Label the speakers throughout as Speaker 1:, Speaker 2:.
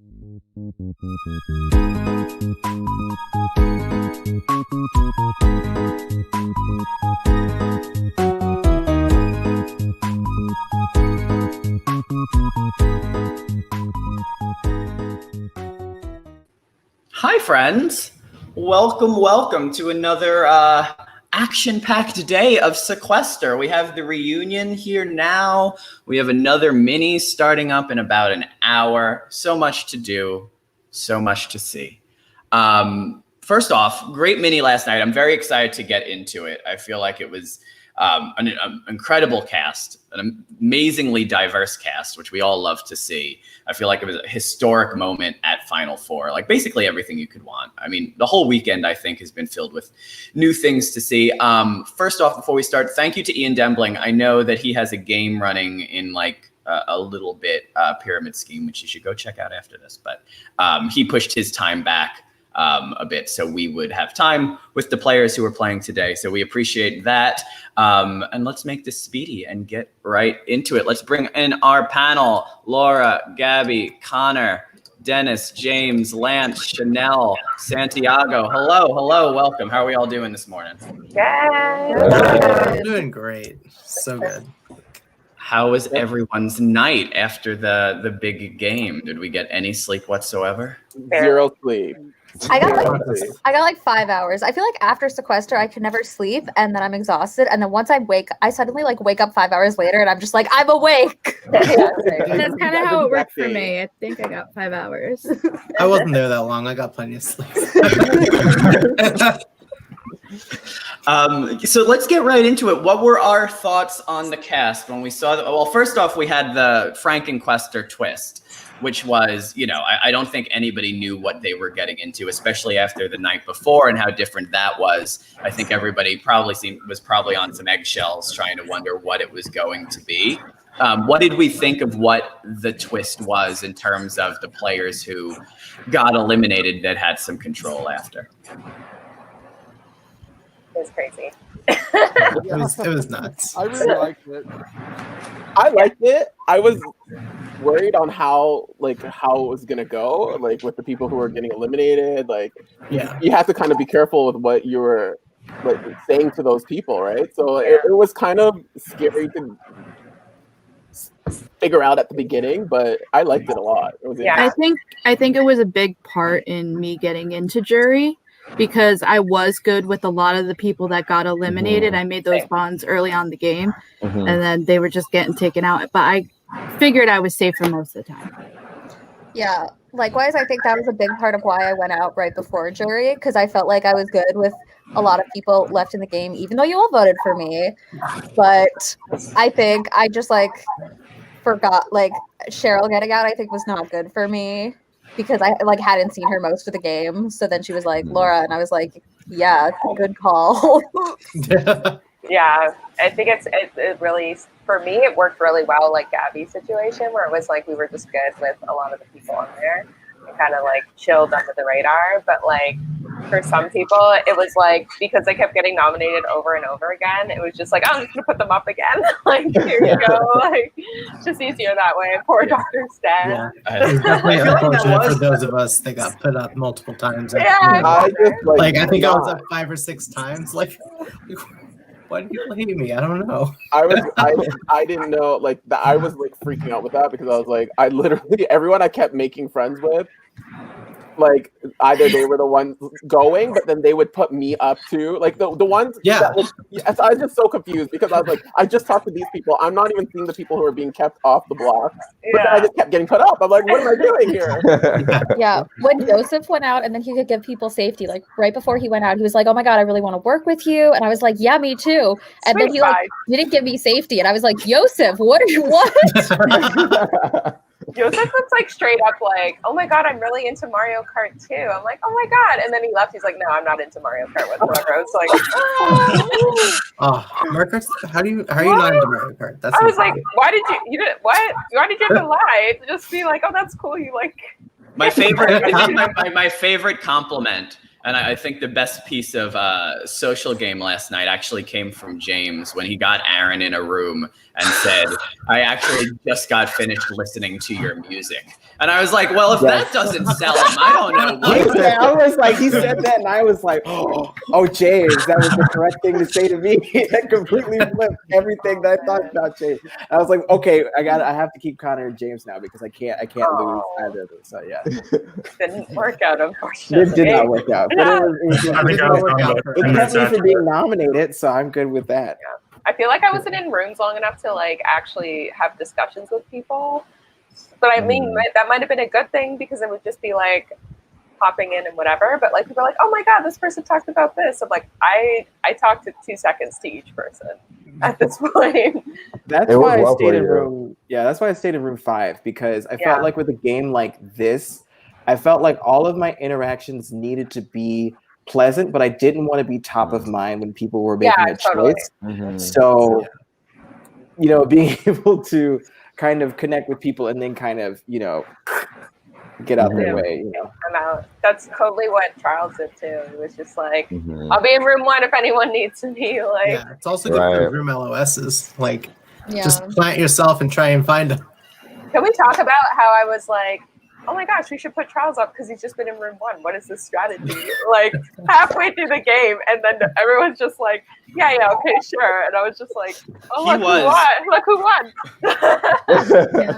Speaker 1: Hi, friends. Welcome to another action-packed day of Sequester. We have the reunion here now. We have another mini starting up in about an hour. So much to do, so much to see. First off, great mini last night. I'm very excited to get into it. I feel like it was an incredible cast, an amazingly diverse cast, which we all love to see. I feel like it was a historic moment at Final Four, like basically everything you could want. I mean, the whole weekend, I think, has been filled with new things to see. First off, before we start, thank you to Ian Dembling. I know that he has a game running in like a little bit, Pyramid Scheme, which you should go check out after this. But he pushed his time back a bit so we would have time with the players who are playing today. So we appreciate that. And let's make this speedy and get right into it. Let's bring in our panel: Laura, Gabby, Connor, Dennis, James, Lance, Chanel, Santiago. Hello, welcome. How are we all doing this morning?
Speaker 2: Good. Doing great. So good.
Speaker 1: How was everyone's night after the big game? Did we get any sleep whatsoever?
Speaker 3: Zero sleep.
Speaker 4: I got like 5 hours. I feel like after Sequester, I could never sleep, and then I'm exhausted. And then once I suddenly wake up 5 hours later, and I'm just like, I'm awake.
Speaker 5: That's kind of how it worked for me. I think I got 5 hours.
Speaker 2: I wasn't there that long. I got plenty of sleep.
Speaker 1: So let's get right into it. What were our thoughts on the cast when we saw that? Well, first off, we had the Frankenquester twist, which was, I don't think anybody knew what they were getting into, especially after the night before and how different that was. I think everybody was probably on some eggshells trying to wonder what it was going to be. What did we think of what the twist was in terms of the players who got eliminated that had some control after?
Speaker 6: It was crazy.
Speaker 2: It was nuts.
Speaker 3: I really liked it. I liked it. I was worried on how it was gonna go, like with the people who were getting eliminated. Like,
Speaker 2: Yeah.
Speaker 3: you have to kind of be careful with what you were saying to those people, right? So it was kind of scary to figure out at the beginning, but I liked it a lot. It was
Speaker 5: I think it was a big part in me getting into jury, because I was good with a lot of the people that got eliminated. I made those bonds early on the game, and then they were just getting taken out. But I figured I was safe for most of the time.
Speaker 4: Yeah, likewise, I think that was a big part of why I went out right before jury, because I felt like I was good with a lot of people left in the game, even though you all voted for me. But I think I just forgot, Cheryl getting out, I think was not good for me, because I hadn't seen her most of the game. So then she was like, Laura, and I was like, yeah, good call.
Speaker 6: Yeah, I think it really, for me, it worked really well, like Gabby's situation, where it was like we were just good with a lot of the people on there and kind of chilled under the radar. But for some people, it was because they kept getting nominated over and over again. It was just I'm just gonna put them up again. Here you go. It's just easier that way. Poor Dr. Stan.
Speaker 2: Yeah. It was definitely unfortunate for those of us that got put up multiple times.
Speaker 6: Yeah,
Speaker 2: I think I was up 5 or 6 times. Why do people hate me? I don't know.
Speaker 3: I didn't know that. I was freaking out with that, because I was I literally, everyone I kept making friends with, either they were the ones going, but then they would put me up too. The ones that I was just so confused, because I was I just talked to these people. I'm not even seeing the people who are being kept off the block. But then I just kept getting put up. I'm what am I doing here?
Speaker 4: Yeah, when Joseph went out and then he could give people safety, right before he went out, he was like, oh my God, I really want to work with you. And I was like, yeah, me too. And then he didn't give me safety. And I was like, Joseph, what?
Speaker 6: Joseph was straight up oh my God, I'm really into Mario Kart too. I'm like, oh my God. And then he left. He's like, no, I'm not into Mario Kart whatsoever. I was
Speaker 2: Mario Kart? How are you not into Mario Kart?
Speaker 6: I was like, why did you have to lie? To just be oh, that's cool. You
Speaker 1: My favorite, my favorite compliment And I think the best piece of social game last night actually came from James when he got Aaron in a room and said, I actually just got finished listening to your music. And I was like, well, if that doesn't sell him, I don't know what.
Speaker 3: I was like, he said that, and I was like, oh, James, that was the correct thing to say to me. That completely flipped everything that I thought about James. I was like, okay, I have to keep Connor and James now because I can't lose either of them. So yeah,
Speaker 6: didn't work out, unfortunately.
Speaker 3: It did not work out. But it kept me from being nominated, so I'm good with that.
Speaker 6: Yeah. I feel like I wasn't in rooms long enough to like actually have discussions with people. But I mean, that might have been a good thing because it would just be like popping in and whatever. But like people are like, oh my God, this person talked about this. I'm like, I talked to 2 seconds to each person at this point.
Speaker 3: That's why I stayed in room. Yeah, that's why I stayed in room 5 because I felt like with a game like this, I felt like all of my interactions needed to be pleasant, but I didn't want to be top of mind when people were making a choice. So, being able to kind of connect with people and then kind of, get out their way,
Speaker 6: I'm out. That's totally what Charles did too. He was just like, I'll be in room 1 if anyone needs me. Like,
Speaker 2: yeah, it's also good for room LOSs. Like, just plant yourself and try and find them.
Speaker 6: Can we talk about how I was like, oh my gosh, we should put Charles up because he's just been in room 1. What is this strategy? Like halfway through the game, and then everyone's just like, yeah, okay, sure. And I was just like, oh, look who won.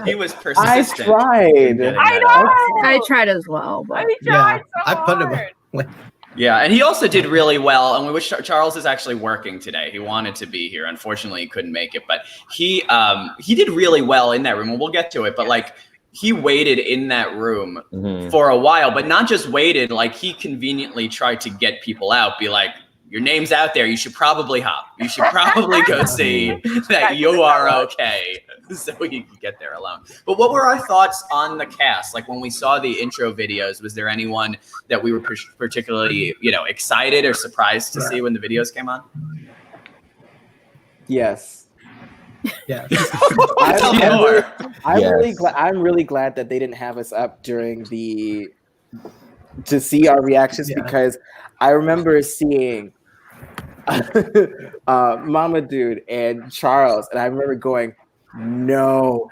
Speaker 1: He was persistent.
Speaker 3: I tried.
Speaker 6: I know.
Speaker 5: I tried as well. But...
Speaker 6: I tried so hard.
Speaker 2: I put him.
Speaker 1: Yeah, and he also did really well. And we wish Charles is actually working today. He wanted to be here. Unfortunately, he couldn't make it. But he did really well in that room. And we'll get to it. But like, he waited in that room for a while, but not just waited, like he conveniently tried to get people out, be like, your name's out there. You should probably hop. You should probably go see that you are okay. So he could get there alone. But what were our thoughts on the cast? Like when we saw the intro videos, was there anyone that we were particularly, excited or surprised to see when the videos came on?
Speaker 3: Yes.
Speaker 2: Yeah,
Speaker 3: I'm really glad that they didn't have us up during to see our reactions because I remember seeing Mama Dude and Charles, and I remember going, no,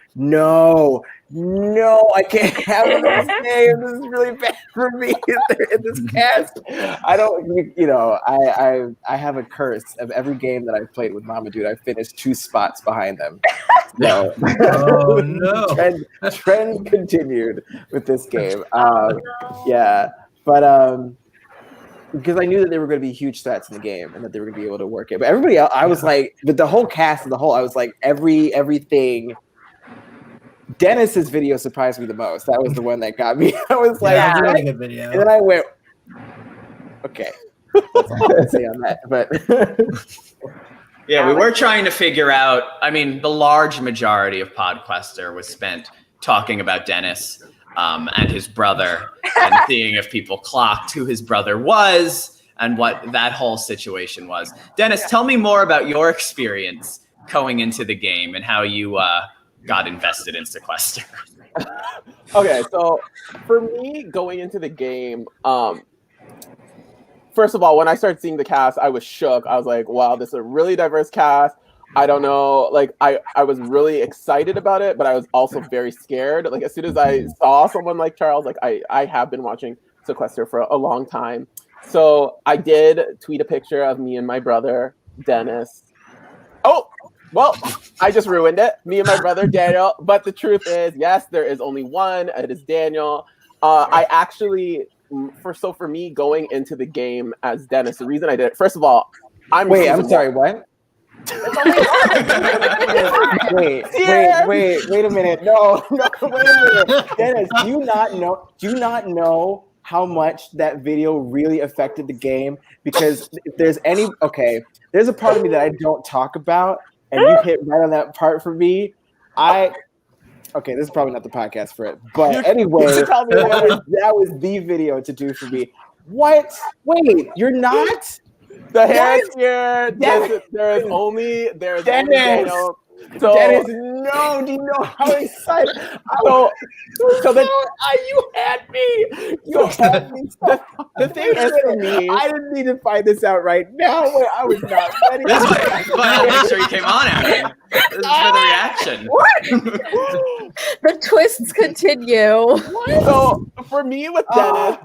Speaker 3: I can't have this game. This is really bad for me in this cast. I don't, I have a curse of every game that I've played with Mama Dude. I finished 2 spots behind them. No.
Speaker 2: Oh no.
Speaker 3: Trend continued with this game. Yeah, but because I knew that they were going to be huge threats in the game and that they were going to be able to work it. But everybody else, I was like, but the whole cast as a whole, I was like, everything. Dennis's video surprised me the most. That was the one that got me. I was like,
Speaker 2: that's a really good video.
Speaker 3: And then I went, okay. That's all I can say on that. But
Speaker 1: yeah, we were trying to figure out. I mean, the large majority of Podquester was spent talking about Dennis and his brother and seeing if people clocked who his brother was and what that whole situation was. Dennis, tell me more about your experience going into the game and how you got invested in Sequester.
Speaker 3: Okay, so for me, going into the game, first of all, when I started seeing the cast, I was shook. I was like, wow, this is a really diverse cast. I don't know, like I was really excited about it, but I was also very scared. Like as soon as I saw someone like Charles, like I have been watching Sequester for a long time. So I did tweet a picture of me and my brother, Dennis. Oh, well, I just ruined it. Me and my brother, Daniel. But the truth is, yes, there is only one. It is Daniel. I actually, for me, going into the game as Dennis, the reason I did it, first of all, I'm sorry, what? wait a minute. No, wait a minute. Dennis, do you not know how much that video really affected the game? Because if there's there's a part of me that I don't talk about, and you hit right on that part for me. Okay, this is probably not the podcast for it, but anyway, that was the video to do for me. What? Wait, you're not? The hair here. There is only Daniel. So,
Speaker 7: Dennis, no, do you know how excited?
Speaker 3: so then
Speaker 7: You had me. You had me.
Speaker 3: the thing is for me,
Speaker 7: I didn't need to find this out right now. I was not ready.
Speaker 1: This is why I'll make sure you came on, Aaron. This is for the reaction.
Speaker 4: The twists continue.
Speaker 3: so for me with Dennis,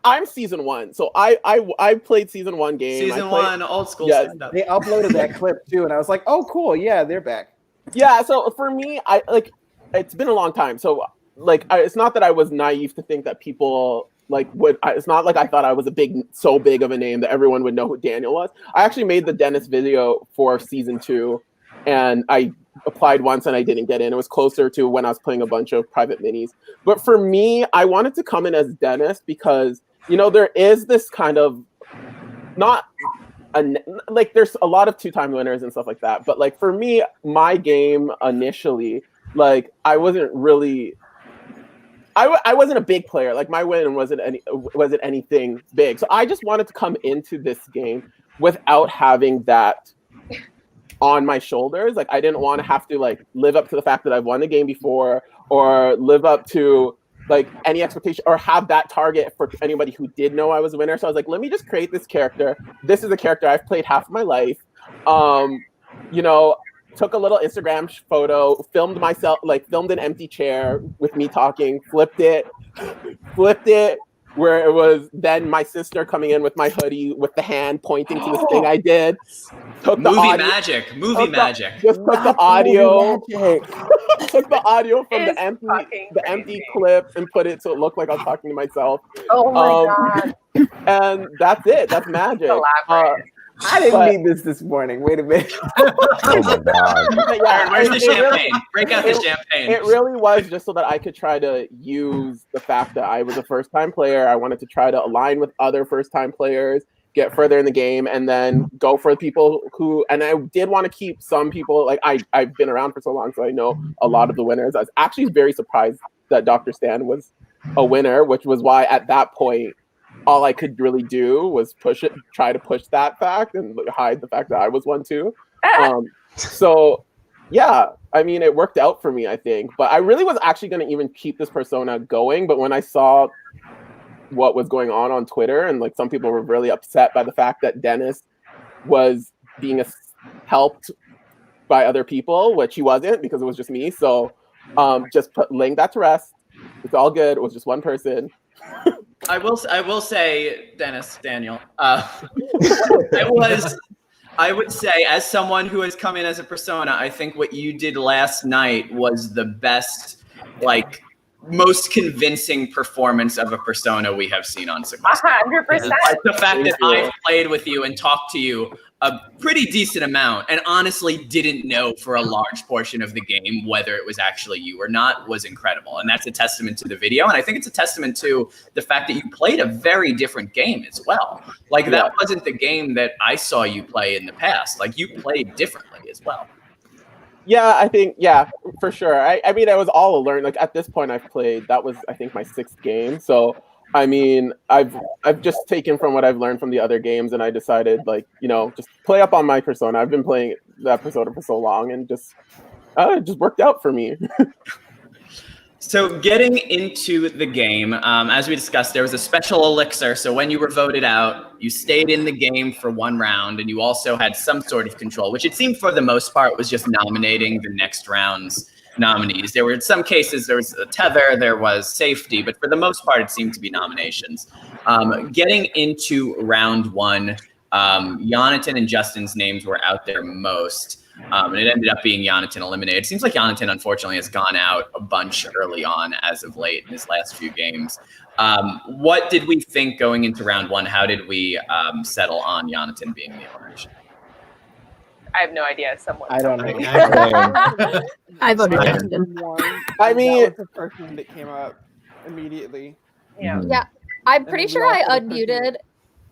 Speaker 3: I'm season 1. So I played season 1 game.
Speaker 1: Season 1, old school
Speaker 3: Yes.
Speaker 1: stuff.
Speaker 7: They uploaded that clip too, and I was like, "Oh, cool! Yeah, they're back."
Speaker 3: Yeah, so for me, I like it's been a long time. So like it's not that I was naive to think that people like would it's not like I thought I was so big of a name that everyone would know who Daniel was. I actually made the Dennis video for season 2, and I applied once and I didn't get in. It was closer to when I was playing a bunch of private minis. But for me, I wanted to come in as Dennis because there is this kind of like there's a lot of 2-time winners and stuff like that. But like for me, my game initially, like I wasn't a big player. Like my win wasn't anything big. So I just wanted to come into this game without having that on my shoulders. Like I didn't want to have to like live up to the fact that I've won the game before, or live up to like any expectation, or have that target for anybody who did know I was a winner. So I was like, let me just create this character. This is a character I've played half of my life. Took a little Instagram photo, filmed myself, like filmed an empty chair with me talking, flipped it, where it was then my sister coming in with my hoodie with the hand pointing to this thing I did.
Speaker 1: Movie magic.
Speaker 3: Just took the audio. Took the audio from the empty clip and put it so it looked like I was talking to myself.
Speaker 6: Oh my god!
Speaker 3: And that's it. That's magic.
Speaker 7: I didn't need this morning. Wait a minute.
Speaker 8: Oh my god!
Speaker 1: Aaron, where's the champagne? Break out the champagne.
Speaker 3: It really was just so that I could try to use the fact that I was a first-time player. I wanted to try to align with other first-time players, get further in the game, and then go for the people who. And I did want to keep some people. Like I've been around for so long, so I know a lot of the winners. I was actually very surprised that Dr. Stan was a winner, which was why at that point, all I could really do was try to push that fact and hide the fact that I was one too. So yeah, I mean, it worked out for me, I think. But I really was actually going to even keep this persona going. But when I saw what was going on Twitter, and like some people were really upset by the fact that Dennis was being helped by other people, which he wasn't, because it was just me. So just laying that to rest. It's all good. It was just one person.
Speaker 1: I will say, Daniel, I would say, as someone who has come in as a persona, I think what you did last night was the best, like, most convincing performance of a persona we have seen on Sequester.
Speaker 6: 100%.
Speaker 1: The fact that I've played with you and talked to you a pretty decent amount, and honestly didn't know for a large portion of the game whether it was actually you or not, was incredible. And that's a testament to the video. And I think it's a testament to the fact that you played a very different game as well. Like, that wasn't the game that I saw you play in the past. Like, you played differently as well.
Speaker 3: Yeah, I think, for sure. I mean, it was all a learn. Like, at this point I've played, that was, I think, my 6th game. So, I mean, I've just taken from what I've learned from the other games, and I decided, like, just play up on my persona. I've been playing that persona for so long, and it just worked out for me.
Speaker 1: So getting into the game, as we discussed, there was a special elixir. So when you were voted out, you stayed in the game for 1 round, and you also had some sort of control, which it seemed for the most part was just nominating the next round's nominees. There were, in some cases, there was a tether, there was safety, but for the most part, it seemed to be nominations. Getting into round 1, Jonathan and Justin's names were out there most. And it ended up being Jonathan eliminated. It seems like Jonathan, unfortunately, has gone out a bunch early on as of late in his last few games. What did we think going into round 1? How did we settle on Jonathan being the elimination?
Speaker 6: I have no idea.
Speaker 7: I don't know.
Speaker 5: I voted Jonathan.
Speaker 3: I mean,
Speaker 9: that was the first one that came up immediately.
Speaker 6: Yeah.
Speaker 4: Yeah, I'm pretty sure I unmuted,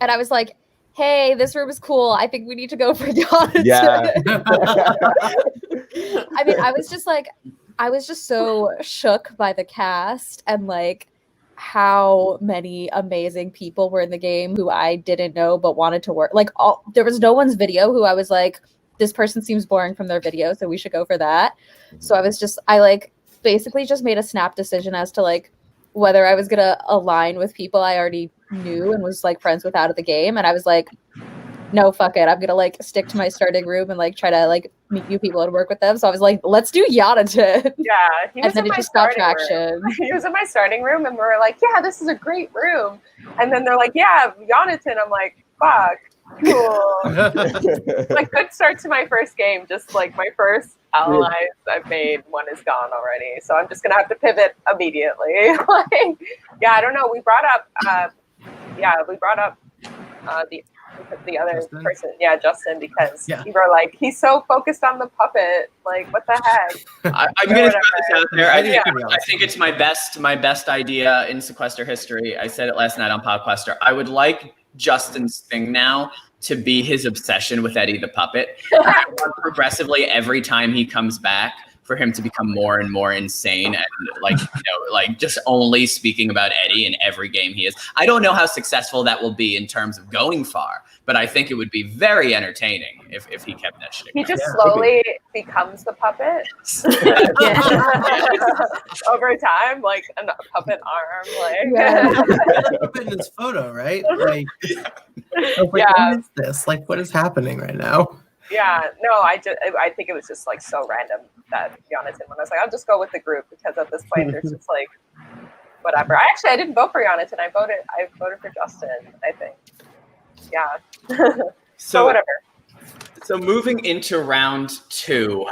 Speaker 4: and I was like, hey, this room is cool. I think we need to go for Jonathan.
Speaker 8: Yeah.
Speaker 4: I mean, I was just so shook by the cast and like how many amazing people were in the game who I didn't know but wanted to work. Like, there was no one's video who I was like, this person seems boring from their video, so we should go for that. So I like basically just made a snap decision as to like whether I was gonna align with people I already knew and was like friends with out of the game, and I was like, no, fuck it, I'm gonna like stick to my starting room and like try to like meet new people and work with them. So I was like, let's do Yonatan.
Speaker 6: Yeah, he was
Speaker 4: And then
Speaker 6: in
Speaker 4: it
Speaker 6: my
Speaker 4: just got
Speaker 6: starting
Speaker 4: traction.
Speaker 6: room. He was in my starting room, and we were like, yeah, this is a great room. And then they're like, yeah, Yonatan. I'm like, fuck, cool. Like, good start to my first game. Just like my first allies I've made, one is gone already. So I'm just gonna have to pivot immediately. Like, yeah, I don't know. We brought up the other
Speaker 2: Justin?
Speaker 6: person, Justin, because
Speaker 2: Yeah.
Speaker 6: you were like, he's so focused on the puppet. Like, what the heck?
Speaker 1: I'm going to throw this out there.
Speaker 2: Yeah.
Speaker 1: I think it's my best idea in Sequester history. I said it last night on Podquester. I would like Justin's thing now to be his obsession with Eddie the puppet. Progressively, every time he comes back, for him to become more and more insane and like, like just only speaking about Eddie in every game he is. I don't know how successful that will be in terms of going far, but I think it would be very entertaining if he kept that shit.
Speaker 6: He just slowly becomes the puppet over time, like a puppet arm. Like,
Speaker 2: Put in his photo, right? Like, what is this? Like, what is happening right now?
Speaker 6: Yeah, no, I think it was just like so random that Yonatan, when I was like, I'll just go with the group, because at this point there's just like whatever. I didn't vote for Yonatan. I voted for Justin, I think. Yeah. So whatever.
Speaker 1: So moving into round 2,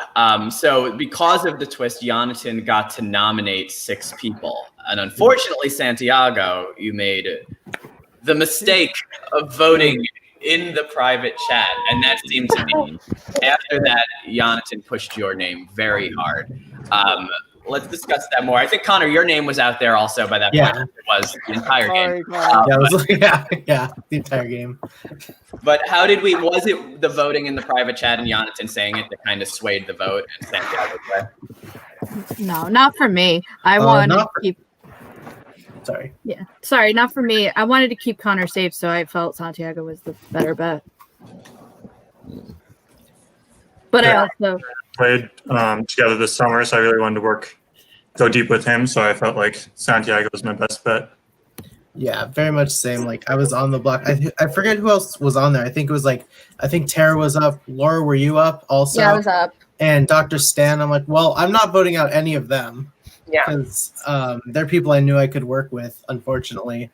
Speaker 1: so because of the twist, Yonatan got to nominate 6 people, and unfortunately, Santiago, you made the mistake of voting in the private chat, and that seemed to be after that Yonatan pushed your name very hard. Let's discuss that more. I think, Connor, your name was out there also by that point. It was the entire game.
Speaker 2: The entire game.
Speaker 1: But how did was it the voting in the private chat and Yonatan saying it that kind of swayed the vote and Santiago's way?
Speaker 5: No, not for me. I wanted to keep.
Speaker 2: Sorry.
Speaker 5: Yeah. Sorry, not for me. I wanted to keep Connor safe, so I felt Santiago was the better bet. But I also
Speaker 10: played together this summer, so I really wanted to go deep with him. So I felt like Santiago was my best bet.
Speaker 2: Yeah, very much same. Like, I was on the block. I forget who else was on there. I think Tara was up. Laura, were you up also?
Speaker 4: Yeah, I was up.
Speaker 2: And Dr. Stan. I'm like, well, I'm not voting out any of them.
Speaker 6: Yeah.
Speaker 2: Because they're people I knew I could work with, unfortunately.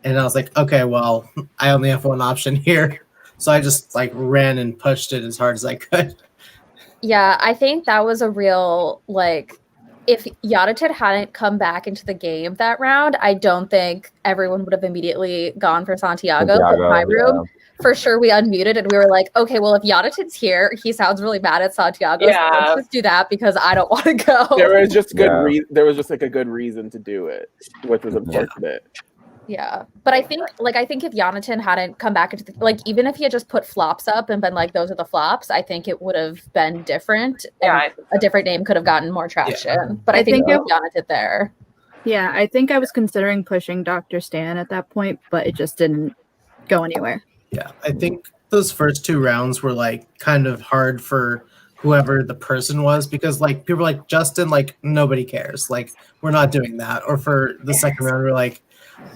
Speaker 2: And I was like, okay, well, I only have one option here. So I just like ran and pushed it as hard as I could.
Speaker 4: Yeah, I think that was a real, like, if Yonatan hadn't come back into the game that round, I don't think everyone would have immediately gone for Santiago. But in my room, for sure, we unmuted and we were like, okay, well, if Yonatan's here, he sounds really mad at Santiago.
Speaker 6: Yeah.
Speaker 4: So let's just do that because I don't want to go.
Speaker 3: There was just there was just like a good reason to do it, which was unfortunate.
Speaker 4: Yeah, but I think if Yonatan hadn't come back into the, even if he had just put flops up and been like, those are the flops, I think it would have been different.
Speaker 6: Yeah,
Speaker 4: a different name could have gotten more traction. But I think Yonatan there.
Speaker 5: Yeah, I think I was considering pushing Dr. Stan at that point, but it just didn't go anywhere.
Speaker 2: Yeah, I think those first 2 rounds were like kind of hard for whoever the person was, because like people were like, Justin, like nobody cares, like we're not doing that. Or for the second round, we're like,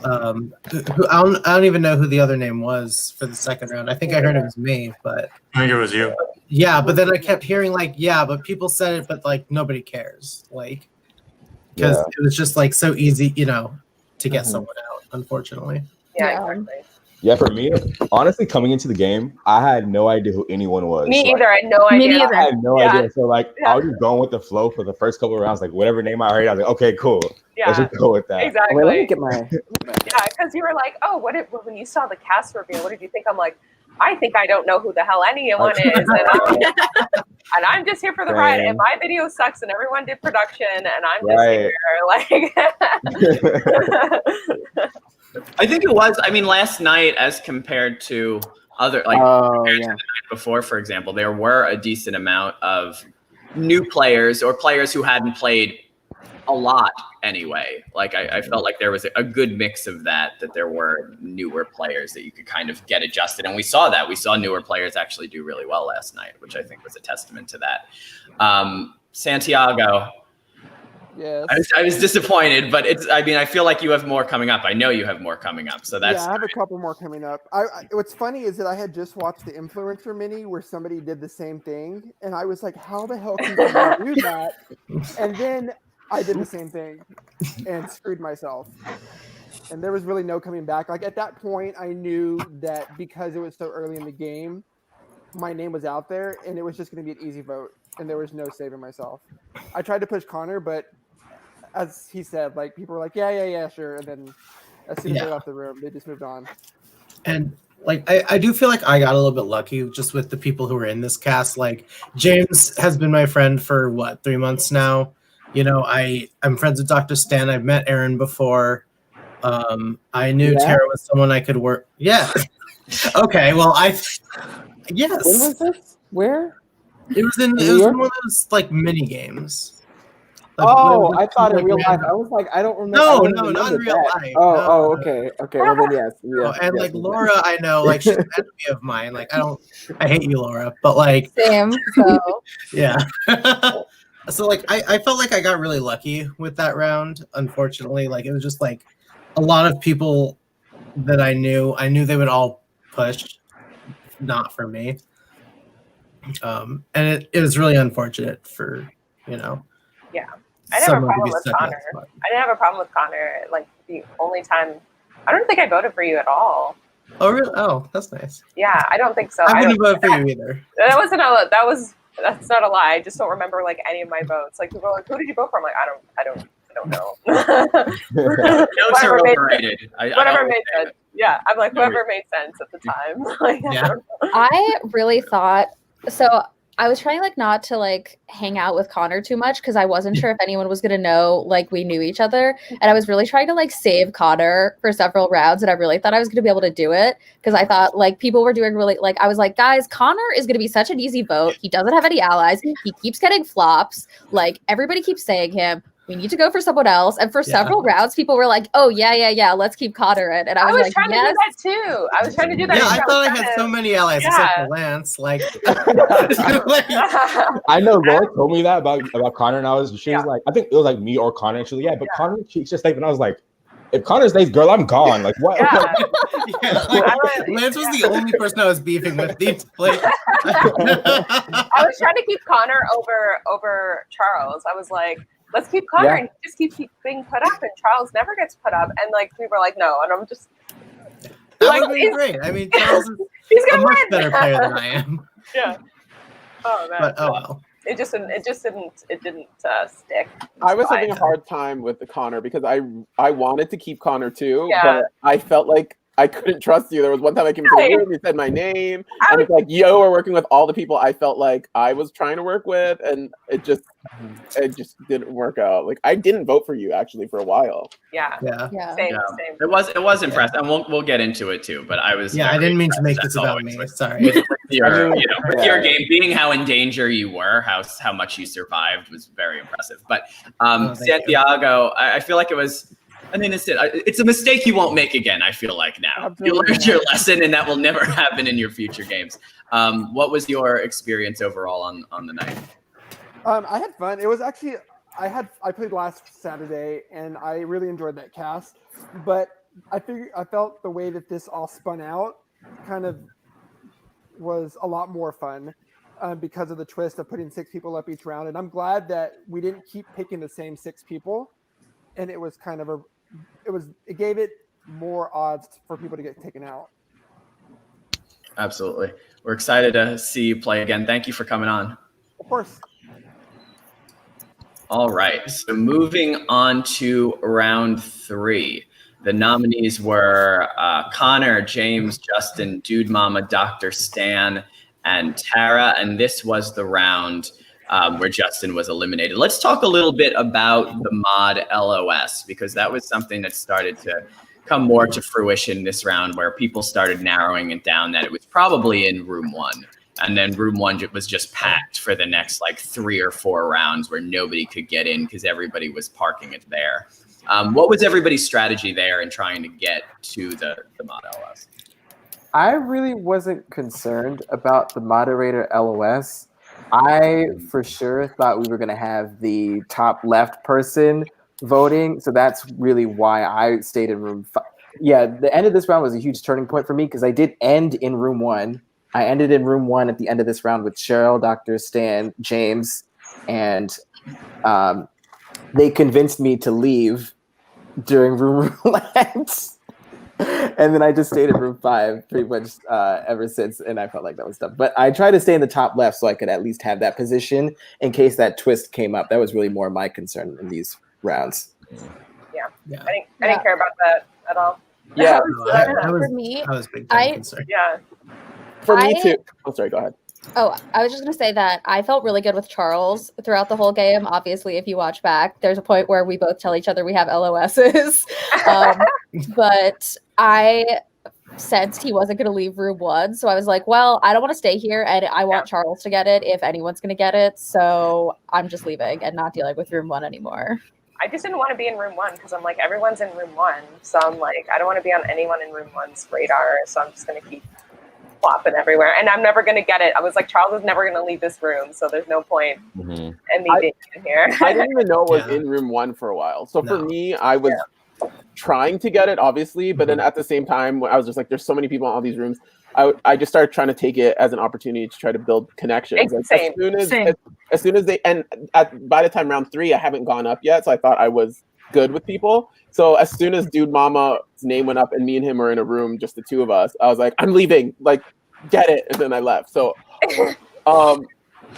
Speaker 2: I don't even know who the other name was for the second round. I think I heard it was me, but
Speaker 10: I think it was you.
Speaker 2: Yeah, but then I kept hearing like, yeah, but people said it, but like nobody cares, like, because it was just like so easy, to get someone out, unfortunately.
Speaker 6: Yeah, exactly.
Speaker 8: Yeah, for me, honestly, coming into the game, I had no idea who anyone was.
Speaker 6: Me either. I had no idea.
Speaker 5: Me neither.
Speaker 8: I had no idea. So I was just going with the flow for the first couple of rounds. Like whatever name I heard, I was like, okay, cool.
Speaker 6: Yeah.
Speaker 8: Let's just go with that.
Speaker 6: Exactly.
Speaker 3: Wait, let me get my.
Speaker 6: Yeah, because you were like, oh, when you saw the cast reveal, what did you think? I'm like, I think I don't know who the hell anyone is, and I'm just here for the ride. And my video sucks, and everyone did production, and I'm just here, like.
Speaker 1: I think it was. I mean, last night, as compared to other, to the night before, for example, there were a decent amount of new players or players who hadn't played a lot anyway. Like I felt like there was a good mix of that there were newer players that you could kind of get adjusted. And we saw that. We saw newer players actually do really well last night, which I think was a testament to that. Santiago.
Speaker 9: Yes.
Speaker 1: I was disappointed, but I feel like you have more coming up. I know you have more coming up. So that's
Speaker 9: I have a couple more coming up. What's funny is that I had just watched the Influencer Mini where somebody did the same thing, and I was like, how the hell can you do that? And then I did the same thing and screwed myself. And there was really no coming back. Like at that point, I knew that because it was so early in the game, my name was out there, and it was just going to be an easy vote, and there was no saving myself. I tried to push Connor, but as he said, like people were like, yeah, sure. And then as soon as they left the room, they just moved on.
Speaker 2: And like I do feel like I got a little bit lucky just with the people who were in this cast. Like James has been my friend for 3 months now. You know, I'm friends with Dr. Stan. I've met Aaron before. I knew Tara was someone I could work. Yeah. Okay. Well, yes.
Speaker 3: When was this? Where?
Speaker 2: It was in one of those like mini games. Like,
Speaker 3: I thought in real life. I was like, I don't remember.
Speaker 2: No, not in real life.
Speaker 3: Okay. Well then, yes.
Speaker 2: Like Laura, I know, like she's an enemy of mine. Like I hate you, Laura, but like
Speaker 4: Same. So
Speaker 2: yeah. So like I felt like I got really lucky with that round. Unfortunately, like it was just like a lot of people that I knew they would all push, not for me. And it was really unfortunate for
Speaker 6: Yeah. I didn't have a problem with Connor. I didn't have a problem with Connor. Like the only time, I don't think I voted for you at all.
Speaker 2: Oh really? Oh, that's nice.
Speaker 6: Yeah, I don't think so.
Speaker 2: I wouldn't vote for you either.
Speaker 6: That's not a lie. I just don't remember like any of my votes. Like people are like, who did you vote for? I'm like, I don't know.
Speaker 1: Notes are overrated.
Speaker 6: Whatever made sense. Yeah, I'm like whoever made sense at the time. Like,
Speaker 4: I really thought so. I was trying like not to like hang out with Connor too much because I wasn't sure if anyone was gonna know like we knew each other, and I was really trying to like save Connor for several rounds, and I really thought I was gonna be able to do it because I thought like people were doing really like I was like, guys, Connor is gonna be such an easy vote. He doesn't have any allies. He keeps getting flops. Like everybody keeps saying him. We need to go for someone else. And for several rounds, people were like, "Oh yeah, let's keep Connor in." And I was like,
Speaker 6: trying to do that too. I was trying to do that.
Speaker 2: Yeah, I thought I had so many allies except for Lance. Like,
Speaker 8: I know Laura told me that about Connor, and she was like, I think it was like me or Connor. And she was like, but Connor, she's just like, and I was like, if Connor stays, girl, I'm gone. Like what?
Speaker 2: Lance was the only person I was beefing with. Like,
Speaker 6: I was trying to keep Connor over Charles. I was like, let's keep Connor, and he just keeps being put up, and Charles never gets put up. And like people are like, no, and I'm just
Speaker 2: that would be great. I mean, Charles is a much better player than I am.
Speaker 6: Yeah. Oh man.
Speaker 2: But oh well.
Speaker 6: It didn't stick.
Speaker 3: I was having a hard time with the Connor because I wanted to keep Connor too, but I felt like I couldn't trust you. There was one time I came into the room, you said my name, and it's like, yo, we're working with all the people I felt like I was trying to work with, and it just didn't work out. Like I didn't vote for you actually for a while.
Speaker 6: Yeah. Same.
Speaker 1: It was impressive, and we'll get into it too. But I was
Speaker 2: I didn't mean to make this about me. Sorry.
Speaker 1: With your game being how in danger you were, how much you survived was very impressive. But Santiago, I feel like it was. I mean, it's a mistake you won't make again, I feel like now.
Speaker 9: Absolutely.
Speaker 1: You learned your lesson, and that will never happen in your future games. What was your experience overall on the night?
Speaker 9: I had fun. It was actually I played last Saturday, and I really enjoyed that cast. But I felt the way that this all spun out kind of was a lot more fun because of the twist of putting 6 people up each round. And I'm glad that we didn't keep picking the same 6 people. And it was kind of it gave it more odds for people to get taken out.
Speaker 1: Absolutely. We're excited to see you play again. Thank you for coming on.
Speaker 9: Of course.
Speaker 1: All right. So moving on to round 3. The nominees were Connor, James, Justin, Dude Mama, Dr. Stan, and Tara. And this was the round where Justin was eliminated. Let's talk a little bit about the mod LOS, because that was something that started to come more to fruition this round, where people started narrowing it down that it was probably in room 1. And then room 1 was just packed for the next like 3 or 4 rounds where nobody could get in because everybody was parking it there. What was everybody's strategy there in trying to get to the mod LOS?
Speaker 3: I really wasn't concerned about the moderator LOS. I for sure thought we were going to have the top left person voting. So that's really why I stayed in room 5. Yeah, the end of this round was a huge turning point for me because I did end in room 1. I ended in room 1 at the end of this round with Cheryl, Dr. Stan, James, and they convinced me to leave during room roulette. And then I just stayed in room 5 pretty much ever since, and I felt like that was tough. But I tried to stay in the top left so I could at least have that position in case that twist came up. That was really more my concern in these rounds.
Speaker 6: Yeah. I didn't care about that at all.
Speaker 3: Yeah.
Speaker 4: For me,
Speaker 2: I was big time concerned.
Speaker 6: Yeah.
Speaker 3: For me too. Oh, sorry, go ahead.
Speaker 4: Oh, I was just going to say that I felt really good with Charles throughout the whole game. Obviously, if you watch back, there's a point where we both tell each other we have LOSs. But I sensed he wasn't going to leave room 1. So I was like, well, I don't want to stay here. And I want Charles to get it if anyone's going to get it. So I'm just leaving and not dealing with room 1 anymore.
Speaker 6: I just didn't want to be in room 1 because I'm like, everyone's in room 1. So I'm like, I don't want to be on anyone in room 1's radar. So I'm just going to keep flopping everywhere, and I'm never going to get it. I was like, Charles is never going to leave this room, so there's no point in me being in here.
Speaker 3: I didn't even know it was in room 1 for a while. So for me, I was trying to get it, obviously, but then at the same time, I was just like, there's so many people in all these rooms. I just started trying to take it as an opportunity to try to build connections. Like, as soon as they, and by the time round 3, I haven't gone up yet, so I thought I was good with people. So as soon as Dude Mama's name went up and me and him were in a room, just the 2 of us, I was like, I'm leaving, like, get it. And then I left. So,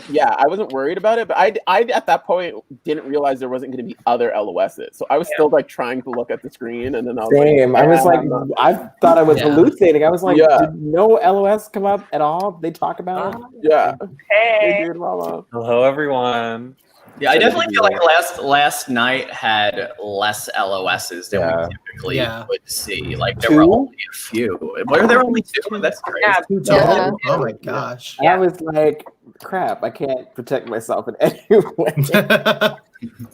Speaker 3: yeah, I wasn't worried about it, but I at that point didn't realize there wasn't going to be other LOSs. So I was still like trying to look at the screen, and then I was
Speaker 11: Same.
Speaker 3: like,
Speaker 11: I was like, I thought I was hallucinating. I was like, did no LOS come up at all? They talk about it?
Speaker 3: Yeah.
Speaker 6: Hey.
Speaker 3: Dude Mama.
Speaker 12: Hello, everyone.
Speaker 1: Yeah, I definitely feel like last night had less LOSs than we typically would see. Like there were only a few. Were there only 2? That's crazy.
Speaker 2: Oh my gosh.
Speaker 11: I was like, crap, I can't protect myself in any way.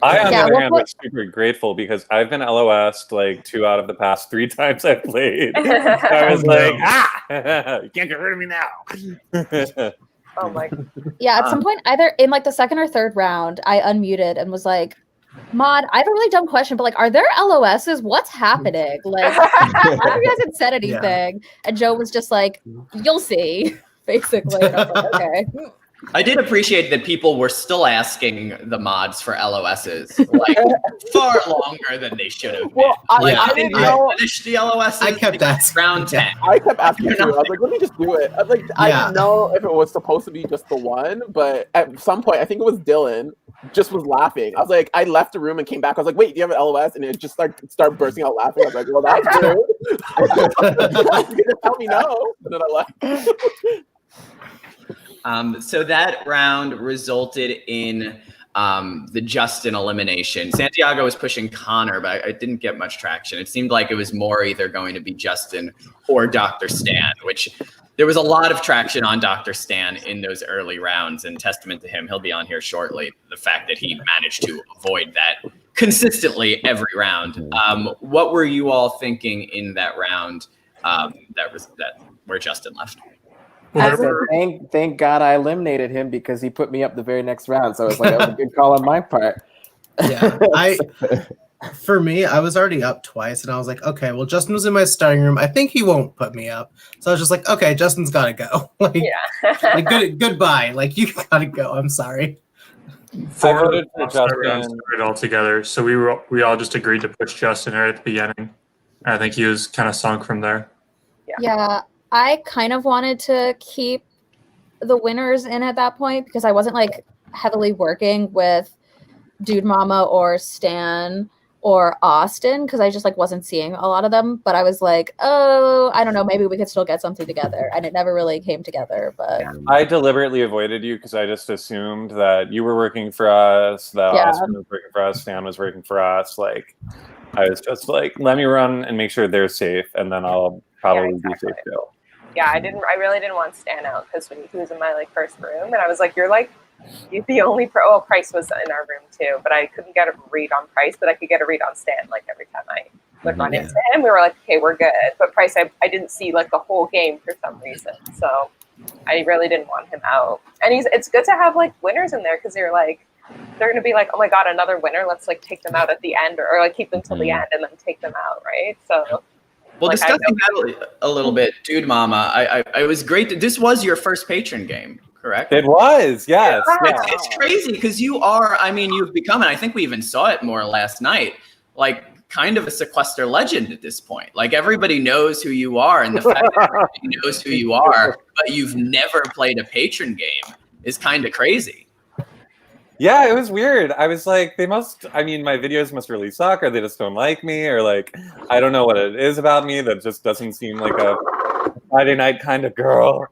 Speaker 12: I, on the other hand, was super grateful because I've been LOS'd like 2 out of the past 3 times I've played. I was like, you can't get rid of me now.
Speaker 6: Oh my God.
Speaker 4: Yeah, at some point, either in like the 2nd or 3rd round, I unmuted and was like, Mod, I have a really dumb question, but like, are there LOSs? What's happening? Like, you guys had said anything. And Joe was just like, you'll see, basically. And I was like, okay.
Speaker 1: I did appreciate that people were still asking the mods for LOSs, like far longer than they should have.
Speaker 3: Well,
Speaker 1: I didn't finish the LOSs.
Speaker 2: I kept asking.
Speaker 1: Round 10.
Speaker 3: I kept asking too. I was like, let me just do it. I didn't know if it was supposed to be just the one, but at some point, I think it was Dylan, just was laughing. I was like, I left the room and came back. I was like, wait, do you have an LOS? And it just started bursting out laughing. I was like, well, that's true. You didn't tell me no. And then I left.
Speaker 1: So that round resulted in the Justin elimination. Santiago was pushing Connor, but I didn't get much traction. It seemed like it was more either going to be Justin or Dr. Stan, which there was a lot of traction on Dr. Stan in those early rounds, and testament to him, he'll be on here shortly, the fact that he managed to avoid that consistently every round. What were you all thinking in that round where Justin left?
Speaker 11: I said, thank God I eliminated him because he put me up the very next round. So I was like, that was a good call on my part.
Speaker 2: Yeah, for me, I was already up twice, and I was like, okay, well, Justin was in my starting room. I think he won't put me up. So I was just like, okay, Justin's got to go. Goodbye. Like, you got to go. I'm sorry.
Speaker 10: I voted for Justin all together, so we all just agreed to push Justin right at the beginning. And I think he was kind of sunk from there.
Speaker 4: Yeah. I kind of wanted to keep the winners in at that point because I wasn't like heavily working with Dude Mama or Stan or Austin because I just like wasn't seeing a lot of them. But I was like, oh, I don't know, maybe we could still get something together. And it never really came together. But
Speaker 12: I deliberately avoided you because I just assumed that you were working for us, that Austin was working for us, Stan was working for us. Like, I was just like, let me run and make sure they're safe, and then I'll probably be safe too.
Speaker 6: Yeah, I really didn't want Stan out because when he was in my like first room, and I was like, you're the only pro. Well, Price was in our room too, but I couldn't get a read on Price, but I could get a read on Stan. Like every time I would run into him, we were like, okay, we're good. But Price, I didn't see like the whole game for some reason, so I really didn't want him out. And it's good to have like winners in there because they're gonna be like, oh my god, another winner. Let's like take them out at the end, or like keep them till the end and then take them out, right? So.
Speaker 1: Well, like, discussing that a little bit, Dude Mama, I was great. This was your first patron game, correct?
Speaker 12: It was, yes.
Speaker 1: Yeah. It's crazy because you've become, and I think we even saw it more last night, like kind of a Sequester legend at this point. Like everybody knows who you are, and the fact that everybody knows who you are, but you've never played a patron game is kind of crazy.
Speaker 12: Yeah, it was weird. I was like, my videos must really suck, or they just don't like me, or like, I don't know what it is about me that just doesn't seem like a Friday night kind of girl.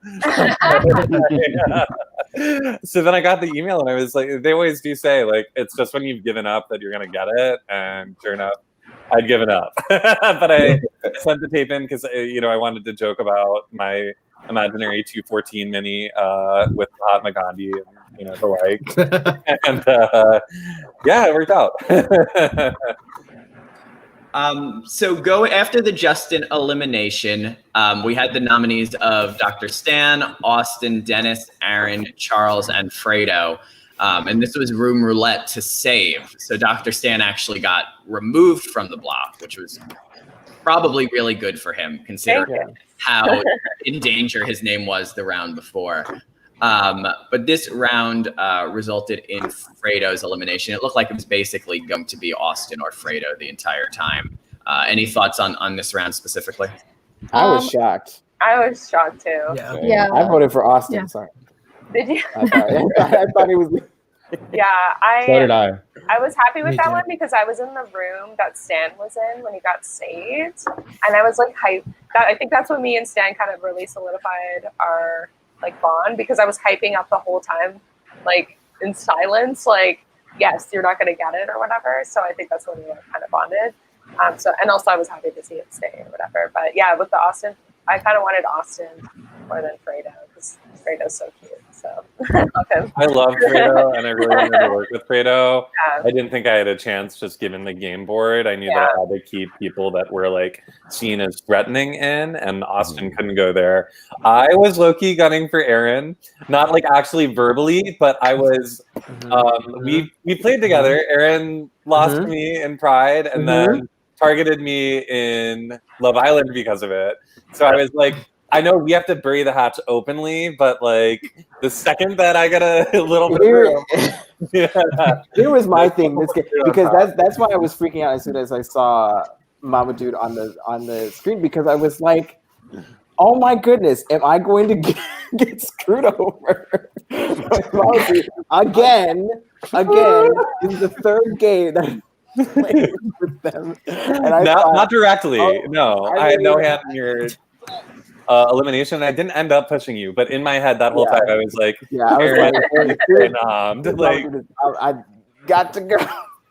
Speaker 12: So then I got the email and I was like, they always do say, like, it's just when you've given up that you're going to get it. And sure enough, I'd given up. But I sent the tape in because, I wanted to joke about my imaginary 214 mini with Mahatma Gandhi and the like, and yeah, it worked out.
Speaker 1: So go after the Justin elimination. We had the nominees of Dr. Stan, Austin, Dennis, Aaron, Charles, and Fredo. And this was room roulette to save. So Dr. Stan actually got removed from the block, which was probably really good for him, considering how in danger his name was the round before. But this round resulted in Fredo's elimination. It looked like it was basically going to be Austin or Fredo the entire time. Any thoughts on this round specifically?
Speaker 11: I was shocked.
Speaker 6: I was shocked too.
Speaker 11: Yeah. I voted for Austin. Yeah. Sorry.
Speaker 6: Did you?
Speaker 11: I thought it was.
Speaker 6: Yeah,
Speaker 8: So did I.
Speaker 6: I was happy with that one because I was in the room that Stan was in when he got saved, and I was like hyped. I think that's when me and Stan kind of really solidified our like bond because I was hyping up the whole time, like in silence, like yes, you're not gonna get it or whatever. So I think that's when we kind of bonded. And also I was happy to see it stay or whatever. But yeah, with the Austin, I kind of wanted Austin more than Fredo because Fredo's so cute. So
Speaker 12: I love Fredo, and I really wanted to work with Fredo. Yeah. I didn't think I had a chance just given the game board. I knew that I had to keep people that were like seen as threatening in, and Austin couldn't go there. I was low-key gunning for Aaron, not like actually verbally, but I was. We played together. Aaron lost to me in Pride, and then targeted me in Love Island because of it. So I was like, I know we have to bury the hatch openly, but like the second that I got a little bit of room,
Speaker 11: here was my thing because that's why I was freaking out as soon as I saw Mama Dude on the screen because I was like, oh my goodness, am I going to get screwed over again? This is the third game that I'm playing with them, and
Speaker 12: not directly. I had no hand in your elimination. I didn't end up pushing you, but in my head that whole time I was like,
Speaker 11: I got to go.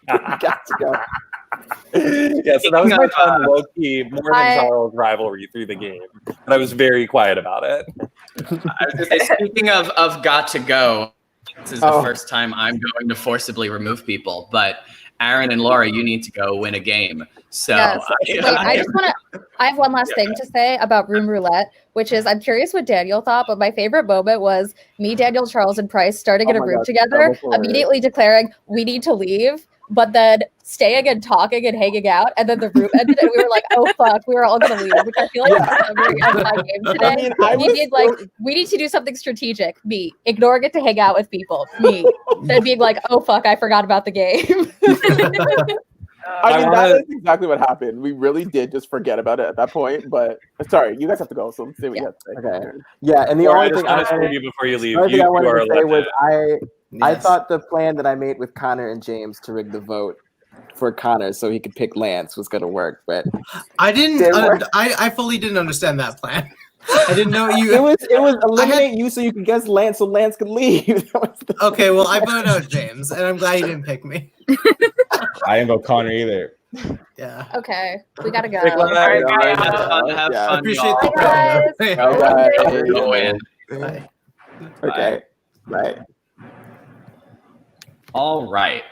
Speaker 11: Got to go.
Speaker 12: Yeah, so that was my fun low-key, more than Charles rivalry through the game. But I was very quiet about it.
Speaker 1: I was gonna say, speaking of got to go, this is the first time I'm going to forcibly remove people, but Aaron and Laura, you need to go win a game. So
Speaker 4: I have one last thing to say about room roulette, which is I'm curious what Daniel thought, but my favorite moment was me, Daniel, Charles, and Price starting in a room together, immediately declaring we need to leave, but then staying and talking and hanging out, and then the room ended, and we were like, "Oh fuck, we were all gonna leave," which I feel like is a very fun game today. We need to do something strategic. Me ignoring it to hang out with people. Me then being like, "Oh fuck, I forgot about the game."
Speaker 3: That is exactly what happened. We really did just forget about it at that point. But sorry, you guys have to go. So let's see what you have to say.
Speaker 11: Okay. Yeah, and the only thing I
Speaker 12: wanted to before you leave,
Speaker 11: I wanted to say was I thought the plan that I made with Connor and James to rig the vote for Connor so he could pick Lance was going to work, but
Speaker 2: I didn't. I fully didn't understand that plan. I didn't know you.
Speaker 11: It was eliminate you so you could guess Lance, so Lance could leave.
Speaker 2: Okay, well I voted out James, and I'm glad he didn't pick me.
Speaker 8: I didn't vote Connor either.
Speaker 2: Yeah.
Speaker 4: Okay, we gotta go.
Speaker 12: All
Speaker 6: right, guys.
Speaker 1: Have fun.
Speaker 2: Appreciate
Speaker 1: y'all.
Speaker 2: the
Speaker 4: Bye,
Speaker 2: friend.
Speaker 4: guys.
Speaker 3: Bye, guys.
Speaker 2: Bye.
Speaker 3: Okay. Bye.
Speaker 1: All right.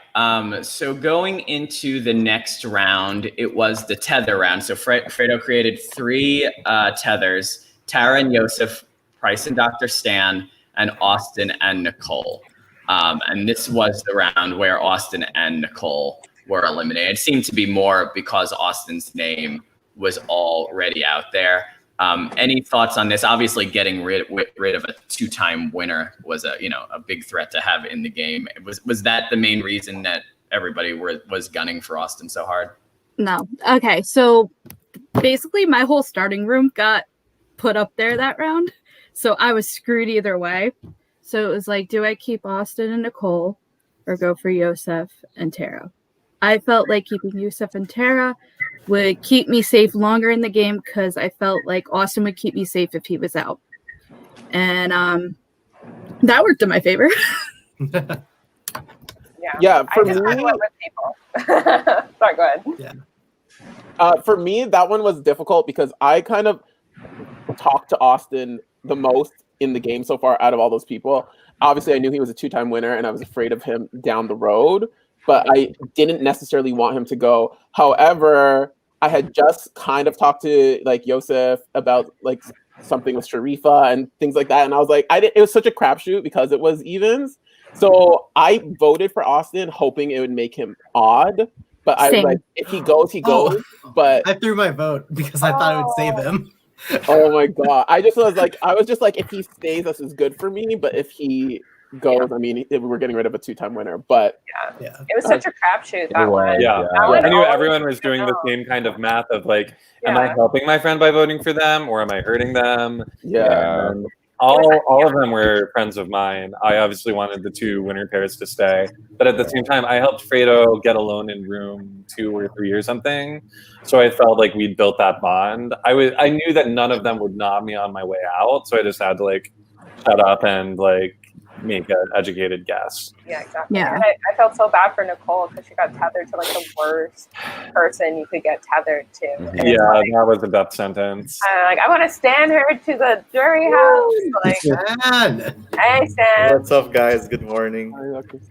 Speaker 1: So going into the next round, it was the tether round. So Fredo created 3 tethers: Tara and Yosef, Price and Dr. Stan, and Austin and Nicole. And this was the round where Austin and Nicole were eliminated. It seemed to be more because Austin's name was already out there. Any thoughts on this? Obviously, getting rid of a 2-time winner was a big threat to have in the game. Was that the main reason that everybody was gunning for Austin so hard?
Speaker 5: No. Okay, so basically my whole starting room got put up there that round, so I was screwed either way. So it was like, do I keep Austin and Nicole or go for Yosef and Tara? I felt like keeping Yosef and Tara would keep me safe longer in the game because I felt like Austin would keep me safe if he was out. And that worked in my favor.
Speaker 3: Yeah, for me,
Speaker 6: I went with people. Sorry, go ahead.
Speaker 2: Yeah.
Speaker 3: For me, that one was difficult because I kind of talked to Austin the most in the game so far out of all those people. Obviously, I knew he was a 2-time winner, and I was afraid of him down the road, but I didn't necessarily want him to go. However, I had just kind of talked to like Yosef about like something with Sharifa and things like that, and I was like, it was such a crapshoot because it was evens. So I voted for Austin, hoping it would make him odd. But I was like, if he goes, he goes. But
Speaker 2: I threw my vote because I thought it would save him.
Speaker 3: Oh my god! I was just like, if he stays, this is good for me. But if he goes, I mean, we're getting rid of a 2-time winner. But
Speaker 6: it was such a crapshoot that one.
Speaker 12: Yeah,
Speaker 6: That one
Speaker 12: I knew
Speaker 6: always
Speaker 12: everyone was
Speaker 6: seemed to
Speaker 12: doing the
Speaker 6: know.
Speaker 12: same kind of math of like, am I helping my friend by voting for them, or am I hurting them?
Speaker 3: Yeah.
Speaker 12: And all of them were friends of mine. I obviously wanted the 2 winner pairs to stay, but at the same time, I helped Fredo get alone in room 2 or 3 or something. So I felt like we'd built that bond. I knew that none of them would knock me on my way out, so I just had to like shut up and like make an educated guess.
Speaker 6: Yeah, exactly.
Speaker 5: Yeah.
Speaker 6: And I felt so bad for Nicole because she got tethered to like the worst person you could get tethered to. And
Speaker 12: Yeah,
Speaker 6: it's like,
Speaker 12: that was a death sentence.
Speaker 6: I want to stand her to the jury house. Like, hey, Stan.
Speaker 13: What's up, guys? Good morning.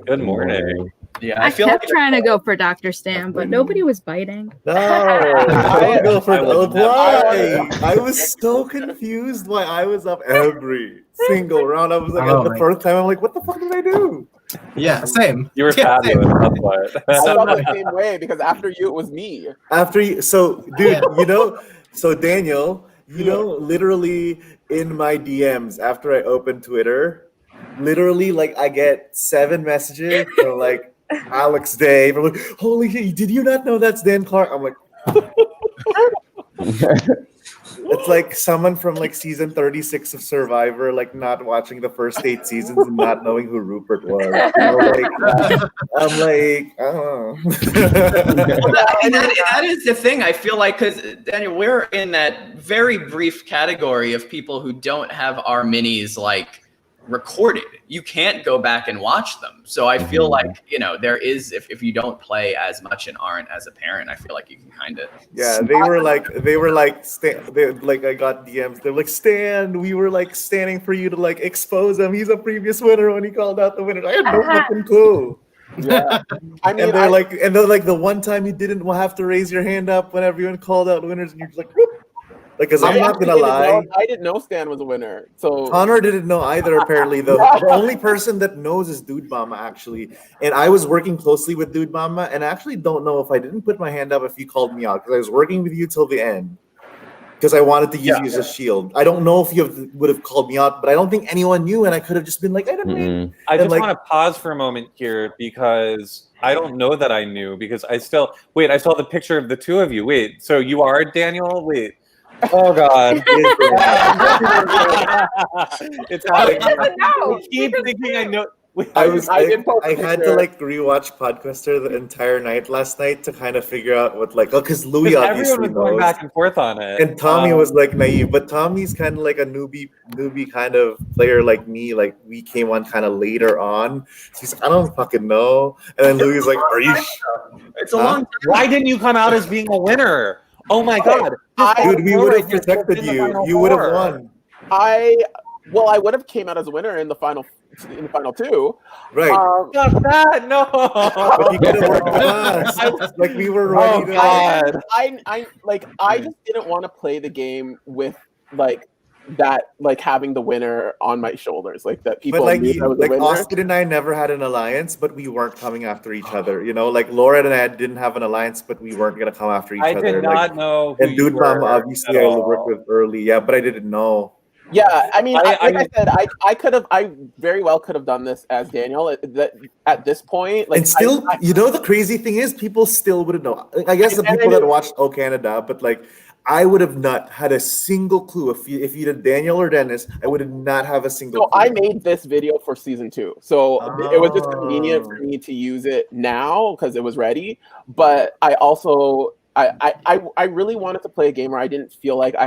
Speaker 12: Good morning.
Speaker 1: Yeah,
Speaker 5: I kept trying to go for Dr. Stan, but nobody was biting.
Speaker 13: No, I go for
Speaker 12: why?
Speaker 13: I was so confused why I was up every single round. I was like,
Speaker 2: Oh
Speaker 13: at the
Speaker 2: my-
Speaker 13: first time, I'm like, what the fuck did I do?
Speaker 2: Yeah, same.
Speaker 12: You were
Speaker 2: Yeah,
Speaker 12: fabulous. That's why.
Speaker 3: I felt the same way because after you, it was me.
Speaker 13: After you, so dude, so Daniel, literally in my DMs after I opened Twitter, literally like I get 7 messages from like Alex Dave. I'm like, holy shit, did you not know that's Dan Clark? I'm like, it's like someone from like season 36 of Survivor, like not watching the first 8 seasons and not knowing who Rupert was. I'm like, oh.
Speaker 1: And that is the thing. I feel like, because Daniel, we're in that very brief category of people who don't have our minis like recorded. You can't go back and watch them. So I feel like, there is, if you don't play as much and aren't as a parent, I feel like you can kind of.
Speaker 13: Yeah, I got DMs. They're like, Stan, we were like standing for you to like expose him. He's a previous winner when he called out the winner. I had no fucking clue.
Speaker 3: Yeah, I mean,
Speaker 13: and they're like, the one time you didn't have to raise your hand up when everyone called out winners, and you're just like, whoop. Like, because I'm not gonna lie,
Speaker 3: I didn't know Stan was a winner. So
Speaker 13: Connor didn't know either. Apparently, though, the only person that knows is Dude Mama actually. And I was working closely with Dude Mama, and I actually don't know if I didn't put my hand up if you called me out because I was working with you till the end because I wanted to use you as a shield. I don't know if you would have called me out, but I don't think anyone knew, and I could have just been like, I didn't know.
Speaker 12: I just want to pause for a moment here because I don't know that I knew because I saw the picture of the 2 of you. Wait, so you are Daniel? Wait. Oh God! It's happening. I keep thinking I know.
Speaker 13: I
Speaker 3: I
Speaker 13: had to like rewatch Podquester the entire night last night to kind of figure out what because Louie obviously
Speaker 12: everyone was going
Speaker 13: knows.
Speaker 12: back and forth on it.
Speaker 13: And Tommy was like naive, but Tommy's kind of like a newbie kind of player like me. Like we came on kind of later on. So he's like, I don't fucking know. And then Louie's like, are you
Speaker 1: It's a long time.
Speaker 12: Why didn't you come out as being a winner? Oh my god.
Speaker 13: Dude, we would have protected you. You would have won.
Speaker 3: I would have came out as a winner in the final two.
Speaker 13: Right.
Speaker 12: Not that, no.
Speaker 13: But you could have worked with us. Like we were ready to.
Speaker 12: God.
Speaker 3: I just didn't want to play the game with like that, like having the winner on my shoulders, like that people.
Speaker 13: But
Speaker 3: knew I was the winner.
Speaker 13: Austin and I never had an alliance, but we weren't coming after each other. You know, like Laura and I didn't have an alliance, but we weren't gonna come after each other.
Speaker 12: I did not know.
Speaker 13: And Dude Mama, obviously, I worked with early, but I didn't know.
Speaker 3: Yeah, I mean, I said, I very well could have done this as Daniel at this point. Like,
Speaker 13: and still, the crazy thing is, people still wouldn't know. I guess the people that watched Oh Canada, but like, I would have not had a single clue if you did Daniel or Dennis. I would have not have a single.
Speaker 3: So clue. I made this video for season 2, so it was just convenient for me to use it now because it was ready. But I also, I really wanted to play a game where I didn't feel like I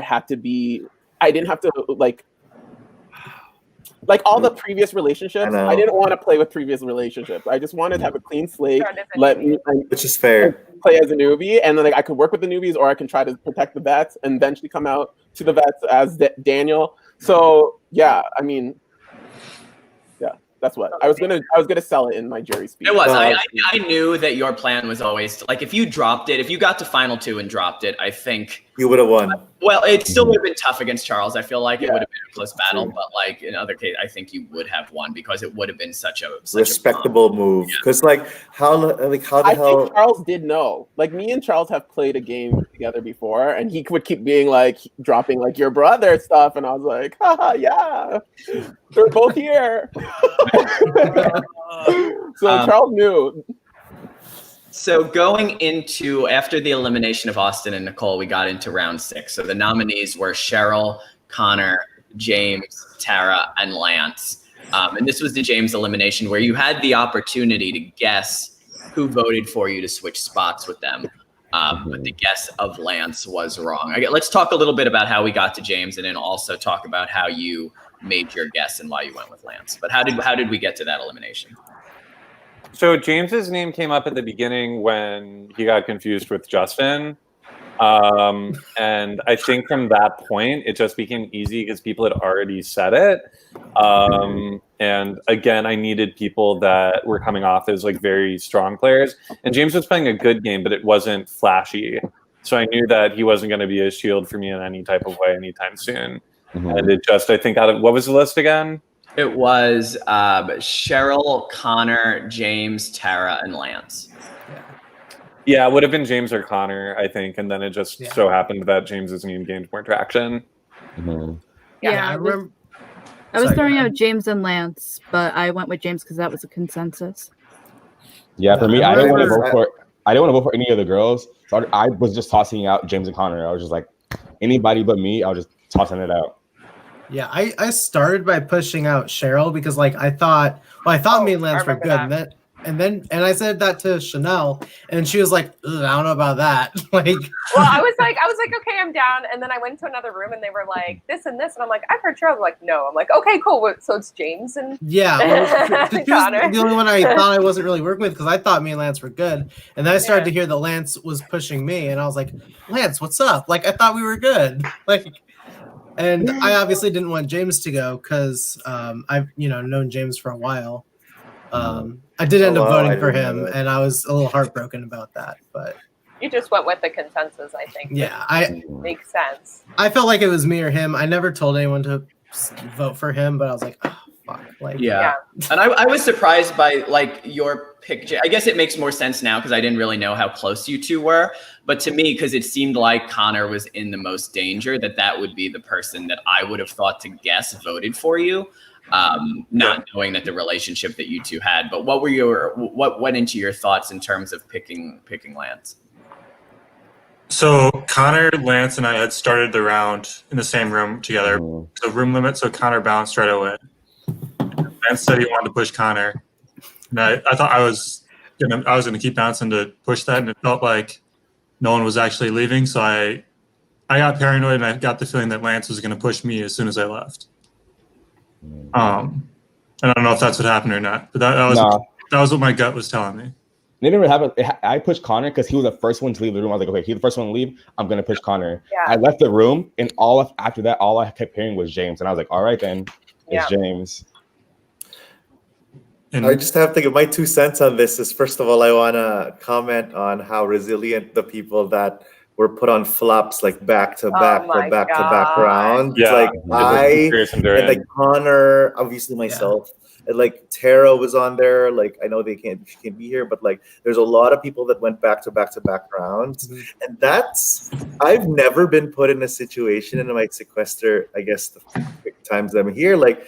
Speaker 3: didn't have to like all the previous relationships. I didn't want to play with previous relationships. I just wanted to have a clean slate.
Speaker 13: Which is fair.
Speaker 3: Play as a newbie, and then I could work with the newbies, or I can try to protect the vets, and eventually come out to the vets as Daniel. So yeah, I mean, yeah, that's what I was gonna sell it in my jury speech.
Speaker 1: It was. I knew that your plan was always like if you dropped it, if you got to final 2 and dropped it, I think
Speaker 13: you would have won.
Speaker 1: Well, it still would have been tough against Charles. I feel like it would have been a close battle, but like in other cases, I think you would have won because it would have been such a
Speaker 13: respectable move. Because how the hell?
Speaker 3: I think Charles did know. Like me and Charles have played a game together before, and he would keep being like dropping like your brother stuff, and I was like, haha, yeah, they're both here. So Charles knew.
Speaker 1: So going into after the elimination of Austin and Nicole, we got into round 6. So the nominees were Cheryl, Connor, James, Tara, and Lance. And this was the James elimination where you had the opportunity to guess who voted for you to switch spots with them. But the guess of Lance was wrong. Let's talk a little bit about how we got to James, and then also talk about how you made your guess and why you went with Lance. But how did we get to that elimination?
Speaker 12: So James's name came up at the beginning when he got confused with Justin. And I think from that point, it just became easy because people had already said it. And again, I needed people that were coming off as like very strong players. And James was playing a good game, but it wasn't flashy. So I knew that he wasn't going to be a shield for me in any type of way anytime soon. Mm-hmm. And it just, I think, what was the list again?
Speaker 1: It was Cheryl, Connor, James, Tara, and Lance.
Speaker 12: Yeah, it would have been James or Connor, I think. And then it just so happened that James's name gained more traction.
Speaker 5: Mm-hmm. Yeah, I remember. I was throwing out James and Lance, but I went with James because that was a consensus.
Speaker 8: Yeah, for me, I didn't want to vote for any of the girls. So I was just tossing out James and Connor. I was just like, anybody but me, I was just tossing it out.
Speaker 2: Yeah, I started by pushing out Cheryl because I thought me and Lance were good, and I said that to Chanel, and she was like, I don't know about that.
Speaker 6: Well, I was like, okay, I'm down, and then I went to another room, and they were like this and this, and I'm like, I've heard Cheryl. Like, no, I'm like, okay, cool. So it's James and
Speaker 2: she was the only one I thought I wasn't really working with because I thought me and Lance were good, and then I started to hear that Lance was pushing me, and I was like, Lance, what's up? I thought we were good, And I obviously didn't want James to go because I've known James for a while. I did end up voting for him, and I was a little heartbroken about that. But
Speaker 6: you just went with the consensus, I think.
Speaker 2: Yeah,
Speaker 6: makes sense.
Speaker 2: I felt like it was me or him. I never told anyone to vote for him, but I was like, oh, fuck.
Speaker 1: And I was surprised by your pick. I guess it makes more sense now because I didn't really know how close you two were. But to me, because it seemed like Connor was in the most danger, that would be the person that I would have thought to guess voted for you, not knowing that the relationship that you two had. But what went into your thoughts in terms of picking Lance?
Speaker 10: So Connor, Lance, and I had started the round in the same room together. So room limit, so Connor bounced right away. Lance said he wanted to push Connor, and I thought I was gonna keep bouncing to push that, and it felt like no one was actually leaving. So I got paranoid, and I got the feeling that Lance was gonna push me as soon as I left. And I don't know if that's what happened or not, but that was what my gut was telling me.
Speaker 8: They never have I pushed Connor because he was the first one to leave the room. I was like, okay, he's the first one to leave. I'm gonna push Connor.
Speaker 6: Yeah.
Speaker 8: I left the room, and after that, all I kept hearing was James, and I was like, all right, then it's James.
Speaker 10: And
Speaker 13: I just have to give my 2 cents on this. Is first of all, I want to comment on how resilient the people that were put on flops like back to back rounds.
Speaker 12: Yeah,
Speaker 13: and like Connor, obviously myself. And like Tara was on there. Like I know she can't be here, but like there's a lot of people that went back to back rounds, and I've never been put in a situation in my Sequester. I guess the times I'm here, like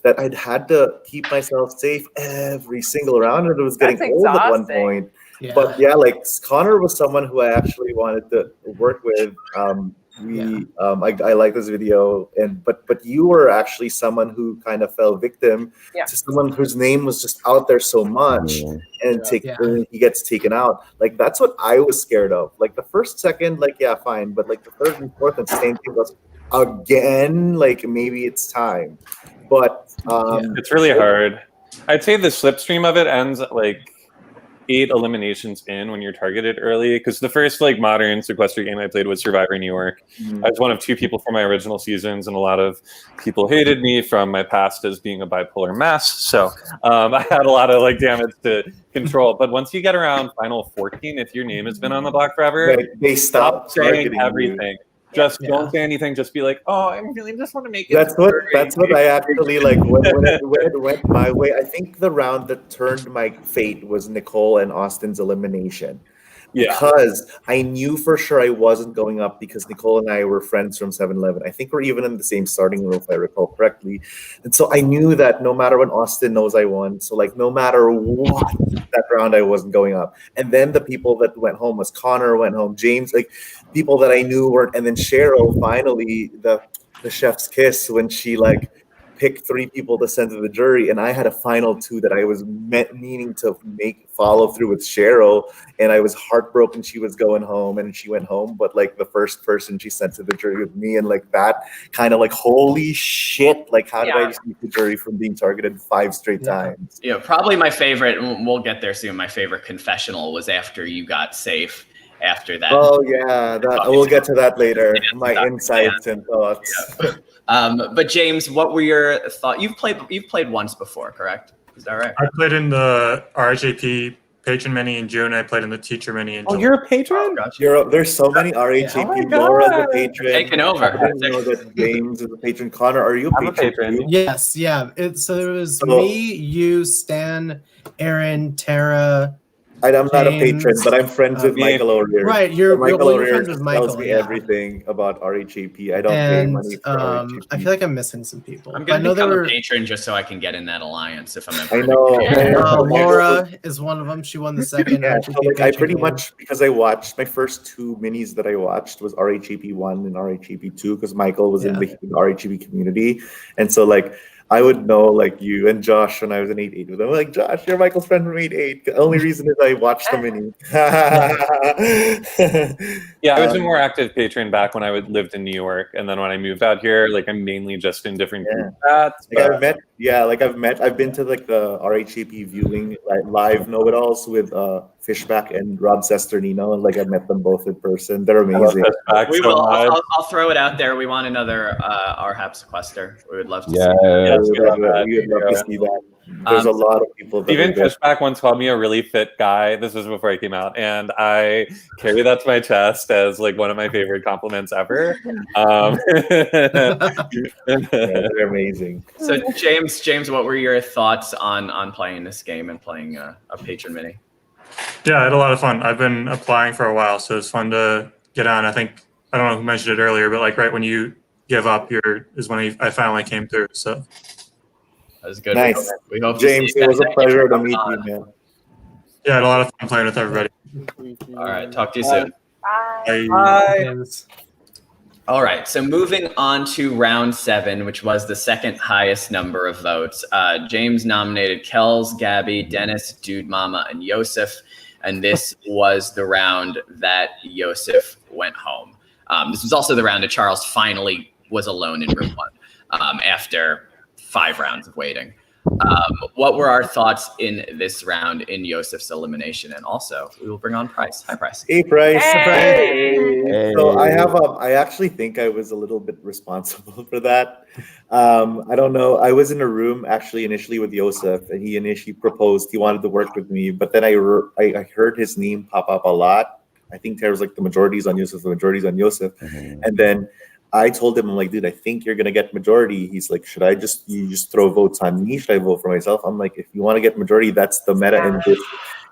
Speaker 13: that I'd had to keep myself safe every single round, and it was getting old at one point.
Speaker 2: Yeah.
Speaker 13: But yeah, like Connor was someone who I actually wanted to work with. I like this video, but you were actually someone who kind of fell victim to someone whose name was just out there so much, and he gets taken out. Like that's what I was scared of. Like the first, second, like fine, but like the third and fourth, and same thing was again. Like maybe it's time, but
Speaker 12: it's really hard. I'd say the slipstream of it ends at like 8 eliminations in when you're targeted early, because the first like modern Sequester game I played was Survivor New York. I was one of 2 people from my original seasons, and a lot of people hated me from my past as being a bipolar mess. So I had a lot of like damage to control. But once you get around final 14, if your name has been on the block forever,
Speaker 13: they stop
Speaker 12: saying everything. Just don't say anything. Just be like, "Oh, I really just want to make it."
Speaker 13: That's what I actually like when it went my way. I think the round that turned my fate was Nicole and Austin's elimination. Because I knew for sure I wasn't going up, because Nicole and I were friends from 7-Eleven. I think we're even in the same starting room, if I recall correctly. And so I knew that no matter when Austin knows I won, so like no matter what, that round I wasn't going up. And then the people that went home was Connor went home, James, like people that I knew weren't. And then Cheryl, finally, the chef's kiss, when she like picked 3 people to send to the jury, and I had a final 2 that I was meaning to follow through with Cheryl, and I was heartbroken she was going home, and she went home, but like the first person she sent to the jury with me, and like that kind of like, holy shit, like how did I just keep the jury from being targeted 5 straight times?
Speaker 1: Yeah, probably my favorite, we'll get there soon, my favorite confessional was after you got safe. After that.
Speaker 13: Oh yeah, we'll get to that later. My insights and thoughts.
Speaker 1: But James, what were your thoughts? You've played once before, correct? Is that right?
Speaker 10: I played in the RHAP Patron Mini in June. I played in the Teacher Mini in July.
Speaker 11: Oh, you're a patron?
Speaker 13: There's so many RHAP. Laura's a patron.
Speaker 1: Taking over.
Speaker 13: I didn't know that James is a patron. Connor, are you a patron?
Speaker 2: Yes, yeah. So it was me, you, Stan, Aaron, Tara.
Speaker 13: I'm not a patron, but I'm friends with Michael O'Rear.
Speaker 2: Right, you're
Speaker 13: friends
Speaker 2: with Michael.
Speaker 13: Tells me everything about RHAP. I don't pay money for RHAP.
Speaker 2: I feel like I'm missing some people.
Speaker 1: I'm gonna become a patron just so I can get in that alliance. If I'm,
Speaker 13: I know.
Speaker 2: Laura is one of them. She won the second.
Speaker 13: So like I pretty much, because I watched my first 2 minis that I watched was RHAP 1 and RHAP 2, because Michael was in the RHAP community, and so like I would know like you and Josh when I was in 8-8 with them. Like, Josh, you're Michael's friend from 8-8. The only reason is I watched the mini.
Speaker 12: I was a more active patron back when I lived in New York, and then when I moved out here, like I'm mainly just in different group chats.
Speaker 13: I've been to like the RHAP viewing live know-it-alls with Fishback and Rob Sesternino, and like I've met them both in person. They're amazing.
Speaker 1: I'll throw it out there. We want another RHAP Sequester. We would love to see
Speaker 13: that. We would love to see that. There's a lot of people that
Speaker 12: even Fishback once called me a really fit guy. This was before I came out, and I carry that to my chest as like one of my favorite compliments ever.
Speaker 13: They're amazing.
Speaker 1: So James, what were your thoughts on playing this game and playing a Patron Mini?
Speaker 10: Yeah, I had a lot of fun. I've been applying for a while, so it's fun to get on. I don't know who mentioned it earlier, but like right when you give up, is when I finally came through. So
Speaker 1: that was good.
Speaker 13: Nice.
Speaker 1: We hope
Speaker 13: James, it was a pleasure to meet you, man.
Speaker 10: Yeah, I had a lot of fun playing with everybody.
Speaker 1: All right, talk to you soon.
Speaker 6: Bye.
Speaker 10: Bye.
Speaker 1: All right, so moving on to round 7, which was the second highest number of votes. James nominated Kels, Gabby, Dennis, Dude Mama, and Yosef, and this was the round that Yosef went home. This was also the round that Charles finally was alone in room 1 after 5 rounds of waiting. What were our thoughts in this round in Yosef's elimination? And also, we will bring on Price. Hi, Price.
Speaker 13: Hey, Price.
Speaker 1: Hey.
Speaker 13: So I actually think I was a little bit responsible for that. I don't know. I was in a room actually initially with Yosef, and he initially proposed he wanted to work with me, but then I heard his name pop up a lot. I think there was like the majorities on Yosef, and then I told him, I'm like, dude, I think you're gonna get majority. He's like, you just throw votes on me? Should I vote for myself? I'm like, if you want to get majority, that's the meta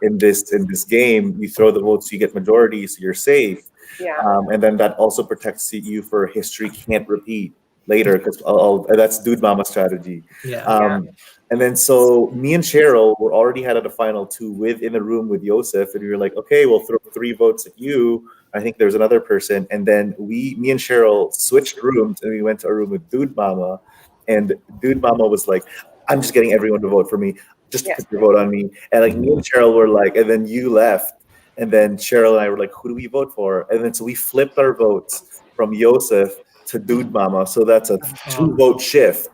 Speaker 13: in this game. You throw the votes, you get majority, so you're safe.
Speaker 6: Yeah.
Speaker 13: And then that also protects you for history can't repeat later, because that's Dude Mama strategy. And then so me and Cheryl were already had at a final 2 in the room with Yosef, and we were like, okay, we'll throw 3 votes at you. I think there's another person, and then me and Cheryl switched rooms, and we went to a room with Dude Mama, and Dude Mama was like, I'm just getting everyone to vote for me, just to put your vote on me. And like me and Cheryl were like, and then you left, and then Cheryl and I were like, who do we vote for? And then so we flipped our votes from Yosef to Dude Mama, so that's a 2-vote shift.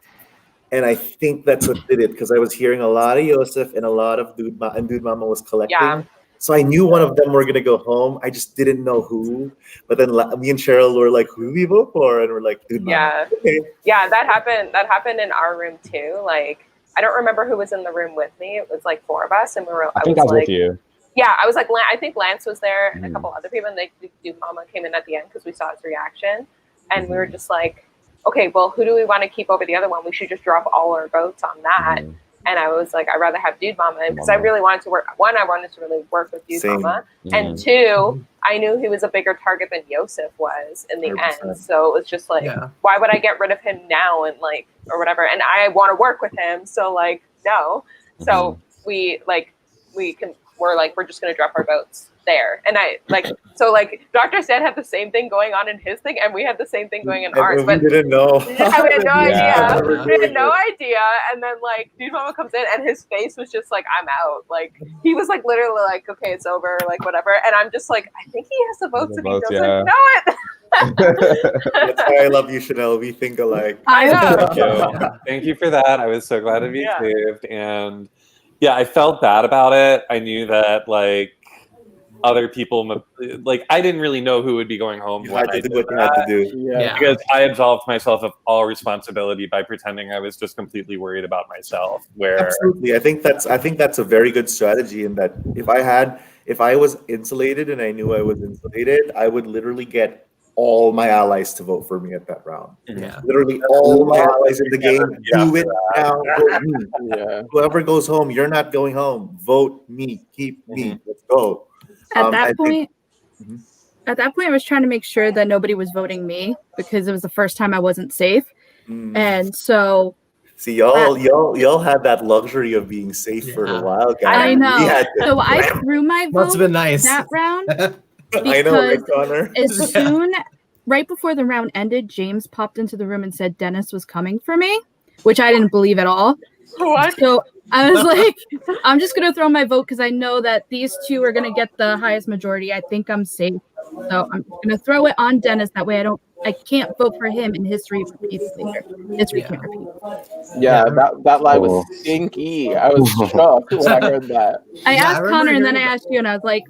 Speaker 13: And I think that's what did it, because I was hearing a lot of Yosef and a lot of Dude Mama, and Dude Mama was collecting.
Speaker 6: Yeah.
Speaker 13: So I knew one of them were gonna go home. I just didn't know who. But then me and Cheryl were like, "Who do we vote for?" And we're like, "Dude,
Speaker 6: yeah,
Speaker 13: okay."
Speaker 6: Yeah, that happened. That happened in our room too. Like, I don't remember who was in the room with me. It was like 4 of us, and we were.
Speaker 8: I think I was with you.
Speaker 6: Yeah, I was like, I think Lance was there, and a couple other people. And Dude Mama came in at the end because we saw his reaction, and we were just like, "Okay, well, who do we want to keep over the other one? We should just drop all our votes on that." And I was like, I'd rather have Dude Mama, because I really wanted to work. 1, I wanted to really work with Dude Mama. And 2, I knew he was a bigger target than Yosef was in the 100%. End. So it was just like, why would I get rid of him now and like, or whatever? And I want to work with him. So like, no. So we're just going to drop our votes there. And I like, so like Dr. Stan had the same thing going on in his thing, and we had the same thing going in ours. But
Speaker 13: we didn't know.
Speaker 6: We had no idea. We had no idea. And then like Dude Mama comes in, and his face was just like, I'm out. Like he was like literally like, okay, it's over, like whatever. And I'm just like, I think he has the votes, and he doesn't know it.
Speaker 13: That's why I love you, Chanel. We think alike.
Speaker 6: I know.
Speaker 12: Thank you for that. I was so glad to be saved. And yeah, I felt bad about it. I knew that like other people, like I didn't really know who would be going home.
Speaker 13: You had to do what you had to do.
Speaker 12: Because I absolved myself of all responsibility by pretending I was just completely worried about myself. Where
Speaker 13: absolutely, I think that's a very good strategy. In that, if I was insulated and I knew I was insulated, I would literally get all my allies to vote for me at that round. Literally all my allies in the game, do it now. Vote me. Whoever goes home, you're not going home. Vote me. Keep me. Let's go.
Speaker 5: At that point, I was trying to make sure that nobody was voting me, because it was the first time I wasn't safe. And so
Speaker 13: see, y'all had that luxury of being safe for a while, guys.
Speaker 5: I know. So I threw my vote
Speaker 2: Must have been nice.
Speaker 5: that round.
Speaker 13: I know, right, Connor?
Speaker 5: As soon, right before the round ended, James popped into the room and said Dennis was coming for me, which I didn't believe at all.
Speaker 6: What?
Speaker 5: So I was like, I'm just gonna throw my vote because I know that these 2 are gonna get the highest majority. I think I'm safe, so I'm gonna throw it on Dennis. That way, I can't vote for him, and history repeats later. History can't repeat.
Speaker 3: Yeah, that lie was stinky. I was shocked when I heard that.
Speaker 5: I asked Connor, and then I asked you, and I was like,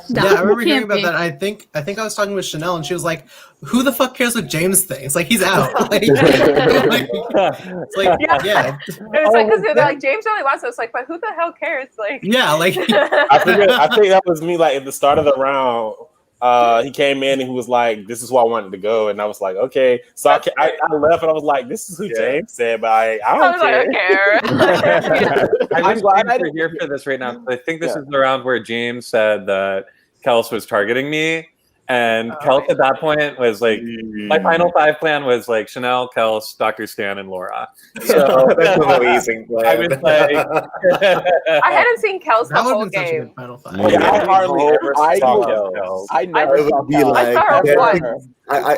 Speaker 5: no,
Speaker 2: I remember hearing about that. I think I was talking with Chanel, and she was like, "Who the fuck cares what James thinks? Like he's out." Like, it's like yeah.
Speaker 6: It was like because like James only wants us. Like, but who the hell cares? Like
Speaker 2: like
Speaker 14: I think that was me. Like at the start of the round, he came in and he was like, "This is where I wanted to go," and I was like, "Okay." So I left and I was like, "This is who James said," but I don't care.
Speaker 12: I'm glad we're here for this right now. I think this is the round where James said that Kels was targeting me, And Kels at that point was like, my final 5 plan was like Chanel, Kels, Dr. Stan, and Laura. So
Speaker 13: that's an amazing plan.
Speaker 12: I was like,
Speaker 6: I hadn't seen Kels the
Speaker 2: That would
Speaker 6: whole
Speaker 2: have been such a
Speaker 6: game.
Speaker 2: good final five.
Speaker 14: Yeah, I hardly ever
Speaker 3: I
Speaker 14: saw
Speaker 3: would-
Speaker 14: Kels.
Speaker 3: I never
Speaker 13: I
Speaker 3: saw
Speaker 13: would be
Speaker 3: Cal.
Speaker 13: like,
Speaker 6: I saw her
Speaker 13: dancing-
Speaker 6: once.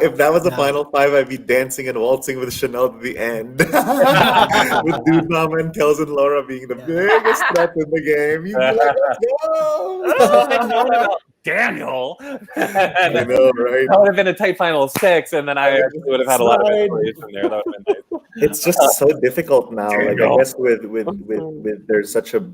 Speaker 13: if that was a
Speaker 2: Yeah.
Speaker 13: final 5, I'd be dancing and waltzing with Chanel to the end. With Dude Mama and Kels and Laura being the biggest threat in the game. You'd be like, let's
Speaker 12: I didn't know
Speaker 13: go!
Speaker 12: about Daniel.
Speaker 13: I know, right?
Speaker 12: That would have been a tight final 6, and then I actually would have had a lot of inspiration there. That would have been nice.
Speaker 13: It's just so difficult now. Like I guess with there's such a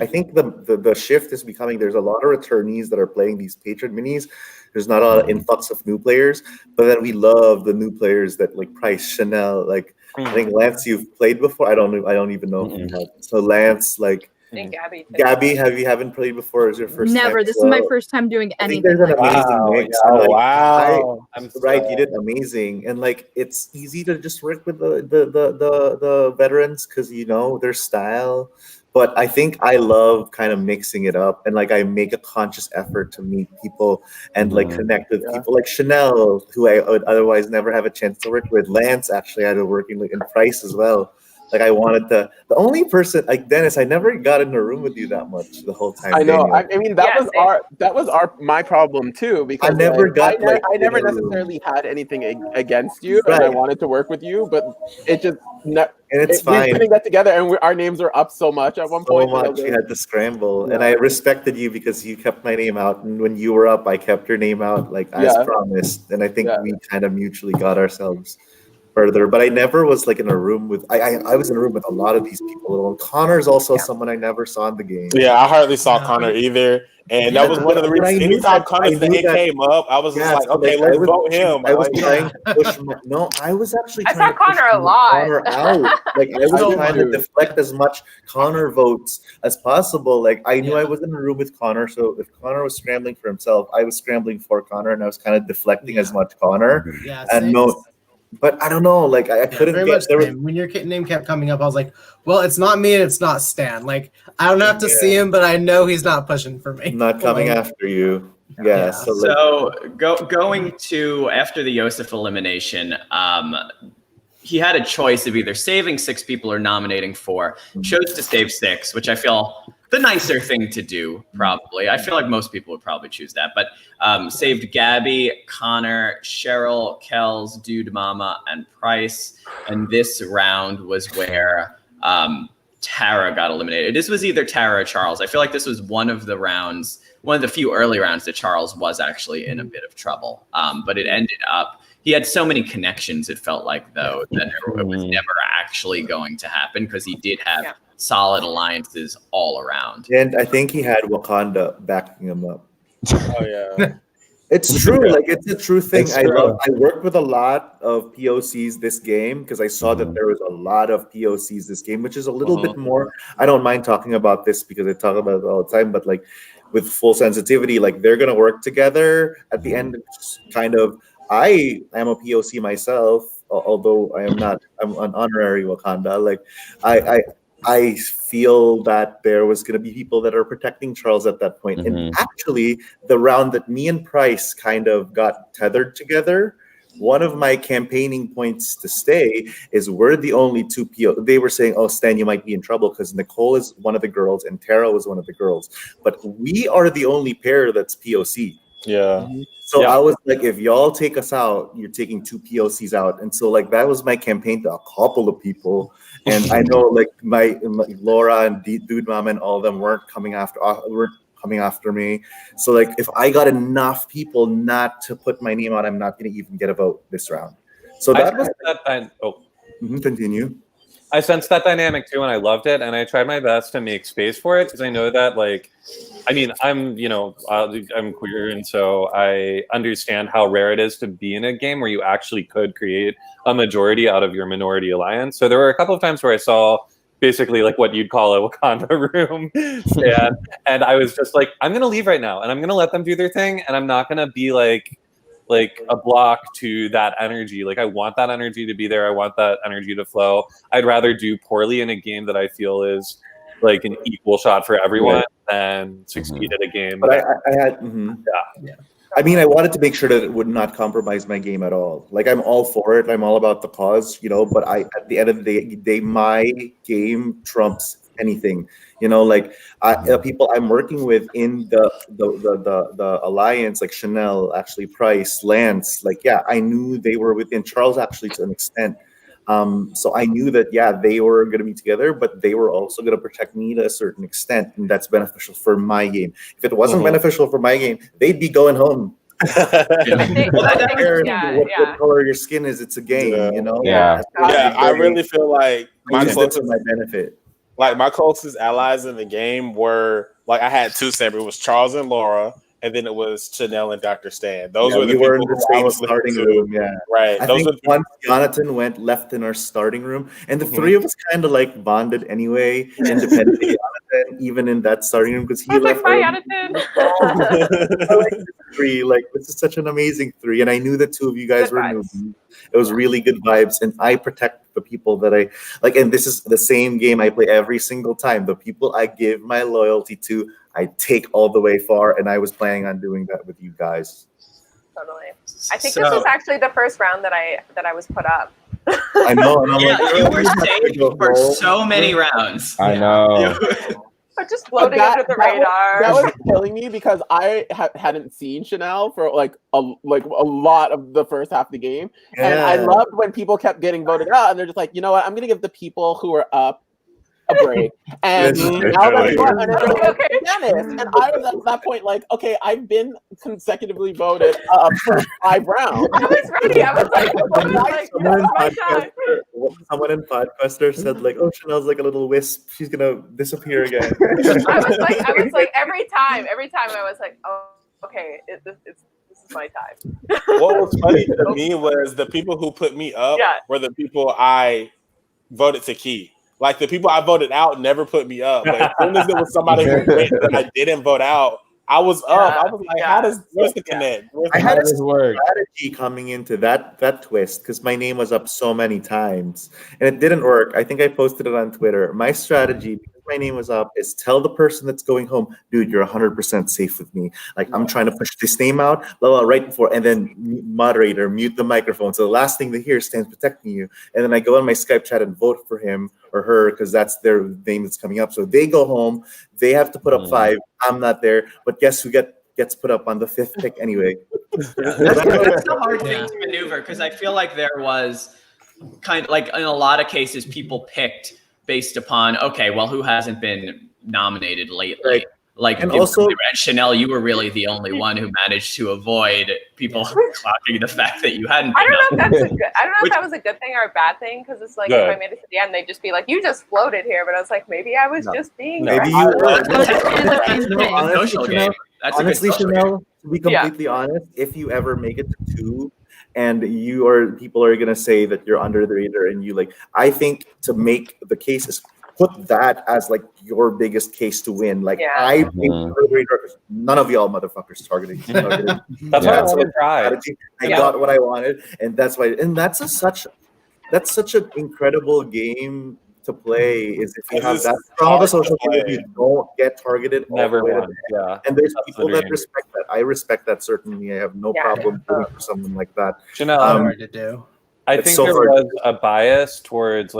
Speaker 13: I think the shift is becoming there's a lot of returnees that are playing these Patron Minis. There's not an influx of new players, but then we love the new players that like Price, Chanel, like I think Lance you've played before. I don't even know if you have. So Lance, like
Speaker 6: And Gabby.
Speaker 13: Gabby, haven't played before? Is your first
Speaker 5: Never.
Speaker 13: time?
Speaker 5: This is my first time doing
Speaker 13: I think
Speaker 5: anything
Speaker 13: there's an
Speaker 5: like
Speaker 13: amazing
Speaker 5: this.
Speaker 13: mix.
Speaker 14: Oh,
Speaker 13: and, like,
Speaker 14: wow.
Speaker 12: I'm
Speaker 13: right, you did amazing, and like it's easy to just work with the veterans because you know their style. But I think I love kind of mixing it up, and like I make a conscious effort to meet people and like connect with people like Chanel, who I would otherwise never have a chance to work with. Lance, actually, I had working like in Price as well. Like I wanted to. The only person like Dennis, I never got in a room with you that much the whole time.
Speaker 3: I know.
Speaker 13: Daniel.
Speaker 3: I mean, that was my problem too because
Speaker 13: I never got,
Speaker 3: I never
Speaker 13: in a room.
Speaker 3: necessarily had anything against you,
Speaker 13: Right.
Speaker 3: and I wanted to work with you, but it just
Speaker 13: and it's
Speaker 3: we
Speaker 13: fine.
Speaker 3: putting that together, and our names were up so much at one
Speaker 13: So
Speaker 3: point.
Speaker 13: much you had to scramble, and I respected you because you kept my name out, and when you were up, I kept your name out, like as promised. And I think we kind of mutually got ourselves further. But I never was like in a room with. I was in a room with a lot of these people. Connor's also someone I never saw in the game.
Speaker 14: Yeah, I hardly saw Connor either. And that was one of the reasons. Anytime Connor's name came up, I was just like, okay, let's vote him.
Speaker 13: I was trying to push. No, I was actually.
Speaker 6: I
Speaker 13: trying
Speaker 6: saw
Speaker 13: to push
Speaker 6: Connor a lot.
Speaker 13: Connor out. Like I was trying to deflect as much Connor votes as possible. Like I knew I was in a room with Connor, so if Connor was scrambling for himself, I was scrambling for Connor, and I was kind of deflecting as much Connor.
Speaker 2: Yeah,
Speaker 13: and no. But I don't know, like I couldn't
Speaker 2: very
Speaker 13: get
Speaker 2: much
Speaker 13: there. Was,
Speaker 2: when your name kept coming up, I was like, "Well, it's not me, and it's not Stan. Like, I don't have to see him, but I know he's not pushing for me.
Speaker 13: not coming after you." Yeah.
Speaker 1: So going to after the Yosef elimination, he had a choice of either saving 6 people or nominating 4. Chose to save 6, which I feel the nicer thing to do, probably. I feel like most people would probably choose that. But saved Gabby, Connor, Cheryl, Kels, Dude Mama, and Price. And this round was where Tara got eliminated. This was either Tara or Charles. I feel like this was one of the rounds, one of the few early rounds that Charles was actually in a bit of trouble. But it ended up, he had so many connections, it felt like, though, that it was never actually going to happen because he did have solid alliances all around.
Speaker 13: And I think he had Wakanda backing him up.
Speaker 14: Oh yeah.
Speaker 13: It's true. Like it's a true thing.
Speaker 14: It's
Speaker 13: I
Speaker 14: true.
Speaker 13: worked with a lot of POCs this game because I saw that there was a lot of POCs this game, which is a little bit more. I don't mind talking about this because I talk about it all the time, but like with full sensitivity, like they're gonna work together at the end. It's kind of, I am a POC myself, although I am not. I'm an honorary Wakanda. Like I feel that there was going to be people that are protecting Charles at that point. And actually, the round that me and Price kind of got tethered together, one of my campaigning points to stay is we're the only 2 PO. They were saying, oh, Stan, you might be in trouble because Nicole is one of the girls and Tara was one of the girls. But we are the only pair that's POC.
Speaker 14: Yeah.
Speaker 13: So I was like, if y'all take us out, you're taking 2 POCs out. And so like that was my campaign to a couple of people. And I know like my Laura and Dude Mama and all of them weren't coming after me. So like if I got enough people not to put my name out, I'm not going to even get a vote this round. So that was continue.
Speaker 12: I sensed that dynamic too, and I loved it. And I tried my best to make space for it because I know that, like, I mean, I'm queer, and so I understand how rare it is to be in a game where you actually could create a majority out of your minority alliance. So there were a couple of times where I saw basically like what you'd call a Wakanda room, and I was just like, I'm gonna leave right now, and I'm gonna let them do their thing, and I'm not gonna be like a block to that energy. Like I want that energy to be there. I want that energy to flow. I'd rather do poorly in a game that I feel is like an equal shot for everyone than succeed at a game.
Speaker 13: But I had I mean, I wanted to make sure that it would not compromise my game at all. Like, I'm all for it. I'm all about the cause, but at the end of the day, my game trumps anything. Like people I'm working with in the alliance, like Chanel, actually Price, Lance, like, yeah, I knew they were within Charles actually to an extent. So I knew that, yeah, they were going to be together, but they were also going to protect me to a certain extent, and that's beneficial for my game. If it wasn't beneficial for my game, they'd be going home. What color your skin is, it's a game,
Speaker 14: Yeah, I really feel like
Speaker 13: my benefit.
Speaker 14: Like my closest allies in the game were like I had two separate. It was Charles and Laura, and then it was Chanel and Dr. Stan. Those were the people
Speaker 13: in the same starting room. Yeah,
Speaker 14: right.
Speaker 13: I think once Jonathan went left in our starting room, and the three of us kind of like bonded anyway, independently. Jonathan, even in that starting room, because he left.
Speaker 6: Bye, Jonathan.
Speaker 13: I like this three. Like, this is such an amazing three, and I knew that two of you guys were newbies. It was really good vibes, and I protect the people that I like. And this is the same game I play every single time. The people I give my loyalty to, I take all the way far, and I was planning on doing that with you guys.
Speaker 6: Totally. I think this was actually the first round that I was put up.
Speaker 13: I know.
Speaker 1: Yeah, you were saved for so many rounds.
Speaker 8: I know.
Speaker 6: But just floating under the radar.
Speaker 3: That was killing me because I hadn't seen Chanel for like a lot of the first half of the game, and I loved when people kept getting voted out, and they're just like, you know what, I'm gonna give the people who are up a break. And now that Dennis, and I was at that point like, okay, I've been consecutively voted up for 5 rounds.
Speaker 6: I was ready. I was like,
Speaker 13: someone in Podquester said like, oh, Chanel's like a little wisp. She's gonna disappear again.
Speaker 6: I was like, every time I was like, oh, okay, this is my time.
Speaker 14: What was funny to me was the people who put me up were the people I voted to keep. Like, the people I voted out never put me up. But as soon as there was somebody who went that I didn't vote out, I was up. I was like, where's the connect?
Speaker 13: I had a strategy coming into that twist because my name was up so many times and it didn't work. I think I posted it on Twitter. My strategy, because my name was up, is tell the person that's going home, dude, you're 100% safe with me. Like, I'm trying to push this name out, blah, blah, right before, and then moderator, mute the microphone. So the last thing they hear is Stan's protecting you. And then I go on my Skype chat and vote for him or her because that's their name that's coming up. So they go home, they have to put up 5. I'm not there, but guess who gets put up on the 5th pick anyway?
Speaker 1: That's the hard thing to maneuver because I feel like there was kind of like in a lot of cases people picked based upon, okay, well, who hasn't been nominated lately?
Speaker 13: Right.
Speaker 1: Like,
Speaker 13: and also,
Speaker 1: Chanel, you were really the only one who managed to avoid people clocking the fact that you hadn't.
Speaker 6: I don't know if that was a good thing or a bad thing because it's like if I made it to the end, they'd just be like, "You just floated here," but I was like, maybe I was just being.
Speaker 13: Maybe you were.
Speaker 1: Honestly,
Speaker 13: Chanel, to be completely honest, if you ever make it to 2. And people are gonna say that you're under the radar, and you I think to make the case is put that as like your biggest case to win. Like I think under the radar, none of y'all motherfuckers targeting.
Speaker 14: That's what I wanted to try.
Speaker 13: I got what I wanted, and that's why. And that's such an incredible game to play. Is if you have that strong of a social media, you don't get targeted.
Speaker 14: Never once. Yeah.
Speaker 13: And there's people that respect that. I respect that certainly. I have no problem voting for someone like that.
Speaker 12: Chanel,
Speaker 2: hard to do.
Speaker 12: I think there was a bias towards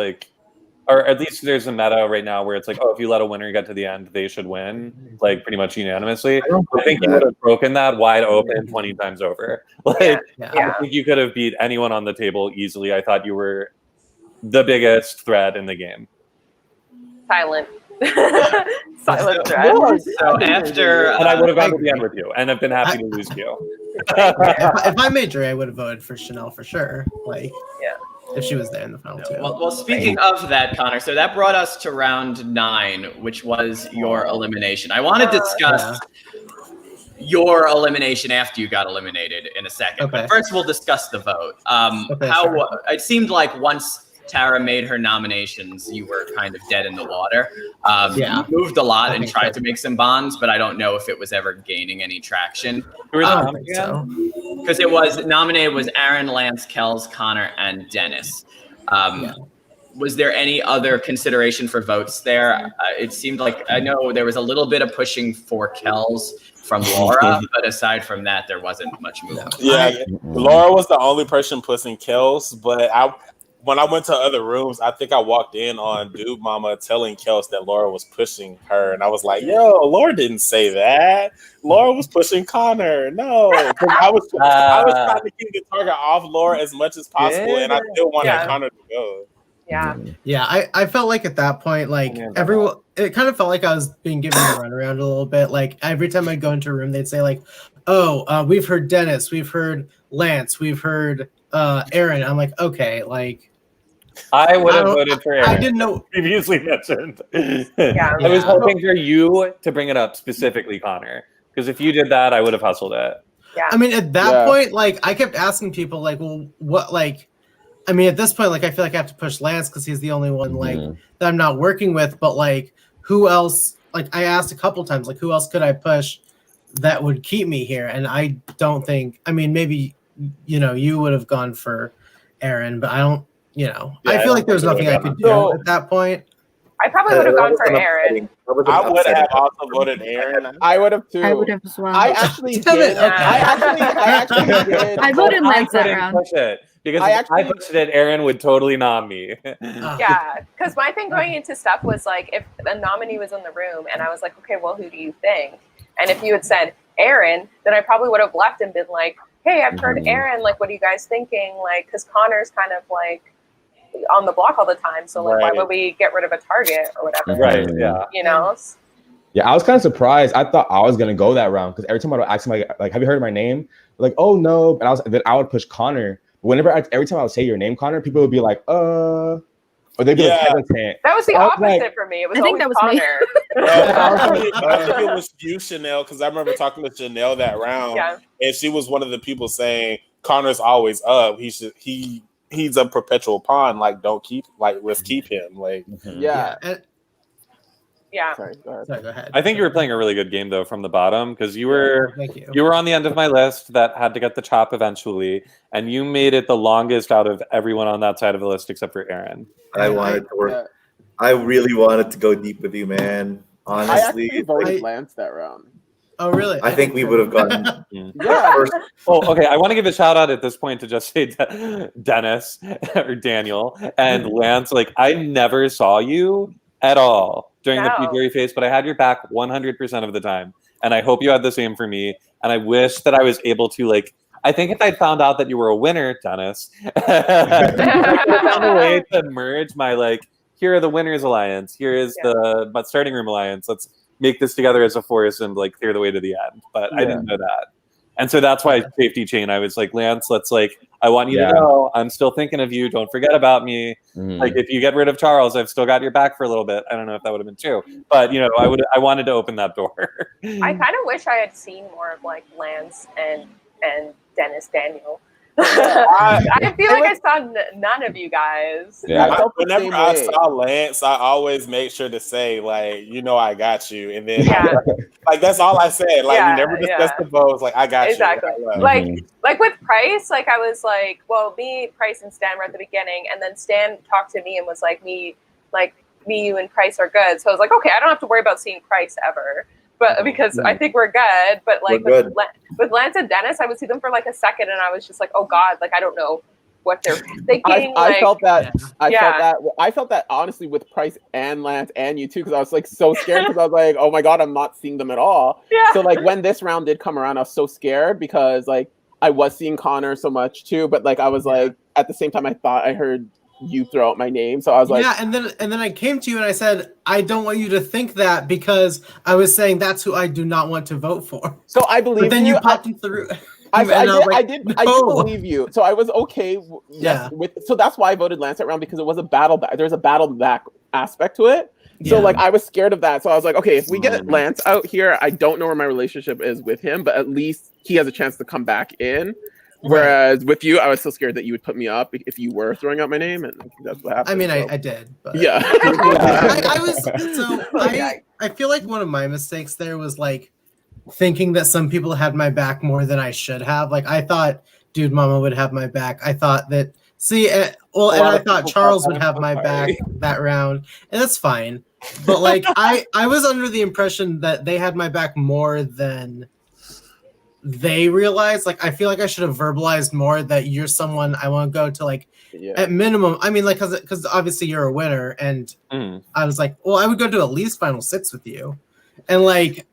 Speaker 12: or at least there's a meta right now where it's like, oh, if you let a winner get to the end, they should win, like pretty much unanimously. I think you would have broken that wide open 20 times over. I think you could have beat anyone on the table easily. I thought you were the biggest threat in the game.
Speaker 6: Silent threat.
Speaker 1: So after,
Speaker 12: and I would have gone to the end with you, and I've been happy to lose you.
Speaker 2: If I made jury, I would have voted for Chanel for sure. If she was there in the final 2.
Speaker 1: Well, speaking of that, Connor, so that brought us to round 9, which was your elimination. I want to discuss your elimination after you got eliminated in a second. But first, we'll discuss the vote. It seemed like once Tara made her nominations, you were kind of dead in the water. You moved a lot and tried to make some bonds, but I don't know if it was ever gaining any traction. Because it was nominated was Aaron, Lance, Kells, Connor, and Dennis. was there any other consideration for votes there? It seemed like, I know there was a little bit of pushing for Kells from Laura, but aside from that, there wasn't much movement.
Speaker 14: Yeah, Laura was the only person pushing Kels, but when I went to other rooms, I think I walked in on Dude Mama telling Kels that Laura was pushing her, and I was like, "Yo, Laura didn't say that. Laura was pushing Connor. No, 'cause I was trying to keep the target off Laura as much as possible, and I still wanted Connor to go."
Speaker 2: Yeah, I felt like at that point, like everyone, it kind of felt like I was being given a runaround a little bit. Like every time I go into a room, they'd say like, "Oh, we've heard Dennis, we've heard Lance, we've heard Aaron." I'm like, okay, like.
Speaker 12: I would have voted for Aaron.
Speaker 2: I didn't know.
Speaker 12: Previously mentioned. I was hoping for you to bring it up specifically, Connor, because if you did that, I would have hustled it.
Speaker 4: Yeah.
Speaker 2: I mean, at that point, like, I kept asking people, like, well, what, like, I mean, at this point, like, I feel like I have to push Lance because he's the only one, like, that I'm not working with. But, like, who else? Like, I asked a couple times, like, who else could I push that would keep me here? And I don't think, I mean, maybe, you know, you would have gone for Aaron, but I don't. You know, I feel like there's nothing I could do at that point.
Speaker 6: I probably would have gone for Aaron.
Speaker 14: I would have also voted Aaron.
Speaker 3: I would have too.
Speaker 5: I would have as well.
Speaker 3: I actually did. I actually did.
Speaker 5: I voted Lance that round.
Speaker 12: Push it because if I pushed it, Aaron would totally nom me.
Speaker 6: Yeah, because my thing going into stuff was like, if a nominee was in the room and I was like, okay, well, who do you think? And if you had said Aaron, then I probably would have left and been like, hey, I've heard Aaron. Like, what are you guys thinking? Like, because Connor's kind of like on the block all the time, so like why would we get rid of a target or whatever?
Speaker 8: Right, yeah.
Speaker 6: You know?
Speaker 8: Yeah, I was kind of surprised. I thought I was gonna go that round because every time I would ask him like, have you heard my name? Like, oh no, and I would push Connor. Every time I would say your name, Connor, people would be like, or they'd be like hesitant.
Speaker 6: That was the opposite for me. It was always Connor.
Speaker 14: I think it was you, Chanel, because I remember talking to Chanel that round, and she was one of the people saying Connor's always up. He's a perpetual pawn. Like, don't keep, like, let's keep him. Like,
Speaker 6: Yeah.
Speaker 2: Sorry, go ahead.
Speaker 12: I think you were playing a really good game though from the bottom because you were on the end of my list that had to get the chop eventually, and you made it the longest out of everyone on that side of the list except for Aaron.
Speaker 13: I wanted to work. I really wanted to go deep with you, man. Honestly,
Speaker 3: I actually voted Lance that round.
Speaker 2: Oh, really?
Speaker 13: I think we would have gotten.
Speaker 3: Yeah.
Speaker 12: Oh, okay. I want to give a shout out at this point to just say Dennis or Daniel and Lance. Like, I never saw you at all during the PGary phase, but I had your back 100% of the time. And I hope you had the same for me. And I wish that I was able to, like, I think if I'd found out that you were a winner, Dennis, I could have found a way to merge my, like, here are the winners alliance. Here is the starting room alliance. Let's make this together as a force and like clear the way to the end. But I didn't know that. And so that's why safety chain, I was like, Lance, let's like, I want you to know I'm still thinking of you. Don't forget about me. Like if you get rid of Charles, I've still got your back for a little bit. I don't know if that would have been true, but you know, I wanted to open that door.
Speaker 6: I kind of wish I had seen more of like Lance and Dennis Daniel. I feel like I saw none of you guys.
Speaker 14: Whenever I saw Lance, I always make sure to say like, you know, I got you, and then like that's all I said. Like we never discussed the votes. Like I got
Speaker 6: you. Like with Price, like I was like, well, me, Price, and Stan were at the beginning, and then Stan talked to me and was like, me, you, and Price are good. So I was like, okay, I don't have to worry about seeing Price ever. But because I think we're good, but like with Lance and Dennis, I would see them for like a second, and I was just like, "Oh God!" Like I don't know what they're thinking.
Speaker 3: I felt that. I felt that honestly with Price and Lance and you too, because I was like so scared because I was like, "Oh my God, I'm not seeing them at all." So like when this round did come around, I was so scared because like I was seeing Connor so much too, but like I was like at the same time I thought I heard you throw out my name, so I was like,
Speaker 2: and then I came to you and I said, I don't want you to think that because I was saying that's who I do not want to vote for.
Speaker 3: So I believe.
Speaker 2: But then you popped him through.
Speaker 3: I did believe you, so I was okay. So that's why I voted Lance that round because it was a battle back. There's a battle back aspect to it. So like I was scared of that. So I was like, okay, if we get Lance out here, I don't know where my relationship is with him, but at least he has a chance to come back in. Whereas with you, I was so scared that you would put me up if you were throwing out my name, and that's what happened.
Speaker 2: I mean, I did. But I feel like one of my mistakes there was like thinking that some people had my back more than I should have. Like I thought Dude Mama would have my back. I thought that. See, Well,
Speaker 12: A
Speaker 2: and
Speaker 12: lot
Speaker 2: I
Speaker 12: of
Speaker 2: thought
Speaker 12: people
Speaker 2: Charles
Speaker 12: thought
Speaker 2: would
Speaker 12: that.
Speaker 2: have
Speaker 12: I'm
Speaker 2: my back
Speaker 12: sorry.
Speaker 2: that round, and that's fine. But like, I was under the impression that they had my back more than they realized. Like, I feel like I should have verbalized more that you're someone I want to go to. Like, at minimum, I mean, like, because obviously you're a winner, and I was like, well, I would go to at least final 6 with you, and like.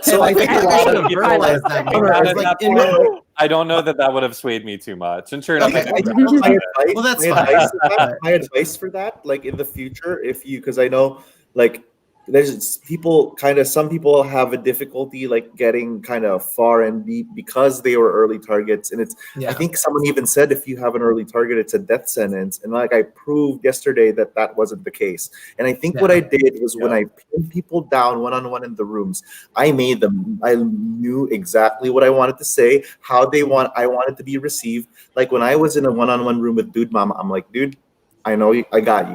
Speaker 12: So
Speaker 2: I think I should have
Speaker 12: people
Speaker 2: verbalized that
Speaker 12: like,
Speaker 2: more.
Speaker 12: at
Speaker 2: It's like,
Speaker 12: that
Speaker 2: in
Speaker 12: point, I don't know that would have swayed me too much. And sure enough,
Speaker 2: Okay.
Speaker 12: I didn't
Speaker 13: my
Speaker 12: regret
Speaker 13: advice,
Speaker 12: it.
Speaker 2: Well, that's
Speaker 13: my
Speaker 2: fine.
Speaker 13: advice for that, my advice for that, like in the future, if you, because I know, like, there's people some people have a difficulty like getting kind of far and deep because they were early targets, and I think someone even said if you have an early target, it's a death sentence, and like I proved yesterday that wasn't the case. And I think what I did was when I pinned people down one-on-one in the rooms, I knew exactly what I wanted to say, how I wanted to be received. Like when I was in a one-on-one room with Dude Mama, I'm like, dude, I know you, I got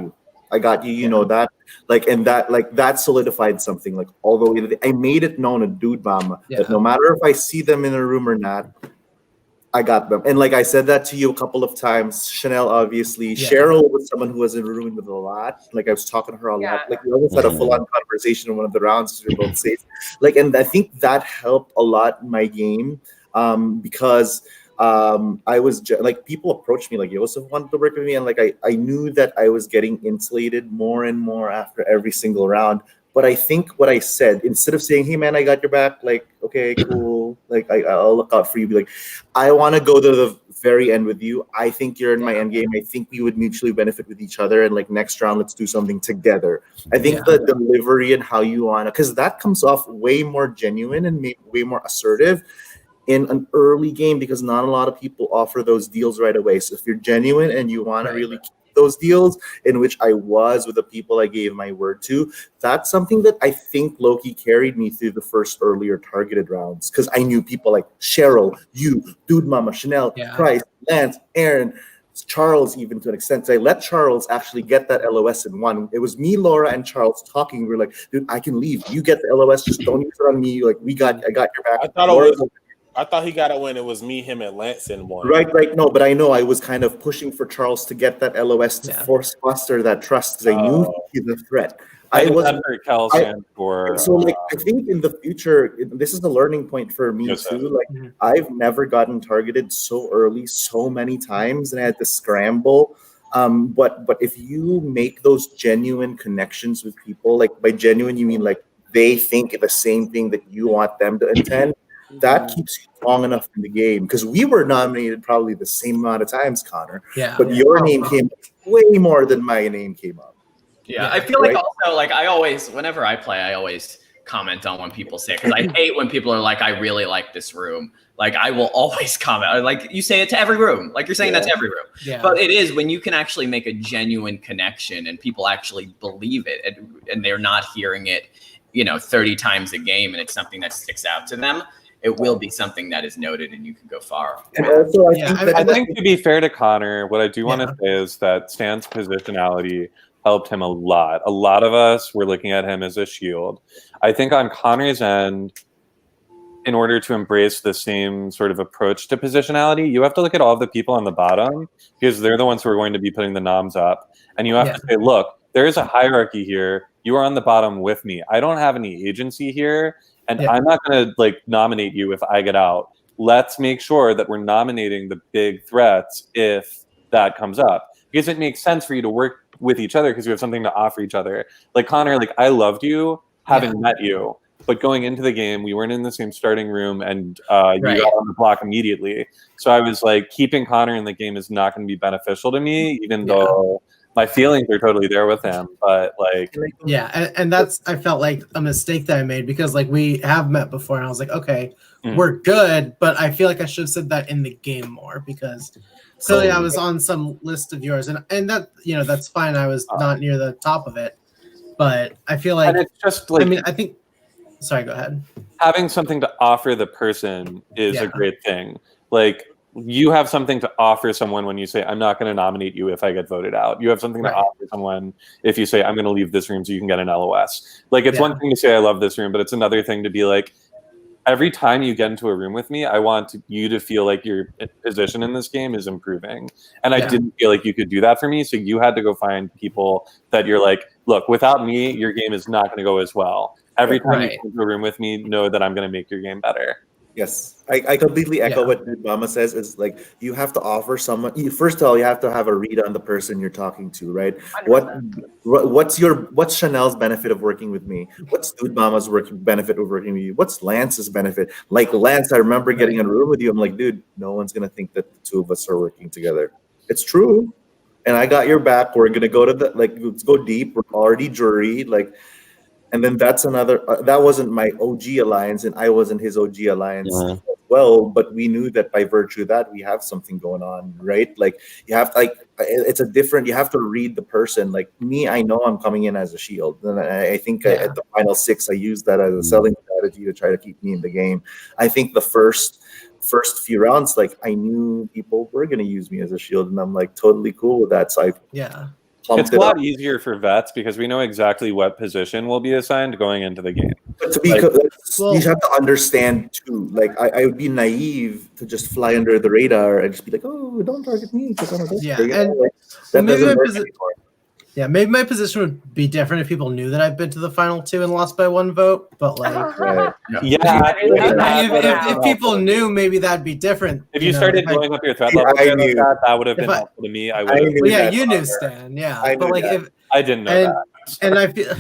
Speaker 13: you, you know that, like, and that solidified something. Like, although I made it known to Dude Mama that no matter if I see them in a room or not, I got them. And like I said that to you a couple of times. Chanel, obviously. Cheryl was someone who was in a room with a lot. Like I was talking to her a lot. Like we almost had a full-on conversation in one of the rounds. We were both safe. Like, and I think that helped a lot in my game, because I was like, people approached me like Joseph wanted to work with me, and like I knew that I was getting insulated more and more after every single round. But I think what I said, instead of saying, hey man, I got your back, like, okay, cool, like I'll look out for you, be like, I want to go to the very end with you. I think you're in my end game. I think we would mutually benefit with each other, and like next round, let's do something together. I think the delivery and how you want to, because that comes off way more genuine and way more assertive in an early game, because not a lot of people offer those deals right away. So if you're genuine and you want to really keep those deals, in which I was with the people I gave my word to, that's something that I think low-key carried me through the first earlier targeted rounds, because I knew people like Cheryl, you, Dude Mama, Chanel, Price, Lance, Aaron, Charles, even to an extent. So I let Charles actually get that LOS in one. It was me, Laura, and Charles talking. We were like, dude, I can leave. You get the LOS. Just don't use it on me. Like, I got your back.
Speaker 14: I thought he got it when it was me, him, and Lance in one.
Speaker 13: Right. No, but I know I was kind of pushing for Charles to get that LOS to force foster that trust, because I knew he's a threat.
Speaker 12: I wasn't for.
Speaker 13: So, like, I think in the future, this is a learning point for me too. Like, I've never gotten targeted so early, so many times, and I had to scramble. But if you make those genuine connections with people, like by genuine you mean like they think the same thing that you want them to intend. That keeps you long enough in the game, because we were nominated probably the same amount of times, Connor. But your name came up way more than my name came up.
Speaker 1: Yeah, I feel like also, like, whenever I play, I always comment on when people say it, because I hate when people are like, I really like this room. Like, I will always comment. Like, you say it to every room. Like, you're saying that to every room. Yeah. But it is when you can actually make a genuine connection and people actually believe it, and they're not hearing it, 30 times a game, and it's something that sticks out to them. It will be something that is noted, and you can go far.
Speaker 13: And also,
Speaker 12: I think to be fair to Connor, what I do want to say is that Stan's positionality helped him a lot. A lot of us were looking at him as a shield. I think on Connor's end, in order to embrace the same sort of approach to positionality, you have to look at all the people on the bottom, because they're the ones who are going to be putting the noms up. And you have to say, look, there is a hierarchy here. You are on the bottom with me. I don't have any agency here. And I'm not going to nominate you if I get out. Let's make sure that we're nominating the big threats if that comes up, because it makes sense for you to work with each other because you have something to offer each other. Like Connor, like I loved you having met you, but going into the game, we weren't in the same starting room, and you got on the block immediately. So I was like, keeping Connor in the game is not going to be beneficial to me, even though my feelings are totally there with him, but like,
Speaker 2: and that's, I felt like a mistake that I made, because like we have met before, and I was like, okay, we're good, but I feel like I should have said that in the game more, because clearly I was on some list of yours, and that that's fine. I was not near the top of it, but I feel like,
Speaker 12: and it's just like,
Speaker 2: I mean, I think. Sorry, go ahead.
Speaker 12: Having something to offer the person is a great thing. Like, you have something to offer someone when you say, I'm not going to nominate you if I get voted out. You have something to offer someone if you say, I'm going to leave this room so you can get an LOS. Like, it's one thing to say, I love this room, but it's another thing to be like, every time you get into a room with me, I want you to feel like your position in this game is improving. And I didn't feel like you could do that for me. So you had to go find people that you're like, look, without me, your game is not going to go as well. Every time you come into a room with me, know that I'm going to make your game better.
Speaker 13: Yes, I completely echo what Mama says. Is like you have to offer someone. First of all, you have to have a read on the person you're talking to, right? 100%. What's Chanel's benefit of working with me? What's Dude Mama's benefit of working with you? What's Lance's benefit? Like Lance, I remember getting in a room with you. I'm like, dude, no one's gonna think that the two of us are working together. It's true, and I got your back. We're gonna go to let's go deep. We're already jury And then that's another. That wasn't my OG alliance, and I wasn't his OG alliance as well. But we knew that by virtue of that, we have something going on, right? Like you have it's a different. You have to read the person. Like me, I know I'm coming in as a shield, and I think at the final 6, I used that as a selling strategy to try to keep me in the game. I think the first few rounds, like I knew people were going to use me as a shield, and I'm like totally cool with that. So
Speaker 12: It's a lot easier for vets because we know exactly what position will be assigned going into the game.
Speaker 13: But to be, you have to understand too. Like I would be naive to just fly under the radar and just be like, "Oh, don't target me because I'm a that doesn't work anymore."
Speaker 2: Yeah, maybe my position would be different if people knew that I've been to the final 2 and lost by 1 vote. But like, if people knew, maybe that'd be different.
Speaker 12: If you started blowing up your threat level, that would have been helpful to me. I would.
Speaker 2: Well, yeah, you knew, Stan. Yeah, but like if
Speaker 12: I didn't know that.
Speaker 2: And I feel,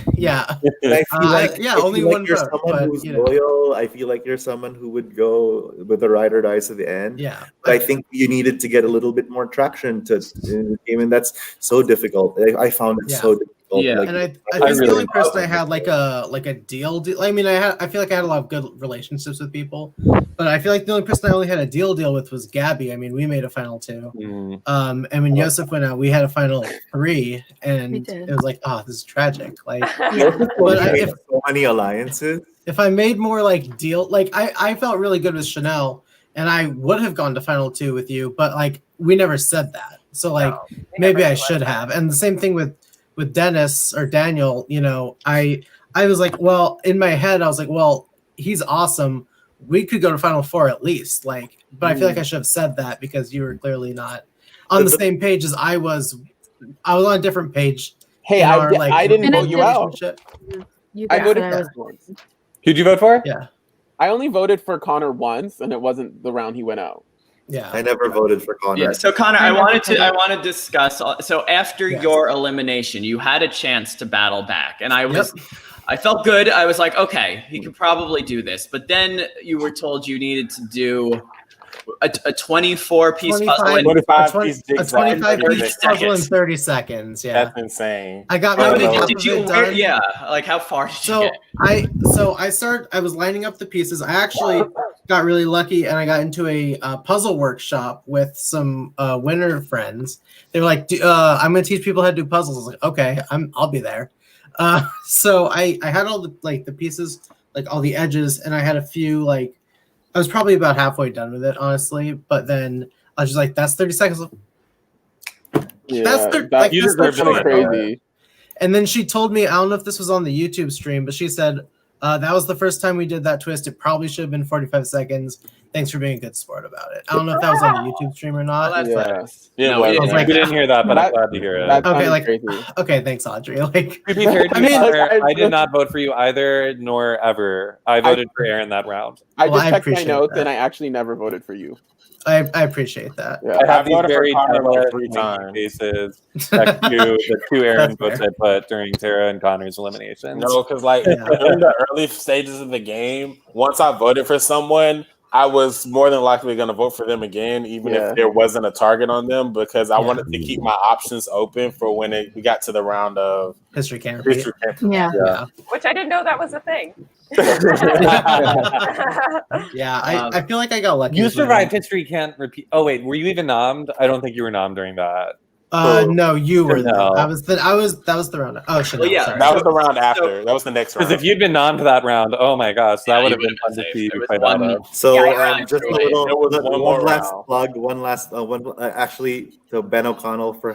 Speaker 2: only one
Speaker 13: you're
Speaker 2: vote.
Speaker 13: Someone who's loyal. I feel like you're someone who would go with the ride or die to the end.
Speaker 2: Yeah,
Speaker 13: but I think you needed to get a little bit more traction in the game, and that's so difficult. I found it so difficult.
Speaker 2: Yeah, and I think the only person I had like a deal. I mean, I feel like I had a lot of good relationships with people, but I feel like the only person I only had a deal with was Gabby. I mean, we made a final 2. And when Yosef went out, we had a final 3, and it was like, oh, this is tragic. Like,
Speaker 13: but so many alliances.
Speaker 2: If I made more like deal, like I felt really good with Chanel, and I would have gone to final 2 with you, but like we never said that. So like maybe I should have. And the same thing with Dennis or Daniel, you know, I was like, well, in my head, I was like, well, he's awesome. We could go to final 4 at least. Like, but I feel like I should have said that because you were clearly not on the same page as I was. I was on a different page.
Speaker 3: Hey, I didn't vote you out. I voted for him.
Speaker 12: Who'd you vote for?
Speaker 2: Yeah.
Speaker 3: I only voted for Connor once, and it wasn't the round he went out.
Speaker 2: Yeah,
Speaker 13: I never voted for Connor.
Speaker 1: Yeah, so Connor, I want to discuss. So after your elimination, you had a chance to battle back, and I felt good. I was like, okay, he could probably do this. But then you were told you needed to do a 24-piece puzzle.
Speaker 14: 25-piece
Speaker 2: puzzle in 30 seconds. Yeah,
Speaker 14: that's insane.
Speaker 2: I got
Speaker 1: done. Yeah, like how far did you get?
Speaker 2: I was lining up the pieces. I actually got really lucky, and I got into a puzzle workshop with some winner friends. They were like, "I'm going to teach people how to do puzzles." I was like, "Okay, I'll be there." So I had all the pieces, like all the edges, and I had a few like. I was probably about halfway done with it, honestly. But then I was just like, "That's 30 seconds."
Speaker 3: Yeah,
Speaker 2: that's
Speaker 3: crazy.
Speaker 2: And then she told me, I don't know if this was on the YouTube stream, but she said that was the first time we did that twist. It probably should have been 45 seconds. Thanks for being a good sport about it. I don't know if that was on the YouTube stream or not.
Speaker 12: We didn't hear that, but I'm glad to hear it.
Speaker 2: Okay, thanks, Audrey. Like,
Speaker 12: I did not vote for you either, nor ever. I voted for Aaron that round.
Speaker 3: I just checked my notes, and I actually never voted for you.
Speaker 2: I appreciate that.
Speaker 12: Yeah. I have these very cases next to the 2 Aaron votes I put during Tara and Connor's elimination.
Speaker 14: No, because in the early stages of the game, once I voted for someone, I was more than likely going to vote for them again, even if there wasn't a target on them, because I wanted to keep my options open for when we got to the round of
Speaker 2: history can't.
Speaker 6: Yeah. Which I didn't know that was a thing.
Speaker 2: I feel like I got lucky.
Speaker 12: You survived history can't repeat. Oh wait, were you even nommed? I don't think you were nommed during that.
Speaker 2: No, you were.
Speaker 12: No.
Speaker 2: That was the round. Oh, Chanel,
Speaker 1: yeah,
Speaker 2: sorry.
Speaker 14: That was the round after. That was the next round.
Speaker 12: Because if you'd been on for that round, oh my gosh, that
Speaker 1: Yeah,
Speaker 12: would
Speaker 1: you
Speaker 12: have been fun to
Speaker 1: safe.
Speaker 12: see
Speaker 1: There
Speaker 12: you
Speaker 1: was
Speaker 12: fight
Speaker 1: one-
Speaker 12: out of.
Speaker 13: So
Speaker 1: Yeah,
Speaker 13: just a
Speaker 1: right.
Speaker 13: little,
Speaker 14: There was one more
Speaker 13: last
Speaker 14: round.
Speaker 13: plug, actually to Ben O'Connell for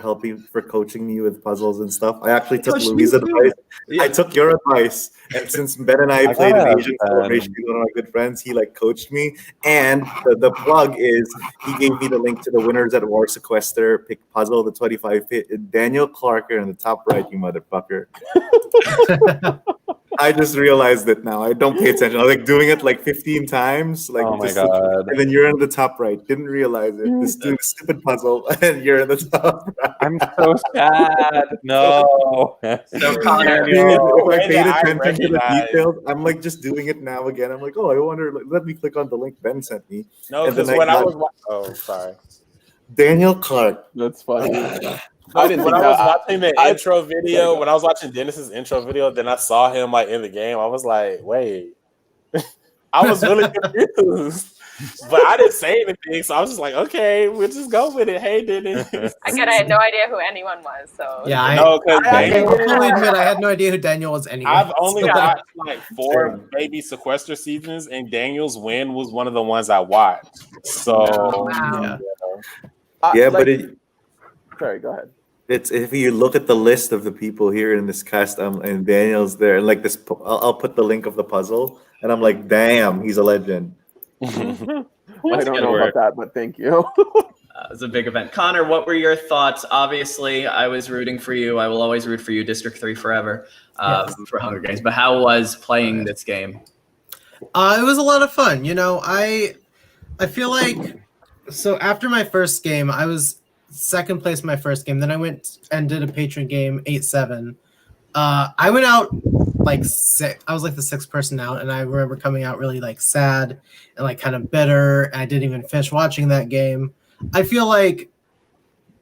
Speaker 13: coaching me with puzzles and stuff. I actually took
Speaker 1: coached me
Speaker 13: Louie's
Speaker 1: too.
Speaker 13: advice.
Speaker 1: Yeah.
Speaker 13: I took your advice, and since Ben and I played
Speaker 12: gotta
Speaker 13: in Asian
Speaker 12: have
Speaker 13: Celebration, he's one of my good friends. He coached me, and the plug is he gave me the link to the winners at War Sequester pick puzzle, the 25 hit Daniel Clarker in the top right, you motherfucker. I just realized it now. I don't pay attention. I was doing it 15 times.
Speaker 12: Oh my God.
Speaker 13: And then you're in the top right. Didn't realize it. This doing a stupid puzzle, and you're in the top right.
Speaker 12: I'm so sad. No.
Speaker 1: So Connor,
Speaker 13: If I
Speaker 14: Hey,
Speaker 13: paid
Speaker 14: I
Speaker 13: attention to the
Speaker 14: recognize-
Speaker 13: details, I'm just doing it now again. I'm oh, I wonder. Let me click on the link Ben sent me.
Speaker 14: No,
Speaker 13: And then
Speaker 14: because when I
Speaker 13: got
Speaker 14: was oh sorry.
Speaker 13: Daniel Clark.
Speaker 3: That's funny.
Speaker 14: I
Speaker 3: didn't
Speaker 14: when
Speaker 3: think
Speaker 14: I was
Speaker 3: that-
Speaker 14: watching the intro video, when I was watching Dennis's intro video, then I saw him in the game. I was like, wait. I was really confused. But I didn't say anything, so I was just like, okay, we'll just go with it. Hey, Dennis.
Speaker 6: I had no idea who anyone was. So
Speaker 2: Yeah, I fully admit I had no idea who Daniel was anyway.
Speaker 14: I've only
Speaker 2: so-
Speaker 14: watched 4 maybe Sequester seasons, and Daniel's win was one of the ones I watched. So
Speaker 13: Yeah, but it.
Speaker 3: Sorry, go ahead.
Speaker 13: It's if you look at the list of the people here in this cast, and Daniel's there, and this, I'll put the link of the puzzle, and I'm like, damn, he's a legend.
Speaker 3: I don't know about that, but thank you.
Speaker 1: It was a big event. Connor, what were your thoughts? Obviously, I was rooting for you. I will always root for you, District 3 forever, for Hunger Games. But how was playing this game?
Speaker 2: It was a lot of fun. I feel like so after my first game, I was second place in my first game. Then I went and did a patron game 8-7. I went out sick. I was the 6th person out, and I remember coming out really sad and kind of bitter. And I didn't even finish watching that game. I feel like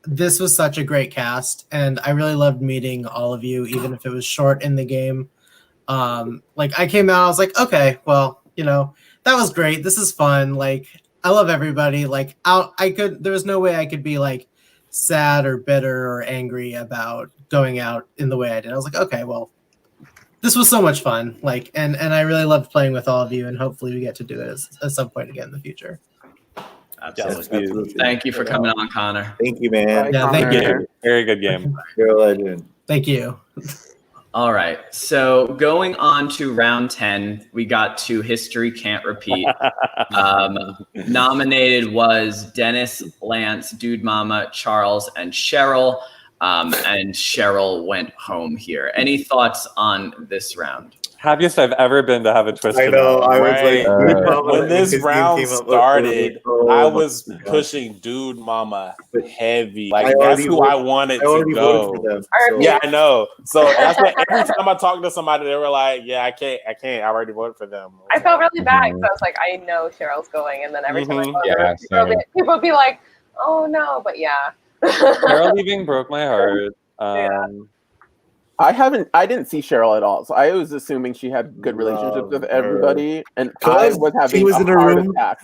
Speaker 2: this was such a great cast, and I really loved meeting all of you, even if it was short in the game. I came out, I was like, okay, well, that was great. This is fun. I love everybody. There was no way I could be sad or bitter or angry about going out in the way I did. I was like, okay, well, this was so much fun. And I really loved playing with all of you, and hopefully we get to do it at some point again in the future.
Speaker 1: Absolutely. Thank you for coming on, Connor.
Speaker 13: Thank you, man.
Speaker 2: Yeah, thank you.
Speaker 12: Very good game.
Speaker 13: You're a legend.
Speaker 2: Thank you.
Speaker 1: All right. So going on to round 10, we got to History Can't Repeat. Nominated was Dennis, Lance, Dude Mama, Charles, and Cheryl. And Cheryl went home here. Any thoughts on this round?
Speaker 12: Happiest I've ever been to have a twist.
Speaker 13: I know. I was
Speaker 14: when this round started, I was pushing Dude Mama heavy. That's who I wanted to go. Yeah, I know. So that's what every time I talked to somebody, they were like, "Yeah, I can't. I already voted for them."
Speaker 6: I felt really bad because I was like, I know Cheryl's going, and then every time I go
Speaker 12: Yeah,
Speaker 6: there, people would be like, "Oh no," but yeah.
Speaker 12: Cheryl leaving broke my heart.
Speaker 3: I didn't see Cheryl at all, so I was assuming she had good relationships with everybody, and I was having a heart attack.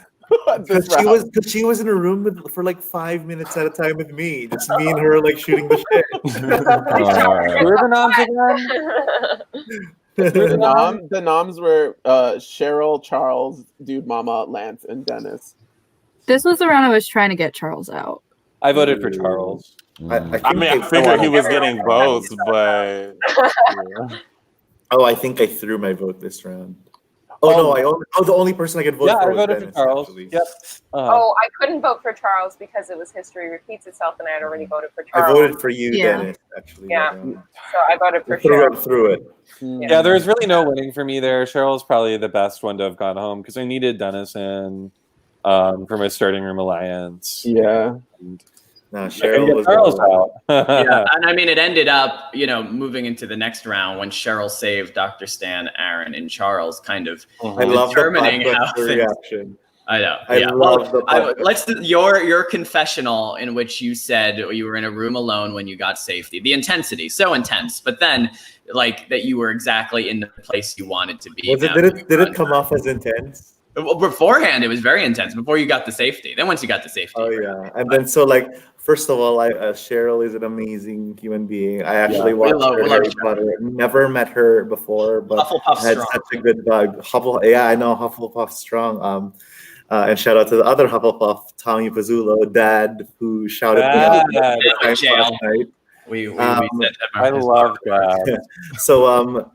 Speaker 13: She was in a room for 5 minutes at a time with me, just me and her shooting the shit.
Speaker 12: Who are the noms again?
Speaker 3: The noms were Cheryl, Charles, Dude Mama, Lance, and Dennis.
Speaker 5: This was the round I was trying to get Charles out.
Speaker 12: I voted for Charles.
Speaker 14: I figured he was getting votes, but
Speaker 13: I think I threw my vote this round. The only person I could vote for.
Speaker 12: I
Speaker 13: was
Speaker 12: voted
Speaker 13: Dennis,
Speaker 12: for Charles.
Speaker 13: actually.
Speaker 12: Yep.
Speaker 6: I couldn't vote for Charles because it was History Repeats Itself, and I had already voted for Charles.
Speaker 13: I voted for you, Dennis. Actually,
Speaker 6: yeah. So I voted for
Speaker 13: Cheryl.
Speaker 6: Cheryl.
Speaker 13: Through it.
Speaker 12: Yeah, there's really no winning for me there. Cheryl's probably the best one to have gone home because I needed Dennis in for my starting room alliance.
Speaker 3: Yeah.
Speaker 13: No, Cheryl was
Speaker 12: Charles out.
Speaker 1: Yeah, and I mean, it ended up, moving into the next round when Cheryl saved Dr. Stan, Aaron, and Charles, kind of determining how things.
Speaker 13: Reaction.
Speaker 1: I know.
Speaker 13: I love the
Speaker 1: let's your confessional in which you said you were in a room alone when you got safety. The intensity, so intense, but then that you were exactly in the place you wanted to be.
Speaker 13: Did it come off as intense?
Speaker 1: Well, beforehand, it was very intense before you got the safety. Then once you got the safety.
Speaker 13: Oh, yeah. And then First of all, Cheryl is an amazing human being. I actually watched her
Speaker 1: we
Speaker 13: Harry
Speaker 1: love
Speaker 13: Potter. Never met her before, but
Speaker 1: Hufflepuff
Speaker 13: had
Speaker 1: strong.
Speaker 13: such a good vibe. Yeah, I know Hufflepuff strong. And shout out to the other Hufflepuff, Tommy Pizzulo, Dad, who shouted me out last night.
Speaker 12: I love that.
Speaker 13: So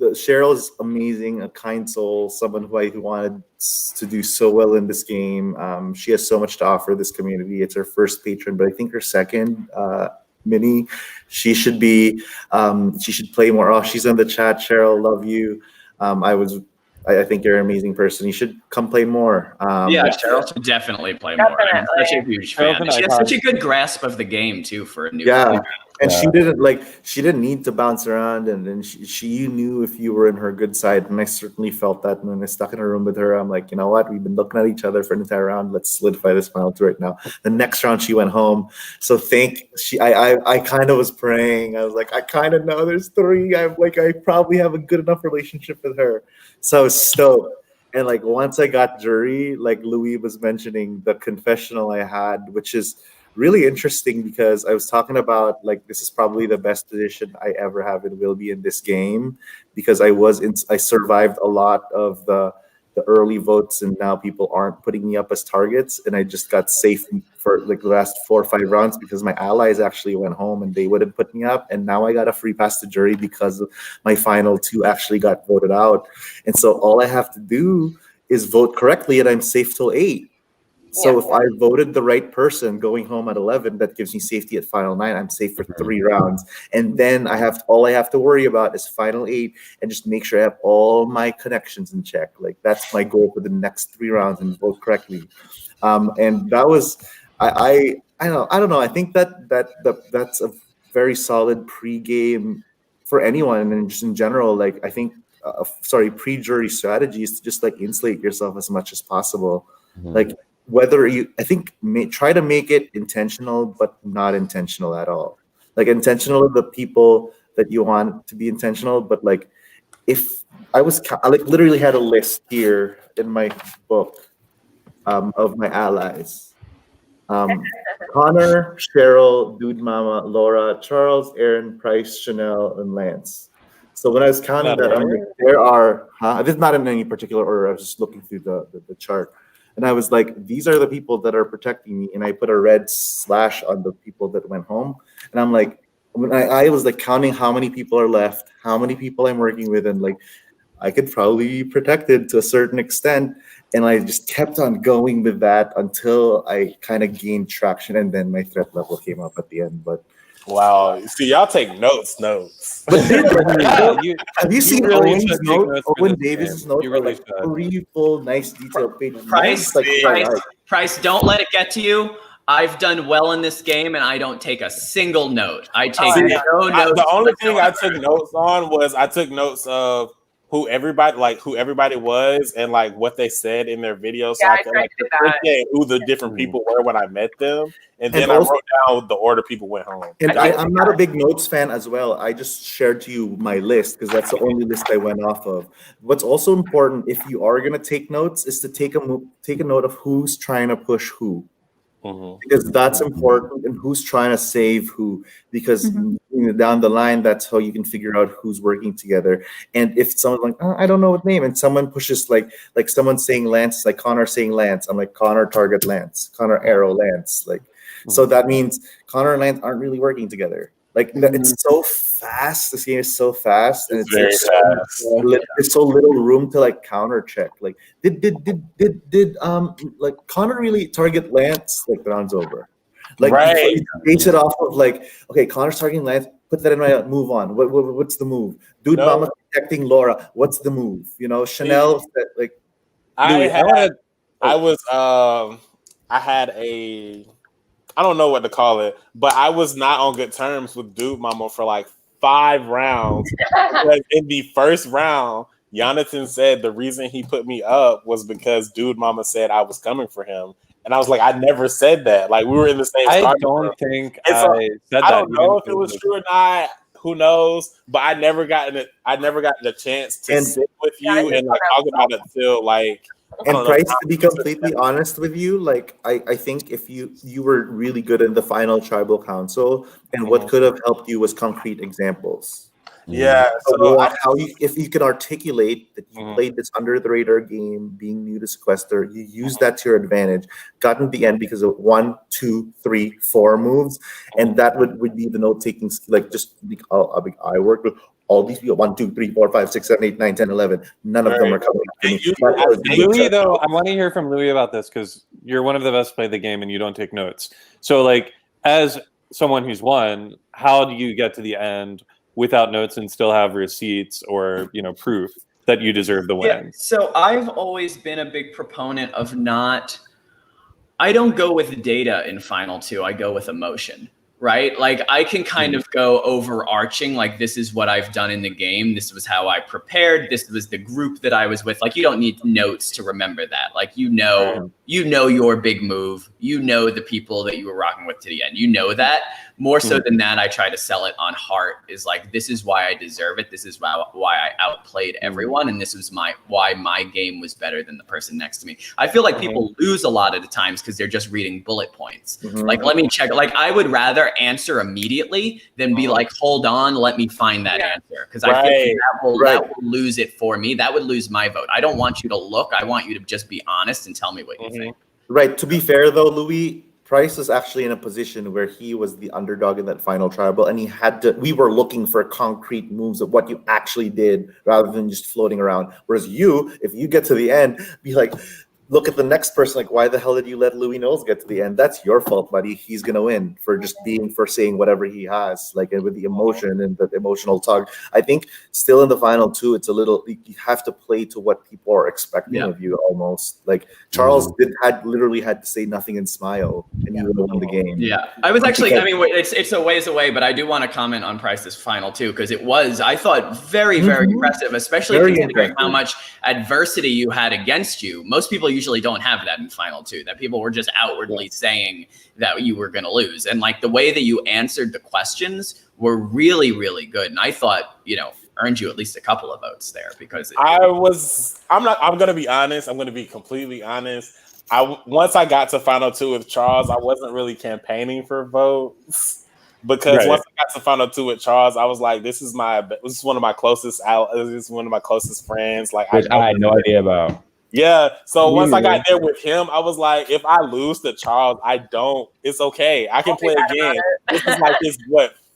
Speaker 13: Cheryl is amazing, a kind soul, someone who wanted to do so well in this game. She has so much to offer this community. It's her first patron, but I think her second mini. She should be. She should play more. Oh, she's in the chat. Cheryl, love you. I think you're an amazing person. You should come play more.
Speaker 1: Cheryl should definitely play more. I'm such a huge fan. She has such a good grasp of the game too for a new player.
Speaker 13: And she didn't need to bounce around, and you knew if you were in her good side, and I certainly felt that when I stuck in a room with her. I'm like, you know what? We've been looking at each other for an entire round. Let's solidify this final two right now. The next round she went home. So I kind of was praying. I was like, I kind of know there's three. I probably have a good enough relationship with her. So I was stoked. And like once I got jury, like Louie was mentioning the confessional I had, which is really interesting because I was talking about like this is probably the best position I ever have and will be in this game because I survived a lot of the early votes and now people aren't putting me up as targets, and I just got safe for like the last 4 or 5 rounds because my allies actually went home and they wouldn't put me up, and now I got a free pass to jury because my final 2 actually got voted out, and so all I have to do is vote correctly and I'm safe till 8. So if I voted the right person going home at 11, that gives me safety at final 9. I'm safe for 3 rounds. And then all I have to worry about is final 8 and just make sure I have all my connections in check. Like that's my goal for the next 3 rounds and vote correctly. And that was, I don't know. I think that's a very solid pre-game for anyone and just in general. Like I think, pre-jury strategy is to just like insulate yourself as much as possible. Like, try to make it intentional, but not intentional at all. Like intentional of the people that you want to be intentional, but like if I literally had a list here in my book of my allies. Connor, Cheryl, Dude Mama, Laura, Charles, Aaron, Price, Chanel, and Lance. So when I was counting that, I'm like, there are, this is not in any particular order. I was just looking through the chart. And I was like, these are the people that are protecting me. And I put a red slash on the people that went home. And I'm like, when I was like counting how many people are left, how many people I'm working with, and like, I could probably be protected to a certain extent. And I just kept on going with that until I kind of gained traction. And then my threat level came up at the end. But
Speaker 14: wow. See, y'all take notes.
Speaker 13: Have you seen
Speaker 12: really
Speaker 13: Owen's note? Owen Davis's note?
Speaker 12: Really
Speaker 13: like 3 full, nice, detailed pages.
Speaker 1: Price, don't let it get to you. I've done well in this game, and I don't take a single note. I take no notes.
Speaker 14: The only thing I took notes on was I took notes of who everybody was and like what they said in their videos. So I could like appreciate who the different people were when I met them. And then I wrote down the order people went home.
Speaker 13: And I'm not a big notes fan as well. I just shared to you my list because that's the only list I went off of. What's also important if you are going to take notes is to take a note of who's trying to push who. Because that's important, and who's trying to save who, because down the line, that's how you can figure out who's working together. And if someone's like, oh, I don't know what name, and someone pushes like someone saying Lance, like Connor saying Lance, I'm like, Connor target Lance, Connor arrow Lance, like, so that means Connor and Lance aren't really working together. Like it's so fast. This game is so fast, and it's
Speaker 14: very fast.
Speaker 13: There's so little room to like counter check. Like did like Connor really target Lance? Like the round's over. Like you base it off of like, okay, Connor's targeting Lance. Put that in my move on. What's the move? Dude, Mama's protecting Laura. What's the move? You know, Chanel said like.
Speaker 14: I don't know what to call it, but I was not on good terms with Dude Mama for like 5 rounds. In the first round, Jonathan said the reason he put me up was because Dude Mama said I was coming for him. And I was like, I never said that. Like, we were in the same
Speaker 12: I don't think I said that.
Speaker 14: I don't know if it was true or not. Who knows? But I never got the chance to sit with you and like talk about it until like
Speaker 13: And Price, to be completely honest with you, like I think if you were really good in the final tribal council, and what could have helped you was concrete examples.
Speaker 14: Yeah,
Speaker 13: if you can articulate that you played this under the radar game, being new to Sequester, you use that to your advantage, gotten the end because of 1, 2, 3, 4 moves, and that would be the note taking. Like just I worked with all these people 1, 2, 3, 4, 5, 6, 7, 8, 9, 10, 11. None of them are coming to me.
Speaker 12: Louie, though, I want to hear from Louie about this because you're one of the best play the game and you don't take notes. So, like, as someone who's won, how do you get to the end without notes and still have receipts or proof that you deserve the win?
Speaker 1: Yeah, so I've always been a big proponent of I don't go with data in Final 2, I go with emotion, right? Like I can kind of go overarching, like this is what I've done in the game, this was how I prepared, this was the group that I was with. Like you don't need notes to remember that. Like you know your big move, the people that you were rocking with to the end, that. More so than that, I try to sell it on heart. Is like, this is why I deserve it. This is why I outplayed everyone, and this was why my game was better than the person next to me. I feel like people lose a lot of the times because they're just reading bullet points. Like, let me check. Like, I would rather answer immediately than be like, hold on, let me find that answer, because I feel like that will lose it for me. That would lose my vote. I don't want you to look. I want you to just be honest and tell me what you think.
Speaker 13: Right. To be fair, though, Louie, Price was actually in a position where he was the underdog in that final tribal, and we were looking for concrete moves of what you actually did rather than just floating around. Whereas if you get to the end, be like, look at the next person, like, why the hell did you let Louie Knowles get to the end? That's your fault, buddy. He's going to win for saying whatever he has, like, and with the emotion and the emotional tug. I think still in the final 2, it's a little, you have to play to what people are expecting of you almost. Like Charles literally had to say nothing and smile, and you would have won the game.
Speaker 1: Yeah. I was actually, it's a ways away, but I do want to comment on Price's final 2, because it was, I thought, very, very impressive, especially considering how much adversity you had against you. Most people usually don't have that in final 2, that people were just outwardly saying that you were going to lose. And like the way that you answered the questions were really, really good. And I thought, earned you at least a couple of votes there, because
Speaker 14: I'm going to be honest. I'm going to be completely honest. Once I got to final 2 with Charles, I wasn't really campaigning for votes, because once I got to final 2 with Charles, I was like, this is one of my closest friends. Like
Speaker 8: I had no idea about.
Speaker 14: Yeah, so once I got there with him, I was like, if I lose to Charles, it's okay. I can play again. This is like his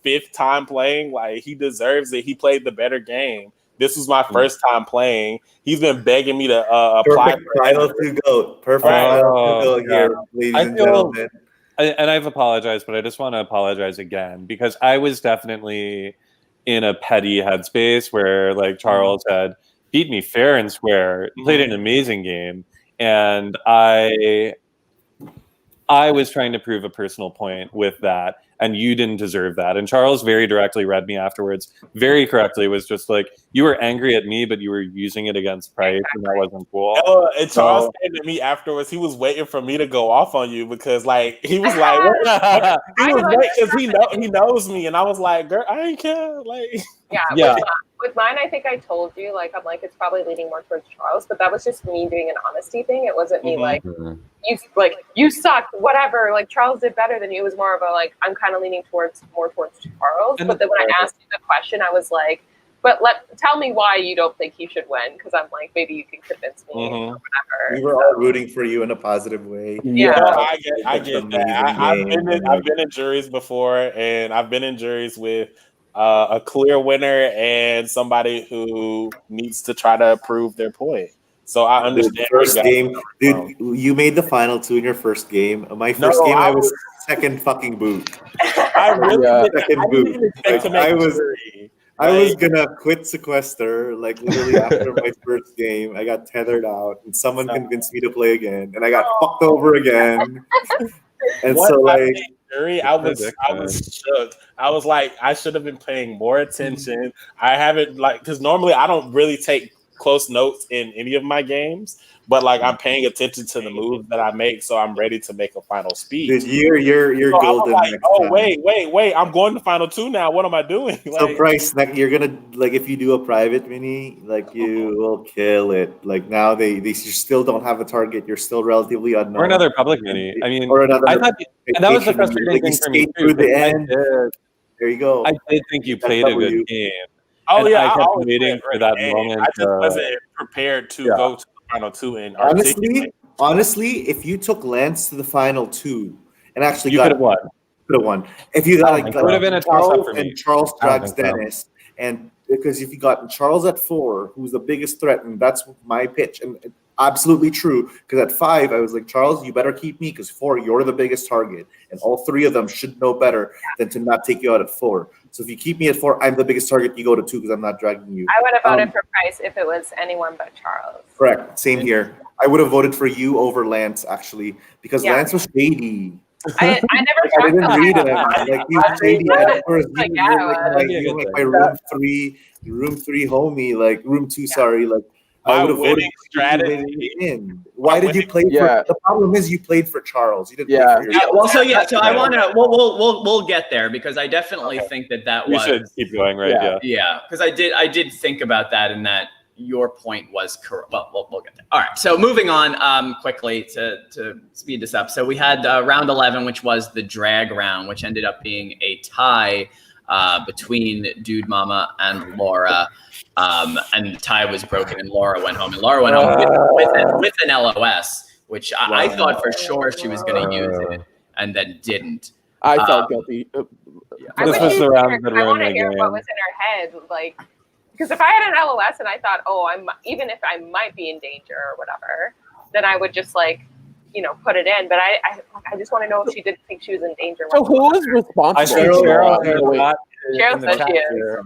Speaker 14: 5th time playing. Like, he deserves it. He played the better game. This was my first time playing. He's been begging me to apply.
Speaker 13: Perfect final 2 GOAT. Perfect final 2 GOAT here, ladies and gentlemen.
Speaker 12: And I've apologized, but I just want to apologize again, because I was definitely in a petty headspace where, like, Charles had beat me fair and square, played an amazing game, and I was trying to prove a personal point with that, and you didn't deserve that. And Charles very directly read me afterwards, very correctly, was just like, you were angry at me, but you were using it against Price, and that wasn't cool.
Speaker 14: And Charles came at me afterwards. He was waiting for me to go off on you, because like he was like, he was waiting because he knows me, and I was like, girl, I ain't care. Like,
Speaker 6: With mine, I think I told you, like, I'm like, it's probably leaning more towards Charles, but that was just me doing an honesty thing. It wasn't me you suck, whatever. Like, Charles did better than you. It was more of a, like, I'm kind of leaning more towards Charles. But then when I asked you the question, I was like, but tell me why you don't think he should win, because I'm like, maybe you can convince me or whatever.
Speaker 13: We were all rooting for you in a positive way.
Speaker 14: Yeah, I get that. I've been in juries before, and I've been in juries with a clear winner and somebody who needs to try to prove their point. So I understand.
Speaker 13: First game, dude, you made the final 2 in your first game. My first game, I was second fucking boot.
Speaker 14: I
Speaker 13: was gonna quit Sequester, like literally after my first game. I got tethered out, and someone convinced me to play again, and I got fucked over again. And so, like,
Speaker 14: I was shook. I was like, I should have been paying more attention. I haven't, like, because normally I don't really take close notes in any of my games, but like I'm paying attention to the moves that I make, so I'm ready to make a final speech.
Speaker 13: Dude, you're
Speaker 14: So
Speaker 13: golden.
Speaker 14: I'm like,
Speaker 13: next
Speaker 14: oh
Speaker 13: time.
Speaker 14: wait, I'm going to final 2 now. What am I doing?
Speaker 13: So Bryce, like you're gonna like if you do a private mini, like you will kill it. Like now you still don't have a target. You're still relatively unknown.
Speaker 12: Or another public mini. I mean,
Speaker 13: or another.
Speaker 12: I thought, and that was the frustrating
Speaker 13: like,
Speaker 12: thing for me
Speaker 13: through
Speaker 12: too.
Speaker 13: the end. There you go.
Speaker 12: I did think you played a good game.
Speaker 14: Oh
Speaker 12: And
Speaker 14: yeah,
Speaker 12: I kept
Speaker 14: always
Speaker 12: waiting
Speaker 14: play a
Speaker 12: for that
Speaker 14: great game.
Speaker 12: moment.
Speaker 14: I just wasn't prepared to go to the final 2 and
Speaker 13: Honestly, if you took Lance to the final 2 and actually
Speaker 12: You could have won.
Speaker 13: Could have won. If you got like
Speaker 12: it would have been a toss-up for me.
Speaker 13: and Charles
Speaker 12: I don't
Speaker 13: drags
Speaker 12: think so.
Speaker 13: Dennis, and because if you got Charles at 4, who's the biggest threat, and that's my pitch, and absolutely true. Because at 5, I was like, Charles, you better keep me, because 4, you're the biggest target, and all 3 of them should know better than to not take you out at 4. So if you keep me at 4, I'm the biggest target. You go to 2 because I'm not dragging you.
Speaker 6: I would have voted for Price if it was anyone but Charles.
Speaker 13: Correct. Same here. I would have voted for you over Lance actually, because Lance was shady.
Speaker 6: I never
Speaker 13: didn't read him. Like you shady.
Speaker 6: Like,
Speaker 13: like my room 3 homie, like room 2. Sorry, like I would have voted
Speaker 14: strategy.
Speaker 13: in. Why did you play for? The problem is you played for Charles. You didn't. Play for
Speaker 1: Yeah. Well, so I want to. We'll get there because I definitely think that
Speaker 12: We
Speaker 1: was.
Speaker 12: should keep going, right?
Speaker 1: Yeah. Because I did think about that, and that your point was correct. Well, we'll get there. All right. So moving on quickly to speed this up. So we had round 11, which was the drag round, which ended up being a tie between Dude Mama and Laura. And the tie was broken, and Laura went home. And Laura went home with an LOS, which I thought for sure she was going to use it, and then didn't.
Speaker 3: I felt guilty.
Speaker 12: This was the round that
Speaker 6: I want
Speaker 12: ruined
Speaker 6: to
Speaker 12: the
Speaker 6: hear
Speaker 12: game.
Speaker 6: what was in her head, like, because if I had an LOS and I thought, oh, even if I might be in danger or whatever, then I would just put it in. But I just want to know if she didn't think she was in danger.
Speaker 3: So who was responsible?
Speaker 12: I see Cheryl
Speaker 6: Cheryl said she is.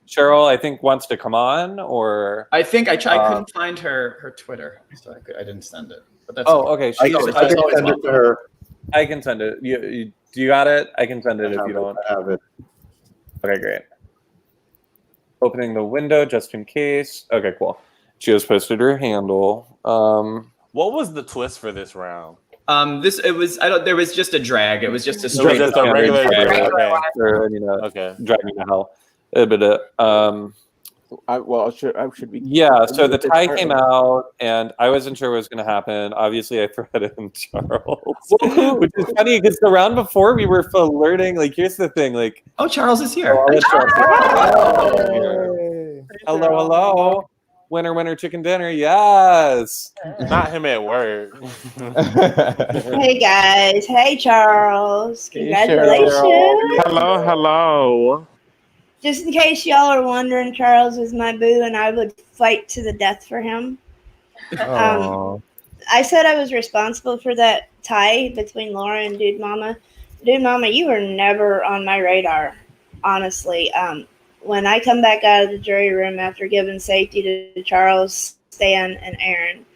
Speaker 12: Cheryl, I think, wants to come on, or
Speaker 1: I think I couldn't find her Twitter, so I didn't send it. But that's
Speaker 12: okay.
Speaker 1: I can send it to her.
Speaker 12: I can send it. You do you got it? I can send it if you don't
Speaker 13: have it.
Speaker 12: Okay, great. Opening the window just in case. Okay, cool. She has posted her handle.
Speaker 14: What was the twist for this round?
Speaker 1: There was just a drag. It was just a straight
Speaker 14: just a regular drag.
Speaker 12: Okay. Dragging to hell. I
Speaker 3: should be.
Speaker 12: Yeah, so the tie came out, and I wasn't sure what was going to happen. Obviously, I threaded in Charles, which is funny because the round before we were flirting. Like, here's the thing. Like,
Speaker 1: oh, Charles is here.
Speaker 12: Hello. Winner, chicken dinner. Yes.
Speaker 14: Not him at work.
Speaker 15: Hey guys. Hey Charles. Congratulations.
Speaker 14: Hello.
Speaker 15: Just in case y'all are wondering, Charles is my boo, and I would fight to the death for him. I said I was responsible for that tie between Laura and Dude Mama. Dude Mama, you were never on my radar, honestly. When I come back out of the jury room after giving safety to Charles, Stan, and Aaron,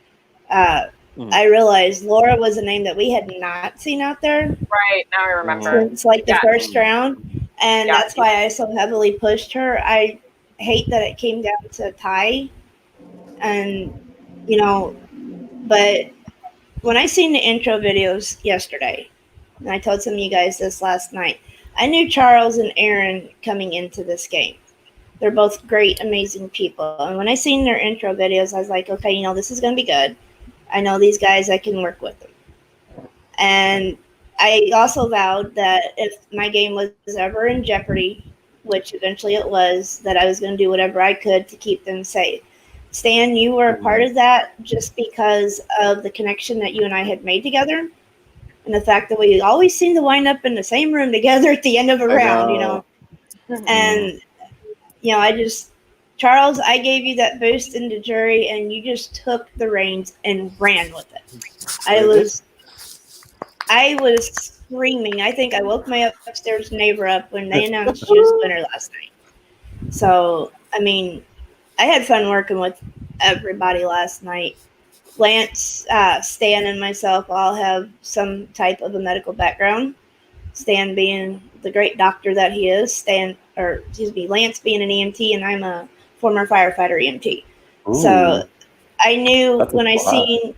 Speaker 15: I realized Laura was a name that we had not seen out there.
Speaker 6: Right, now I remember.
Speaker 15: Since the first round. And that's why I so heavily pushed her. I hate that it came down to a tie. And, but when I seen the intro videos yesterday, and I told some of you guys this last night, I knew Charles and Aaron coming into this game. They're both great, amazing people. And when I seen their intro videos, I was like, okay, this is going to be good. I know these guys, I can work with them. And I also vowed that if my game was ever in jeopardy, which eventually it was, that I was going to do whatever I could to keep them safe. Stan, you were a part of that just because of the connection that you and I had made together, and the fact that we always seem to wind up in the same room together at the end of a round, And, Charles, I gave you that boost into jury, and you just took the reins and ran with it. I was screaming. I think I woke my upstairs neighbor up when they announced she was winner last night. So, I had fun working with everybody last night. Lance, Stan, and myself all have some type of a medical background. Stan being the great doctor that he is, Lance being an EMT, and I'm a former firefighter EMT. So I knew
Speaker 12: That's a
Speaker 15: when I
Speaker 12: lot.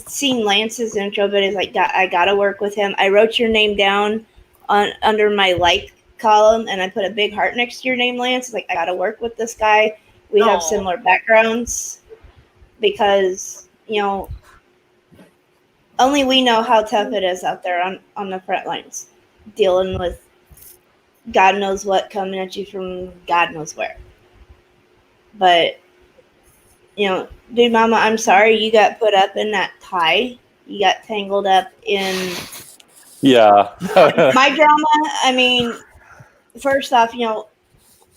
Speaker 15: seen Lance's intro videos, like I gotta work with him. I wrote your name down on under my like column, and I put a big heart next to your name, Lance. It's like I gotta work with this guy. We have similar backgrounds because only we know how tough it is out there on the front lines, dealing with God knows what coming at you from God knows where. But dude, Mama, I'm sorry you got put up in that tie. You got tangled up in
Speaker 12: Yeah.
Speaker 15: my drama. I mean, first off,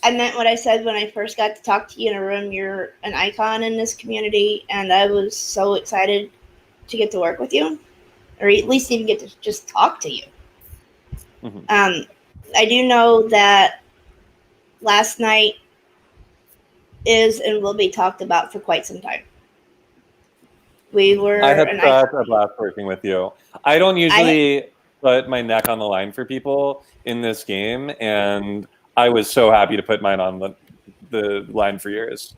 Speaker 15: I meant what I said when I first got to talk to you in a room. You're an icon in this community, and I was so excited to get to work with you, or at least even get to just talk to you.
Speaker 12: Mhm.
Speaker 15: I do know that last night is and will be talked about for quite some time. We were
Speaker 12: I had
Speaker 15: an
Speaker 12: such
Speaker 15: icon.
Speaker 12: a blast working with you. I don't usually put my neck on the line for people in this game, and I was so happy to put mine on the line for yours.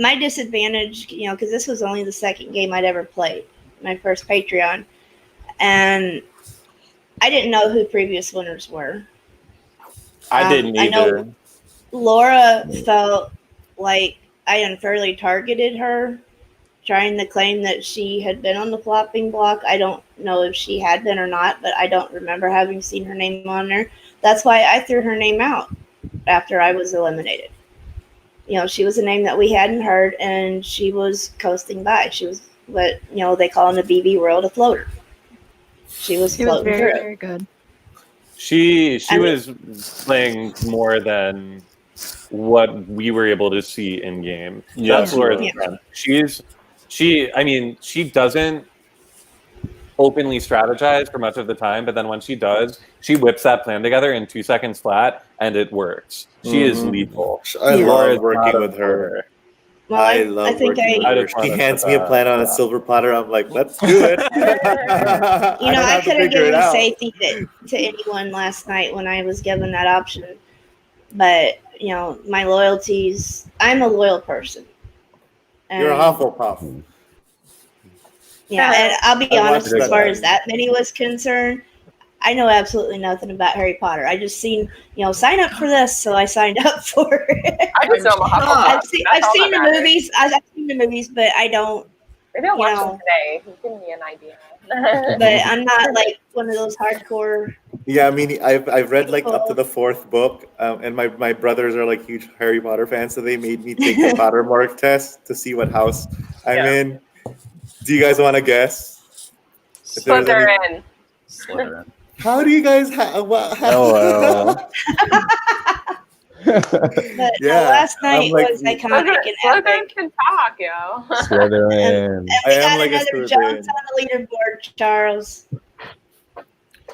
Speaker 15: My disadvantage, because this was only the second game I'd ever played, my first Patreon, and I didn't know who previous winners were.
Speaker 14: I didn't
Speaker 15: I know
Speaker 14: either.
Speaker 15: Laura felt like I unfairly targeted her, trying to claim that she had been on the flopping block. I don't know if she had been or not, but I don't remember having seen her name on there. That's why I threw her name out after I was eliminated. She was a name that we hadn't heard, and she was coasting by. She was what they call in the BB world a floater. She was floating
Speaker 5: very,
Speaker 15: through.
Speaker 5: very good.
Speaker 12: She was playing more than what we were able to see in game.
Speaker 14: Yeah,
Speaker 12: That's Laura's
Speaker 15: yeah.
Speaker 12: strength. She doesn't openly strategize for much of the time, but then when she does, she whips that plan together in 2 seconds flat, and it works. She is lethal.
Speaker 13: I
Speaker 12: Laura
Speaker 13: love
Speaker 12: is
Speaker 13: working
Speaker 12: not a
Speaker 13: with her.
Speaker 12: floater.
Speaker 15: Well,
Speaker 13: I love
Speaker 15: think
Speaker 13: working with
Speaker 12: I
Speaker 13: her.
Speaker 12: just
Speaker 13: She
Speaker 12: wanna
Speaker 13: hands
Speaker 12: put
Speaker 13: me a
Speaker 12: that-
Speaker 13: plan on a
Speaker 12: yeah.
Speaker 13: silver platter. I'm like, let's do it.
Speaker 15: I could have
Speaker 13: figure it
Speaker 15: given
Speaker 13: out.
Speaker 15: safety to anyone last night when I was given that option. But, my loyalties, I'm a loyal person.
Speaker 13: You're a
Speaker 15: And,
Speaker 13: Hufflepuff.
Speaker 15: Yeah, and I'll be
Speaker 13: I
Speaker 15: honest,
Speaker 13: watched
Speaker 15: as far
Speaker 13: that.
Speaker 15: as that many was concerned, I know absolutely nothing about Harry Potter. I just seen, sign up for this, so I signed up for it.
Speaker 6: I just know I'm a Hufflepuff.
Speaker 15: I've seen the movies. I've seen the movies, but I don't.
Speaker 6: I didn't watch them today. You give me an idea.
Speaker 15: But I'm not like one of those hardcore.
Speaker 13: Yeah, I mean, I've read like up to the 4th book, and my brothers are like huge Harry Potter fans, so they made me take the Pottermore test to see what house I'm in. Do you guys want to guess?
Speaker 6: Slytherin.
Speaker 1: Slytherin.
Speaker 13: How do you guys
Speaker 15: But
Speaker 13: Yeah,
Speaker 15: last night
Speaker 13: I'm like-
Speaker 15: was iconic and
Speaker 6: Slytherin
Speaker 15: epic.
Speaker 6: can talk, yo.
Speaker 12: Slytherin.
Speaker 15: And
Speaker 13: I
Speaker 15: we
Speaker 13: am
Speaker 15: got
Speaker 13: like a
Speaker 15: another
Speaker 13: Slytherin.
Speaker 15: Jones on the leaderboard, Charles.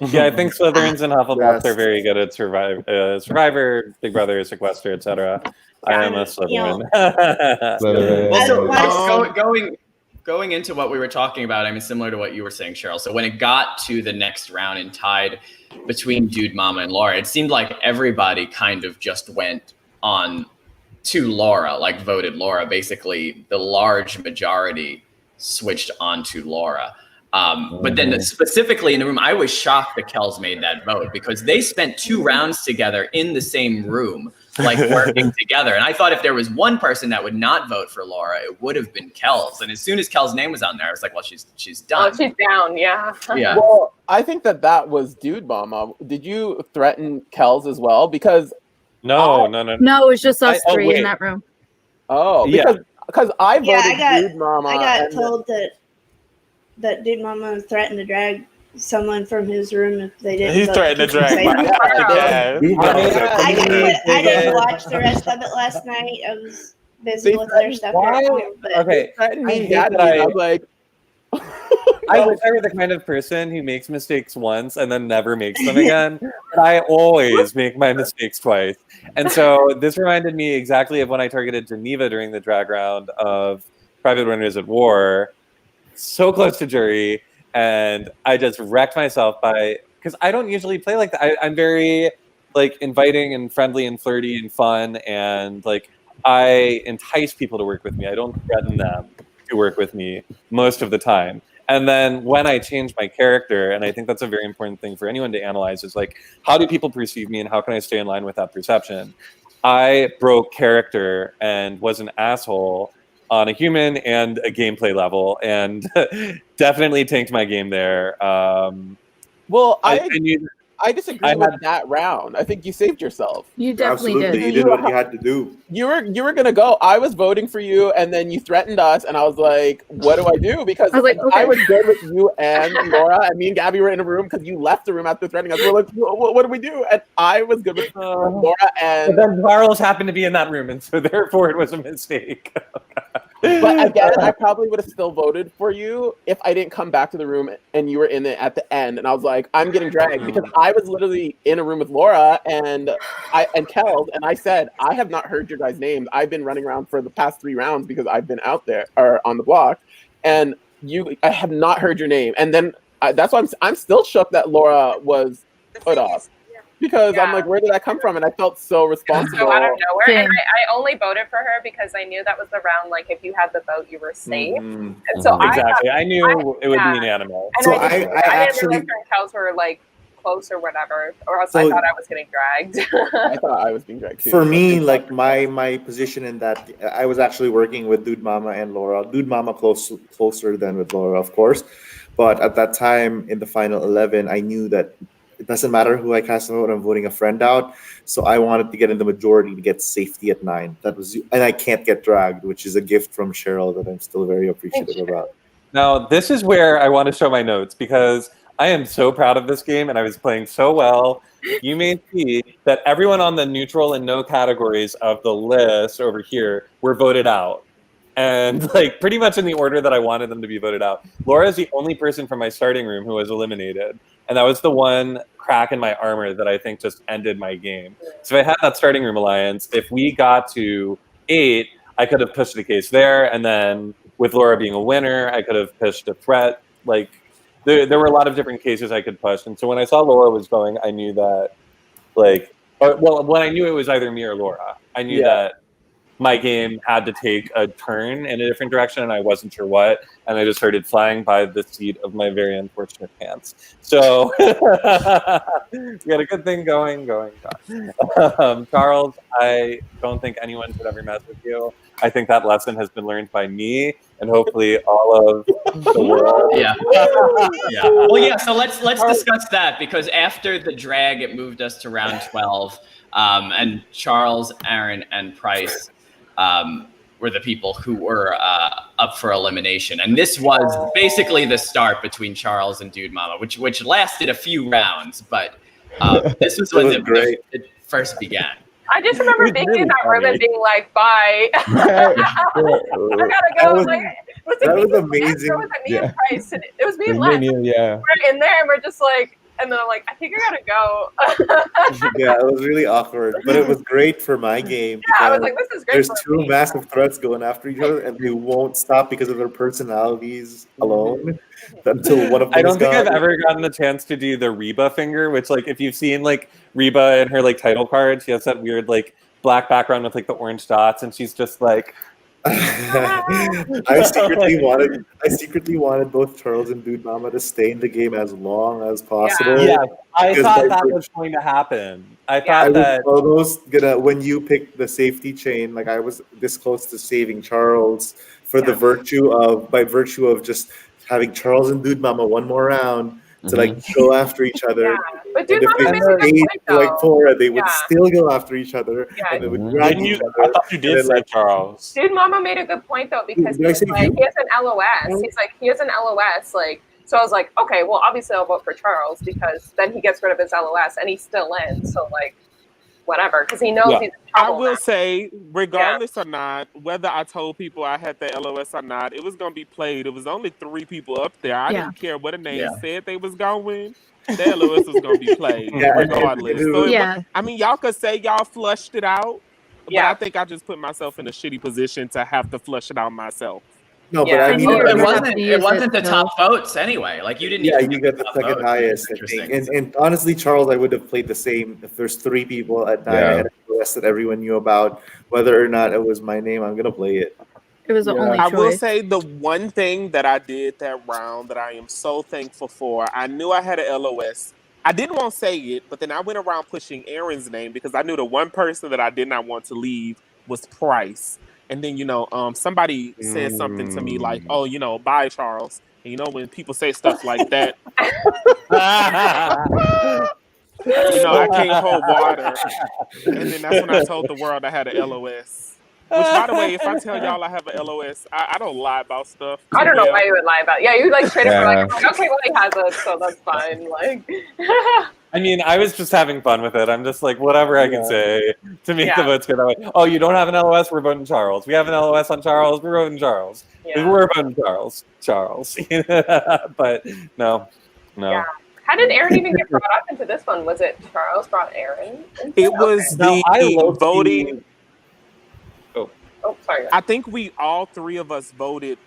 Speaker 12: Yeah, I think Slytherins and Hufflepuffs
Speaker 13: Yes.
Speaker 12: are very good at Survivor, Big Brother, Sequester, etc. I am a Slytherin.
Speaker 8: Slytherin.
Speaker 1: Also, going into what we were talking about, I mean, similar to what you were saying, Cheryl. So when it got to the next round and tied between Dude Mama and Laura, it seemed like everybody kind of just went on to Laura, like voted Laura. Basically, the large majority switched on to Laura. But then specifically in the room, I was shocked that Kels made that vote because they spent 2 rounds together in the same room, like working together. And I thought if there was one person that would not vote for Laura, it would have been Kels. And as soon as Kels' name was on there, I was like, well, she's done.
Speaker 6: Oh, she's down, yeah.
Speaker 1: Yeah.
Speaker 3: Well, I think that was Dude Mama. Did you threaten Kels as well? Because
Speaker 12: No.
Speaker 5: No, it was just us three
Speaker 12: wait.
Speaker 5: in that room.
Speaker 3: because I voted
Speaker 15: Yeah, I got
Speaker 3: Dude Mama.
Speaker 15: I got
Speaker 3: and
Speaker 15: told that Dude Mama threatened to drag someone from his room if they didn't.
Speaker 14: He
Speaker 15: vote
Speaker 14: threatened to
Speaker 15: keep him
Speaker 14: drag
Speaker 15: safe.
Speaker 14: my ass.
Speaker 15: I didn't watch the rest of it last night. I was busy with other stuff.
Speaker 12: Why?
Speaker 15: at home, but
Speaker 12: Okay,
Speaker 3: threatened
Speaker 12: I
Speaker 3: me
Speaker 12: hate
Speaker 3: badly,
Speaker 12: that
Speaker 3: and I was like,
Speaker 12: I wish I were the kind of person who makes mistakes once and then never makes them again. But I always make my mistakes twice. And so this reminded me exactly of when I targeted Geneva during the drag round of Private Winners at War. So close to jury. And I just wrecked myself because I don't usually play like that. I'm very like inviting and friendly and flirty and fun. And like I entice people to work with me. I don't threaten them to work with me most of the time. And then when I change my character, and I think that's a very important thing for anyone to analyze, is like, how do people perceive me and how can I stay in line with that perception? I broke character and was an asshole on a human and a gameplay level, and definitely tanked my game there.
Speaker 3: Well,
Speaker 12: I
Speaker 3: disagree with that round. I think you saved yourself.
Speaker 5: You definitely did.
Speaker 13: You did what you had to do.
Speaker 3: You were gonna go. I was voting for you, and then you threatened us, and I was like, "What do I do?" Because
Speaker 5: I was like, okay.
Speaker 3: I was good with you and Laura, and me and Gabby were in a room because you left the room after threatening us. We're like, "What do we do?" And I was good with Laura, and
Speaker 12: but then Charles happened to be in that room, and so therefore it was a mistake.
Speaker 3: But again, I probably would have still voted for you if I didn't come back to the room and you were in it at the end. And I was like, I'm getting dragged because I was literally in a room with Laura and Kels, and I said, I have not heard your guys' names. I've been running around for the past 3 rounds because I've been out there or on the block, and I have not heard your name. And then that's why I'm still shook that Laura was put off. Because I'm like, where did that come from? And I felt so responsible.
Speaker 6: So out of nowhere. And I only voted for her because I knew that was the round, like, if you had the vote, you were safe. And so
Speaker 12: exactly. I knew it would be unanimous.
Speaker 6: And
Speaker 13: So
Speaker 6: I didn't
Speaker 13: actually,
Speaker 6: realize her and Kels were, like, close or whatever, or else I thought I was getting dragged.
Speaker 3: I thought I was being dragged too.
Speaker 13: For me, like my position in that, I was actually working with Dude Mama and Laura. Dude Mama closer than with Laura, of course. But at that time in the final 11, I knew that it doesn't matter who I cast a vote, I'm voting a friend out. So I wanted to get in the majority to get safety at 9. And I can't get dragged, which is a gift from Cheryl that I'm still very appreciative about.
Speaker 12: Now, this is where I want to show my notes because I am so proud of this game and I was playing so well. You may see that everyone on the neutral and no categories of the list over here were voted out. And like pretty much in the order that I wanted them to be voted out. Laura is the only person from my starting room who was eliminated. And that was the one crack in my armor that I think just ended my game. So if I had that starting room alliance, if we got to 8, I could have pushed the case there. And then with Laura being a winner, I could have pushed a threat. Like there were a lot of different cases I could push. And so when I saw Laura was going, I knew that when I knew it was either me or Laura, I knew that my game had to take a turn in a different direction, and I wasn't sure what, and I just started flying by the seat of my very unfortunate pants. So we had a good thing going. Charles, I don't think anyone should ever mess with you. I think that lesson has been learned by me, and hopefully all of the world.
Speaker 1: Yeah. Well, yeah. So let's discuss that, because after the drag, it moved us to round 12, and Charles, Aaron, and Price were the people who were up for elimination, and this was basically the start between Charles and Dude Mama, which lasted a few rounds, but this was when it first began.
Speaker 6: I just remember being in that room and being like, "Bye, I gotta go."
Speaker 13: That was amazing.
Speaker 6: It was me and Price, and it was me and Len.
Speaker 13: Yeah.
Speaker 6: We're in there, and we're just like. And then I'm like, I think I gotta go.
Speaker 13: Yeah, it was really awkward, but it was great for my game.
Speaker 6: Yeah, I was like, this is great.
Speaker 13: There's 2 massive threats going after each other, and they won't stop because of their personalities alone until one of them.
Speaker 12: I don't think I've ever gotten the chance to do the Reba finger, which, like, if you've seen like Reba in her like title card, she has that weird like black background with like the orange dots, and she's just like.
Speaker 13: I secretly wanted both Charles and Dude Mama to stay in the game as long as possible.
Speaker 12: Yeah, I thought that was going to happen. I thought that
Speaker 13: I was almost when you picked the safety chain, like I was this close to saving Charles by virtue of just having Charles and Dude Mama one more round to like go after each other.
Speaker 6: Yeah. But Dude
Speaker 13: and
Speaker 6: Mama made a good point, though.
Speaker 13: like 4, they would still go after each other, and they would drag each other.
Speaker 14: I thought you did say Charles.
Speaker 6: Dude Mama made a good point, though, because he has an LOS. He's like, he has an LOS, like. So I was like, okay, well, obviously I'll vote for Charles because then he gets rid of his LOS and he's still in. So like, whatever, because he knows he's in trouble.
Speaker 7: I will say, regardless or not, whether I told people I had the LOS or not, it was gonna be played. It was only 3 people up there. I didn't care what a name said they was gonna win. The LOS was gonna be played regardless. So I mean, y'all could say y'all flushed it out, but I think I just put myself in a shitty position to have to flush it out myself.
Speaker 13: No, but I mean,
Speaker 1: it wasn't the top votes anyway. Like you didn't.
Speaker 13: Yeah, you got the second highest, I think. And honestly, Charles, I would have played the same. If there's 3 people at 9, I had to LOS that everyone knew about. Whether or not it was my name, I'm gonna play it.
Speaker 5: It was the only
Speaker 7: I will
Speaker 5: choice.
Speaker 7: say the one thing that I did that round that I am so thankful for, I knew I had a LOS. I didn't want to say it, but then I went around pushing Aaron's name because I knew the one person that I did not want to leave was Price. And then, somebody said something to me like, oh, bye, Charles. And when people say stuff like that, I can't hold water. And then that's when I told the world I had a LOS. Which, by the way, if I tell y'all I have a LOS, I don't lie about stuff.
Speaker 6: I don't know why you would lie about it. Yeah, you straight up were
Speaker 8: Yeah.
Speaker 6: like, okay, well, he has it, so that's fine.
Speaker 12: I mean, I was just having fun with it. I'm just like, whatever I can say to make the votes go that way. Oh, you don't have an LOS? We're voting Charles. We have an LOS on Charles. We're voting Charles.
Speaker 6: Yeah.
Speaker 12: We're voting Charles. But no.
Speaker 6: Yeah. How did Aaron even get brought up into this one? Was it Charles brought Aaron?
Speaker 7: It was the voting.
Speaker 6: Oh, sorry.
Speaker 7: I think we all three of us voted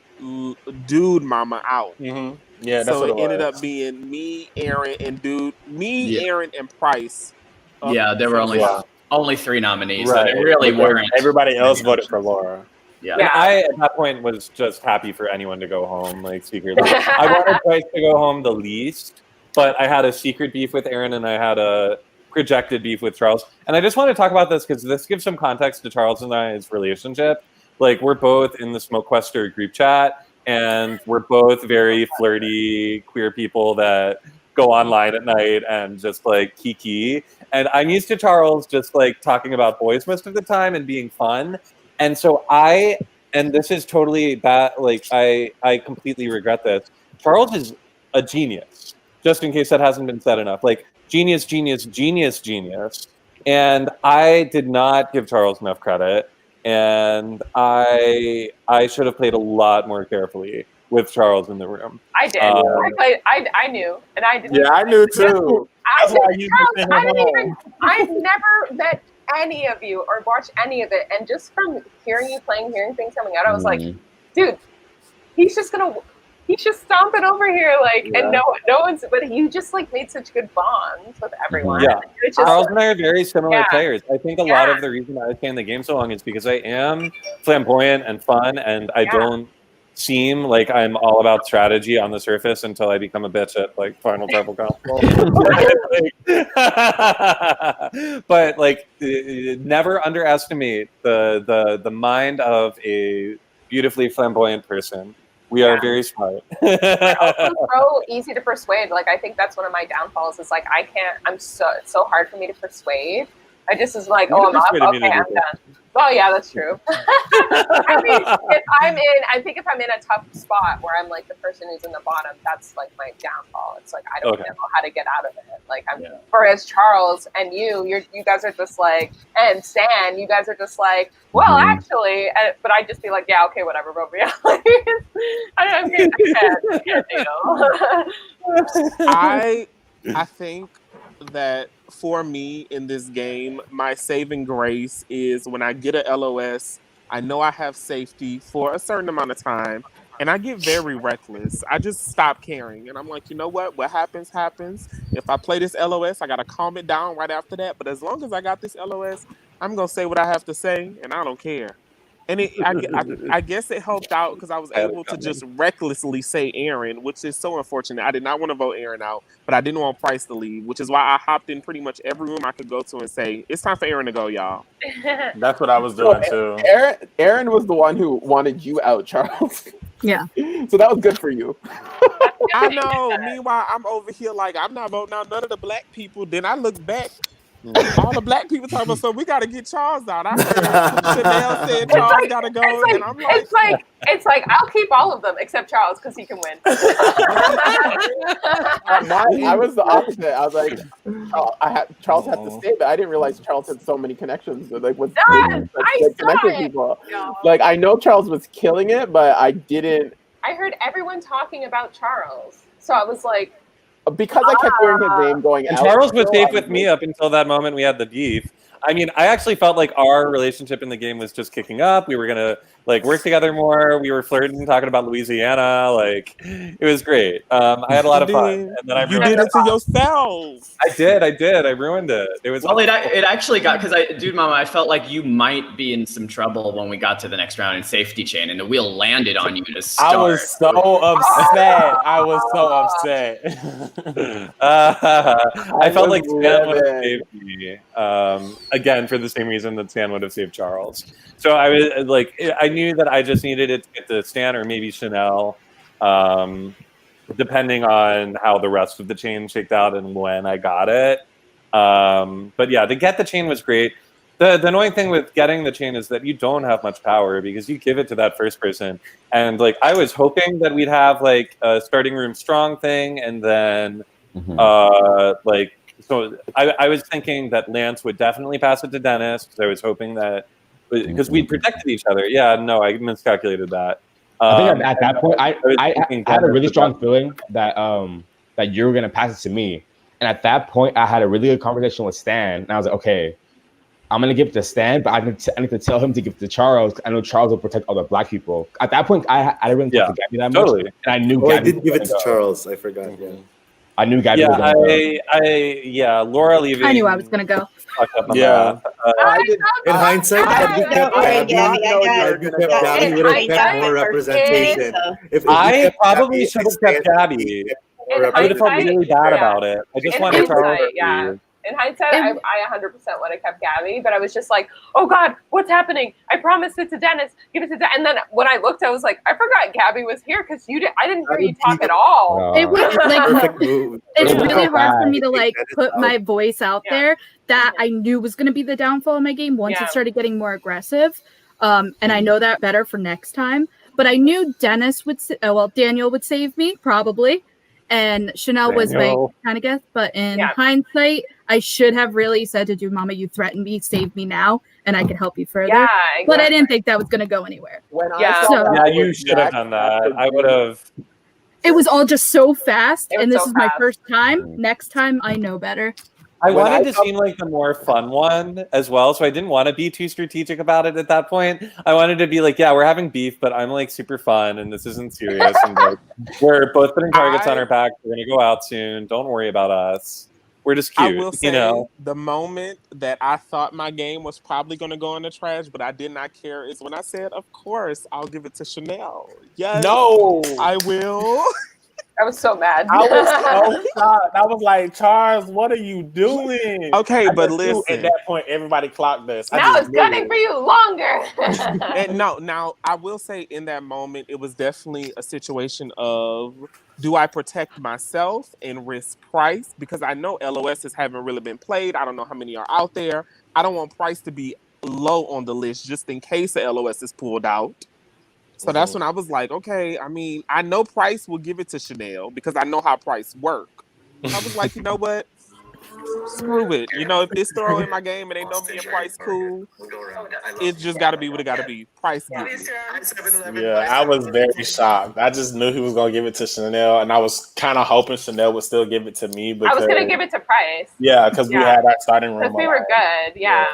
Speaker 7: Dude Mama out.
Speaker 14: Mm-hmm. Yeah, that's
Speaker 7: so
Speaker 14: what
Speaker 7: it ended up being me, Aaron, and Aaron, and Price.
Speaker 1: Yeah, there were only 3 nominees.
Speaker 14: Right.
Speaker 1: So they really weren't.
Speaker 14: Everybody else voted for Laura.
Speaker 1: Yeah.
Speaker 12: And I, at that point, was just happy for anyone to go home, like, secretly. I wanted Price to go home the least, but I had a secret beef with Aaron, and I had a projected beef with Charles. And I just want to talk about this because this gives some context to Charles and I's relationship. Like, we're both in the Sequester group chat, and we're both very flirty queer people that go online at night and just, like, kiki. And I'm used to Charles just, like, talking about boys most of the time and being fun. And so and this is totally bad, like, I completely regret this. Charles is a genius, just in case that hasn't been said enough. Like, genius. And I did not give Charles enough credit. And I should have played a lot more carefully with Charles in the room.
Speaker 6: I did. I knew, and I didn't.
Speaker 14: Yeah, I knew too.
Speaker 6: I've never met any of you or watched any of it, and just from hearing you playing, hearing things coming out, I was like, dude, he's just stomping over here, and no one's. But you just made such good bonds with everyone.
Speaker 12: Yeah,
Speaker 6: it's just,
Speaker 12: Charles and I are very similar players. I think a lot of the reason I stay in the game so long is because I am flamboyant and fun, and I don't seem like I'm all about strategy on the surface until I become a bitch at Final Tribal Council. But never underestimate the mind of a beautifully flamboyant person. We are very smart.
Speaker 6: also so easy to persuade. I think that's one of my downfalls. Is I'm so hard for me to persuade. I just is I'm up. Okay, I'm done. Oh yeah, that's true. I mean, if I'm in a tough spot where I'm the person who's in the bottom, that's my downfall. It's I don't know how to get out of it. Whereas Charles and you guys are just and Stan, you guys are just well, actually, but I'd just be yeah, okay, whatever, vote me out. I can't
Speaker 7: I think that for me in this game, my saving grace is when I get a LOS, I know I have safety for a certain amount of time, and I get very reckless. I just stop caring, and I'm like, you know what happens. If I play this LOS, I gotta calm it down right after that, but as long as I got this LOS, I'm gonna say what I have to say, and I don't care. And I guess it helped out because I was able to just recklessly say Aaron, which is so unfortunate. I did not want to vote Aaron out, but I didn't want Price to leave, which is why I hopped in pretty much every room I could go to and say, it's time for Aaron to go, y'all.
Speaker 14: That's what I was doing too.
Speaker 3: Aaron was the one who wanted you out, Charles.
Speaker 5: Yeah.
Speaker 3: So that was good for you.
Speaker 7: I know. Meanwhile, I'm over here I'm not voting out none of the black people. Then I look back. All the black people talking about, so we got to get Charles out. I heard Chanel said Charles got to go, and I'm
Speaker 6: it's I'll keep all of them except Charles because he can win.
Speaker 3: I was the opposite. I was Charles had to stay, but I didn't realize Charles had so many connections with connected people. No. I know Charles was killing it, but I didn't.
Speaker 6: I heard everyone talking about Charles, so I was
Speaker 3: because I kept hearing his name going
Speaker 12: and
Speaker 3: out.
Speaker 12: Charles was safe with me up until that moment we had the beef. I mean, I actually felt like our relationship in the game was just kicking up. We were going to like work together more. We were flirting, talking about Louisiana. Like it was great. I had a lot of fun, and then I
Speaker 7: You did it to yourself.
Speaker 12: I did. I ruined it. It was
Speaker 1: well. It actually got because Dude Mama, I felt like you might be in some trouble when we got to the next round in safety chain, and the wheel landed on you to start.
Speaker 14: I was so upset. I was so upset.
Speaker 12: I felt like Stan would have saved me. Again, for the same reason that Stan would have saved Charles. So I was like, I knew that I just needed it to get to Stan or maybe Chanel, depending on how the rest of the chain shaked out and when I got it. But yeah, to get the chain was great. The annoying thing with getting the chain is that you don't have much power because you give it to that first person. And like I was hoping that we'd have like a starting room strong thing, and then so I was thinking that Lance would definitely pass it to Dennis because I was hoping that because we protected each other. Yeah, no, I miscalculated that.
Speaker 8: I think at that point, I had a really strong feeling that that you were gonna pass it to me. And at that point, I had a really good conversation with Stan, and I was like, okay, I'm gonna give it to Stan, but I need to tell him to give it to Charles. I know Charles will protect all the black people. At that point, I didn't talk to Gabby that much, and I knew.
Speaker 13: I did give it to Charles. I forgot. Yeah.
Speaker 8: I knew Gabby was gonna
Speaker 12: go. Laura leaving.
Speaker 5: I knew I was gonna go.
Speaker 12: Yeah.
Speaker 13: In hindsight, had we kept Gabby would have kept more representation.
Speaker 12: I probably should have kept Gabby. I would have felt really bad about it. I just wanted Charles to leave.
Speaker 6: In hindsight, I 100% would have kept Gabby, but I was just like, oh God, what's happening? I promised it to Dennis. Give it to Dennis. And then when I looked, I was like, I forgot Gabby was here because I didn't hear you talk at all.
Speaker 5: It was like, it's really hard for me to like put my voice out there that I knew was going to be the downfall of my game once it started getting more aggressive. And I know that better for next time. But I knew Dennis would, Daniel would save me probably. And Chanel was my kind of guess, but in hindsight, I should have really said to Dude Mama, you threatened me, save me now, and I could help you further. Yeah, exactly. But I didn't think that was going to go anywhere.
Speaker 12: You should have done that. I would have.
Speaker 5: It was all just so fast, and this is my first time. Next time, I know better.
Speaker 12: I wanted to seem like the more fun one as well, so I didn't want to be too strategic about it at that point. I wanted to be like, yeah, we're having beef, but I'm like super fun, and this isn't serious. And like, we're both putting targets on our back. We're gonna go out soon. Don't worry about us. We're just cute.
Speaker 7: I will say, the moment that I thought my game was probably gonna go in the trash, but I did not care, is when I said, "Of course, I'll give it to Chanel." Yes,
Speaker 14: no,
Speaker 7: I will.
Speaker 6: I was so mad.
Speaker 14: I was so shocked. I was like, Charles, what are you doing?
Speaker 7: Okay, but listen.
Speaker 14: At that point, everybody clocked this.
Speaker 6: Now it's gunning for you longer.
Speaker 7: And now I will say in that moment, it was definitely a situation of, do I protect myself and risk price? Because I know LOSs haven't really been played. I don't know how many are out there. I don't want price to be low on the list just in case the LOS is pulled out. So that's when I was like, okay, I mean, I know Price will give it to Chanel because I know how Price work. I was like, you know what? Screw it. You know, if this throw in my game and they know me and Price cool, it's just got to be what it got to be. Price give me.
Speaker 14: Yeah, I was very shocked. I just knew he was going to give it to Chanel, and I was kind of hoping Chanel would still give it to me. Because,
Speaker 6: I was going to give it to Price.
Speaker 14: Yeah, because we had that starting room.
Speaker 6: Because we were good, yeah.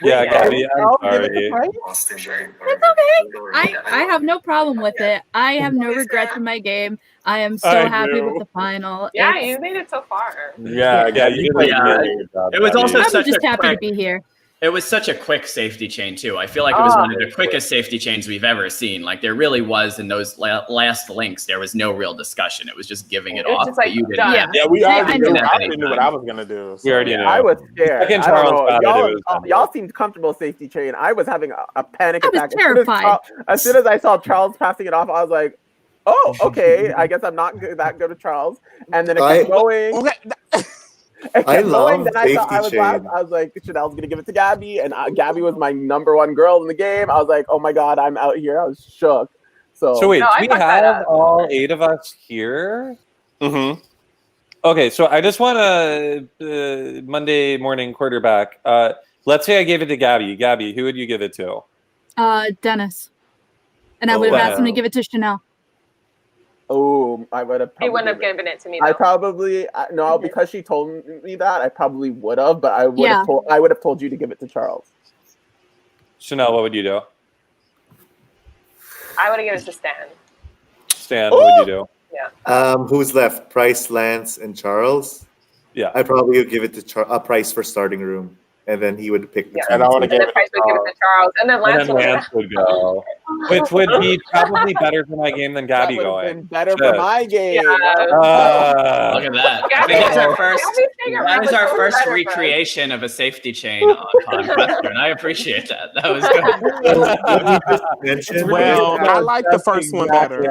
Speaker 12: Yeah, Gabby, I'm sorry.
Speaker 5: It's okay. I have no problem with it. I have no regrets in my game. I am so happy with the final.
Speaker 6: Yeah, you made it so far.
Speaker 12: Yeah, you did
Speaker 1: it was also
Speaker 5: I'm
Speaker 1: such
Speaker 5: just
Speaker 1: a
Speaker 5: happy
Speaker 1: quick,
Speaker 5: to be here.
Speaker 1: It was such a quick safety chain too. I feel like it was one of the quickest safety chains we've ever seen. Like there really was in those last links, there was no real discussion. It was just giving it off.
Speaker 6: Like,
Speaker 1: you
Speaker 14: yeah, we already knew. I already knew what I was gonna do.
Speaker 12: We already knew.
Speaker 3: I was scared.
Speaker 12: I don't
Speaker 3: know. Y'all seemed comfortable safety chain. I was having a panic attack.
Speaker 5: I was terrified.
Speaker 3: As soon as I saw Charles passing it off, I was like, oh, okay. I guess I'm not that good with Charles. And then it kept going.
Speaker 13: I love
Speaker 3: then I was like, Chanel's gonna give it to Gabby, and Gabby was my #1 girl in the game. I was like, oh my god, I'm out here. I was shook. So
Speaker 12: wait, do we have all 8 of us here?
Speaker 14: Mm-hmm.
Speaker 12: Okay, so I just want to Monday morning quarterback. Let's say I gave it to Gabby. Gabby, who would you give it to?
Speaker 5: Dennis, and I would have asked him to give it to Chanel.
Speaker 3: Oh, I would have.
Speaker 6: He wouldn't have given it to me. Though.
Speaker 3: I probably no, because she told me that. I probably would have, but I would have told you to give it to Charles.
Speaker 12: Chanel, what would you do?
Speaker 6: I would have given it to Stan.
Speaker 12: Stan, what would you do?
Speaker 6: Yeah.
Speaker 13: Who's left? Price, Lance, and Charles.
Speaker 12: Yeah,
Speaker 13: I probably would give it to Price for starting room, and then he would pick.
Speaker 12: And I would have given it
Speaker 6: Price would give it to Charles, and then Lance
Speaker 12: would go, which would be probably better for my game than Gabby
Speaker 3: That would have
Speaker 12: going.
Speaker 3: been better for my game.
Speaker 1: Look at that.
Speaker 6: Gabby,
Speaker 1: That's our first.
Speaker 6: Gabby's
Speaker 1: That is our first
Speaker 6: better,
Speaker 1: recreation of a safety chain on Sequester, and I appreciate that. That was good.
Speaker 7: Well, I like the first one better.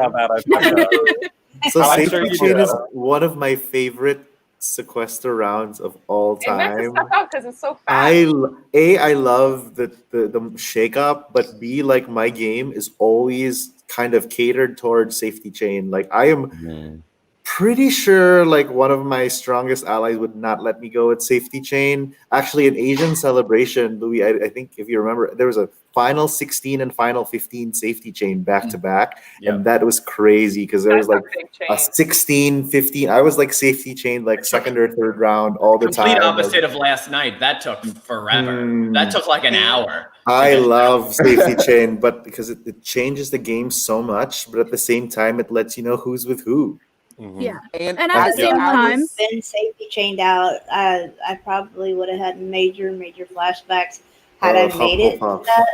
Speaker 13: So
Speaker 12: I'm
Speaker 13: safety
Speaker 12: sure you
Speaker 13: chain
Speaker 12: do.
Speaker 13: is one of my favorite Sequester rounds of all
Speaker 6: It messes
Speaker 13: time.
Speaker 6: stuff up because it's so fast.
Speaker 13: I love the shake up, but B, like, my game is always kind of catered towards safety chain. Like, I am pretty sure like one of my strongest allies would not let me go at safety chain. Actually, an Asian celebration, Louie, I think if you remember, there was a final 16 and final 15 safety chain back to back. And that was crazy because there was like a 16, 15. I was like safety chain like second or third round all the time.
Speaker 1: Complete opposite of last night. That took forever. That took like an hour.
Speaker 13: I love safety chain, but because it changes the game so much, but at the same time, it lets you know who's with who.
Speaker 5: Yeah,
Speaker 7: and
Speaker 5: at the same time,
Speaker 15: been safety chained out. I probably would have had major flashbacks had I made it. To that.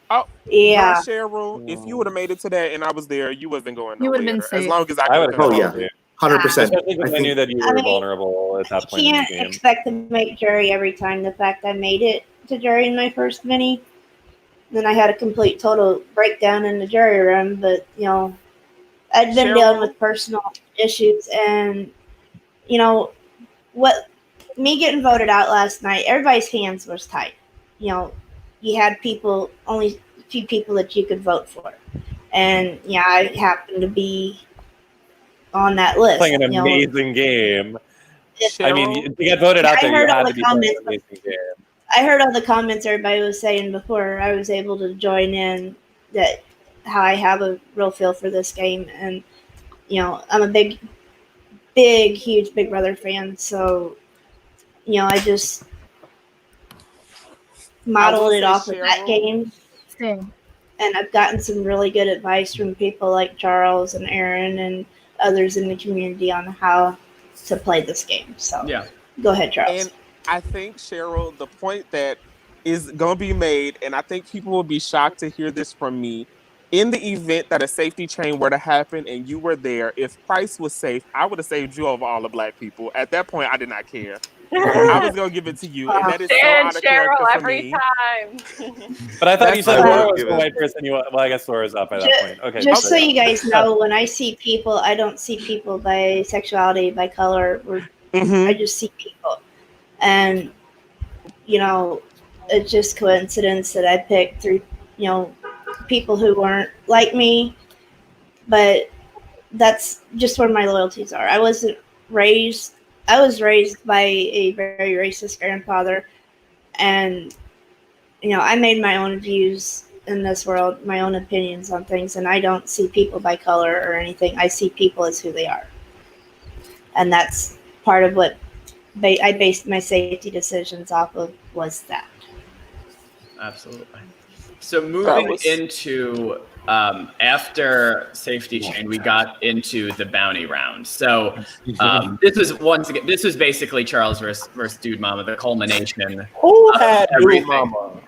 Speaker 7: Oh,
Speaker 15: yeah,
Speaker 7: Cheryl, if you would have made it today and I was there, you wasn't going.
Speaker 5: You would have been
Speaker 7: as
Speaker 5: safe.
Speaker 7: long as I
Speaker 12: would have.
Speaker 13: Oh yeah, 100%.
Speaker 12: Especially because I knew that you were vulnerable at that point in the
Speaker 15: can't
Speaker 12: game.
Speaker 15: expect to make jury every time. The fact I made it to jury in my first mini, then I had a complete total breakdown in the jury room. But you know, I'd been dealing with personal issues, and you know what, me getting voted out last night, everybody's hands was tight. You know, you had only a few people that you could vote for, and yeah, I happened to be on that list.
Speaker 12: Playing an amazing game. I mean, to get voted out
Speaker 15: I
Speaker 12: there,
Speaker 15: heard
Speaker 12: you
Speaker 15: all
Speaker 12: had
Speaker 15: the
Speaker 12: to be playing
Speaker 15: comments.
Speaker 12: an amazing game.
Speaker 15: I heard all the comments everybody was saying before I was able to join in, that how I have a real feel for this game, and you know, I'm a huge Big Brother fan, so you know, I just modeled it off of that game.
Speaker 5: Same.
Speaker 15: And I've gotten some really good advice from people like Charles and Aaron and others in the community on how to play this game. So
Speaker 1: yeah,
Speaker 15: go ahead, Charles.
Speaker 7: And I think, Cheryl, the point that is going to be made, and I think people will be shocked to hear this from me, in the event that a safety chain were to happen and you were there, if Price was safe, I would have saved you over all the black people. At that point, I did not care. I was going to give it to you, and that is so out of character
Speaker 6: Cheryl
Speaker 7: for
Speaker 6: every
Speaker 7: me.
Speaker 6: time.
Speaker 12: But I thought you said
Speaker 13: I
Speaker 12: Laura
Speaker 13: would
Speaker 12: was
Speaker 13: give
Speaker 12: the
Speaker 13: it.
Speaker 12: white person. Well, I guess Laura's up at that point. Okay.
Speaker 15: Just so you guys know, when I see people, I don't see people by sexuality, by color. I just see people. And, you know, it's just coincidence that I picked through, you know, people who weren't like me. But that's just where my loyalties are. I was raised by a very racist grandfather. And, you know, I made my own views in this world, my own opinions on things, and I don't see people by color or anything. I see people as who they are. And that's part of what I based my safety decisions off of, was that.
Speaker 1: Absolutely. So moving into after safety chain, we got into the bounty round. So this was basically Charles versus Dude Mama, the culmination.
Speaker 3: Who had Dude Mama?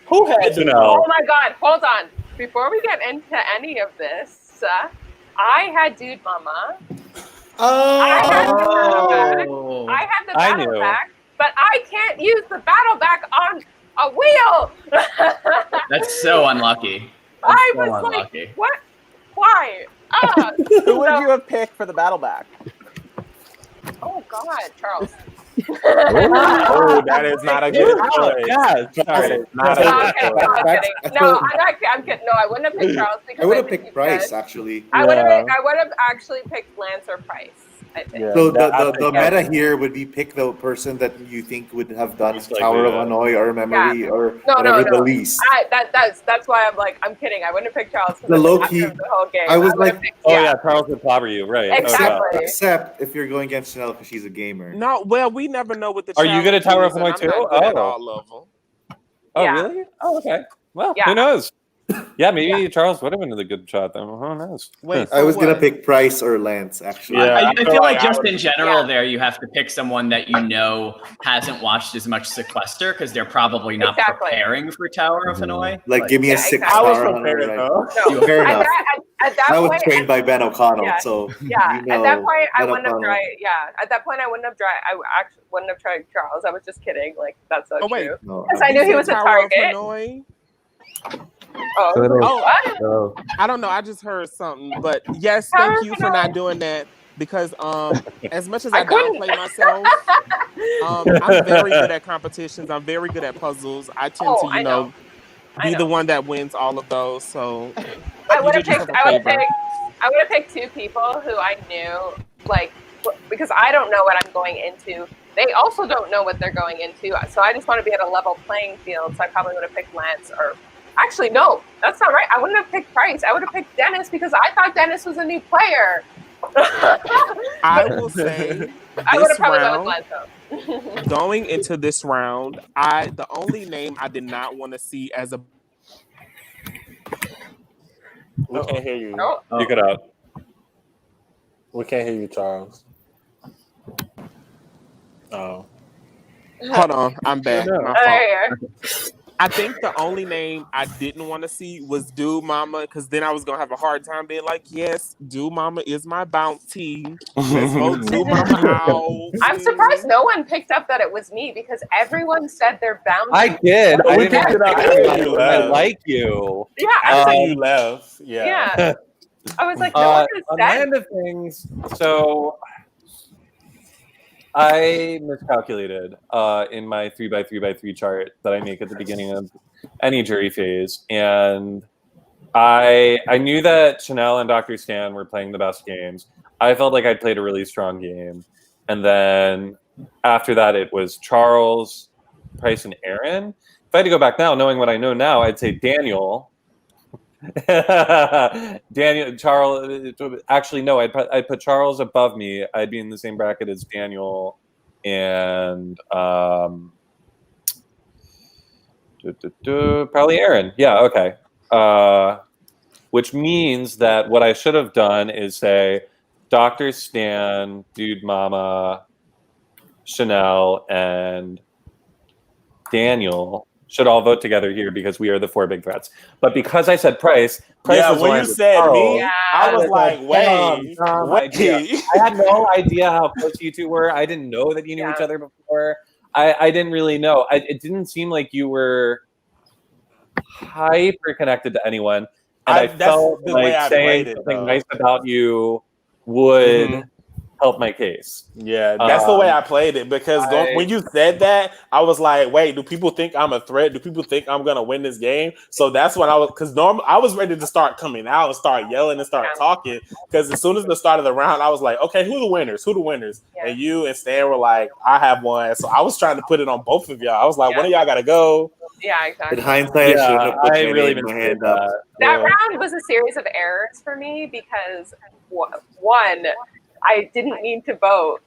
Speaker 3: Who had Dude Mama?
Speaker 6: Oh my God! Hold on. Before we get into any of this, I had Dude Mama. I had the battle back, but I can't use the battle back on a wheel.
Speaker 1: That's so unlucky.
Speaker 6: I was like, what? Why?
Speaker 3: Who would you have picked for the battle back?
Speaker 6: Oh God, Charles.
Speaker 14: Oh, that is not a good choice.
Speaker 12: Yeah,
Speaker 14: sorry. Not a good choice.
Speaker 6: I'm kidding. No, I'm kidding. No, I wouldn't have picked Charles because
Speaker 13: I would have picked Price, actually.
Speaker 6: I would have actually picked Lance or Price, I think.
Speaker 13: Yeah, so the meta here would be pick the person that you think would have done Tower of Hanoi or Memory or whatever the least.
Speaker 6: That's why I'm like, I'm kidding. I wouldn't have picked Charles.
Speaker 13: The low key.
Speaker 6: The whole game.
Speaker 13: I was like,
Speaker 12: Charles would clobber you, right?
Speaker 6: Exactly.
Speaker 13: Except if you're going against Chanel because she's a gamer.
Speaker 7: No, well, we never know what the.
Speaker 12: Are you good at Tower of
Speaker 7: challenge
Speaker 12: Hanoi
Speaker 7: is, and
Speaker 12: too?
Speaker 7: I'm not good at all of them.
Speaker 12: Oh,
Speaker 6: Yeah.
Speaker 12: really? Oh, okay. Well,
Speaker 6: Yeah.
Speaker 12: who knows? Yeah, maybe Charles would have been a good shot then. Who knows?
Speaker 7: Wait,
Speaker 13: I was gonna pick Price or Lance, actually.
Speaker 1: I feel like just in general there, you have to pick someone that you know hasn't watched as much Sequester because they're probably not preparing for Tower of Hanoi.
Speaker 13: Like, give me a 6
Speaker 7: I was
Speaker 13: Tower
Speaker 7: prepared,
Speaker 13: Hunter,
Speaker 7: though.
Speaker 13: right? Fair enough.
Speaker 6: At that
Speaker 13: I was
Speaker 6: point,
Speaker 13: trained by Ben O'Connell,
Speaker 6: yeah,
Speaker 13: so
Speaker 6: yeah.
Speaker 13: you know,
Speaker 6: At that point, I
Speaker 13: Ben
Speaker 6: wouldn't have
Speaker 13: O'Connell.
Speaker 6: tried. Yeah, at that point, I wouldn't have tried. I actually wouldn't have tried Charles. I was just kidding. Like that's so true. Because I knew he was a target.
Speaker 7: Oh, I don't know. I just heard something, but yes, thank you for not doing that because as much as I downplay myself, I'm very good at competitions. I'm very good at puzzles. I tend to, be the one that wins all of those. So
Speaker 6: I would have picked 2 people who I knew, like, because I don't know what I'm going into. They also don't know what they're going into. So I just want to be at a level playing field. So I probably would have picked Lance or. Actually, no, that's not right. I wouldn't have picked Price. I would have picked Dennis because I thought Dennis was a new player.
Speaker 7: I will say
Speaker 6: I would have probably
Speaker 7: gone with Lance. Going into this round, the only name I did not want to see as a.
Speaker 14: We can't hear you.
Speaker 12: You got out.
Speaker 14: We can't hear you, Charles. Oh.
Speaker 7: Hold on, I'm back.
Speaker 6: Oh,
Speaker 7: My fault. I think the only name I didn't want to see was Dude Mama, because then I was gonna have a hard time being like, yes, Dude Mama is my bounty. Let's vote Dude Mama out.
Speaker 6: I'm surprised no one picked up that it was me because everyone said their bounty.
Speaker 12: I did.
Speaker 14: No, we picked it up.
Speaker 12: I like you.
Speaker 6: Yeah,
Speaker 14: I think you left.
Speaker 6: Yeah. I was like, no one has
Speaker 12: on
Speaker 6: said.
Speaker 12: the end of things, so I miscalculated in my 3x3x3 chart that I make at the beginning of any jury phase, and I knew that Chanel and Dr. Stan were playing the best games. I felt like I'd played a really strong game, and then after that, it was Charles, Price, and Aaron. If I had to go back now, knowing what I know now, I'd say Daniel. Daniel, Charles. Actually, no. I'd put Charles above me. I'd be in the same bracket as Daniel, and probably Aaron. Yeah. Okay. Which means that what I should have done is say Dr. Stan, Dude Mama, Chanel, and Daniel should all vote together here because we are the 4 big threats. But because I said Price was
Speaker 14: when you said me, I was like, wait.
Speaker 12: I had no idea how close you two were. I didn't know that you knew each other before. I didn't really know. It didn't seem like you were hyper connected to anyone. And I felt like saying something nice about you would help my case.
Speaker 14: Yeah, that's the way I played it because when you said that, I was like, wait, do people think I'm a threat? Do people think I'm going to win this game? So that's when I was ready to start coming out and start yelling and start talking because as soon as the start of the round, I was like, okay, who the winners? Yeah. And you and Stan were like, I have one. So I was trying to put it on both of y'all. I was like, one of y'all got to go.
Speaker 6: Yeah, exactly.
Speaker 13: In hindsight, I should have put my hand up.
Speaker 6: That round was a series of errors for me because one, I didn't mean to vote.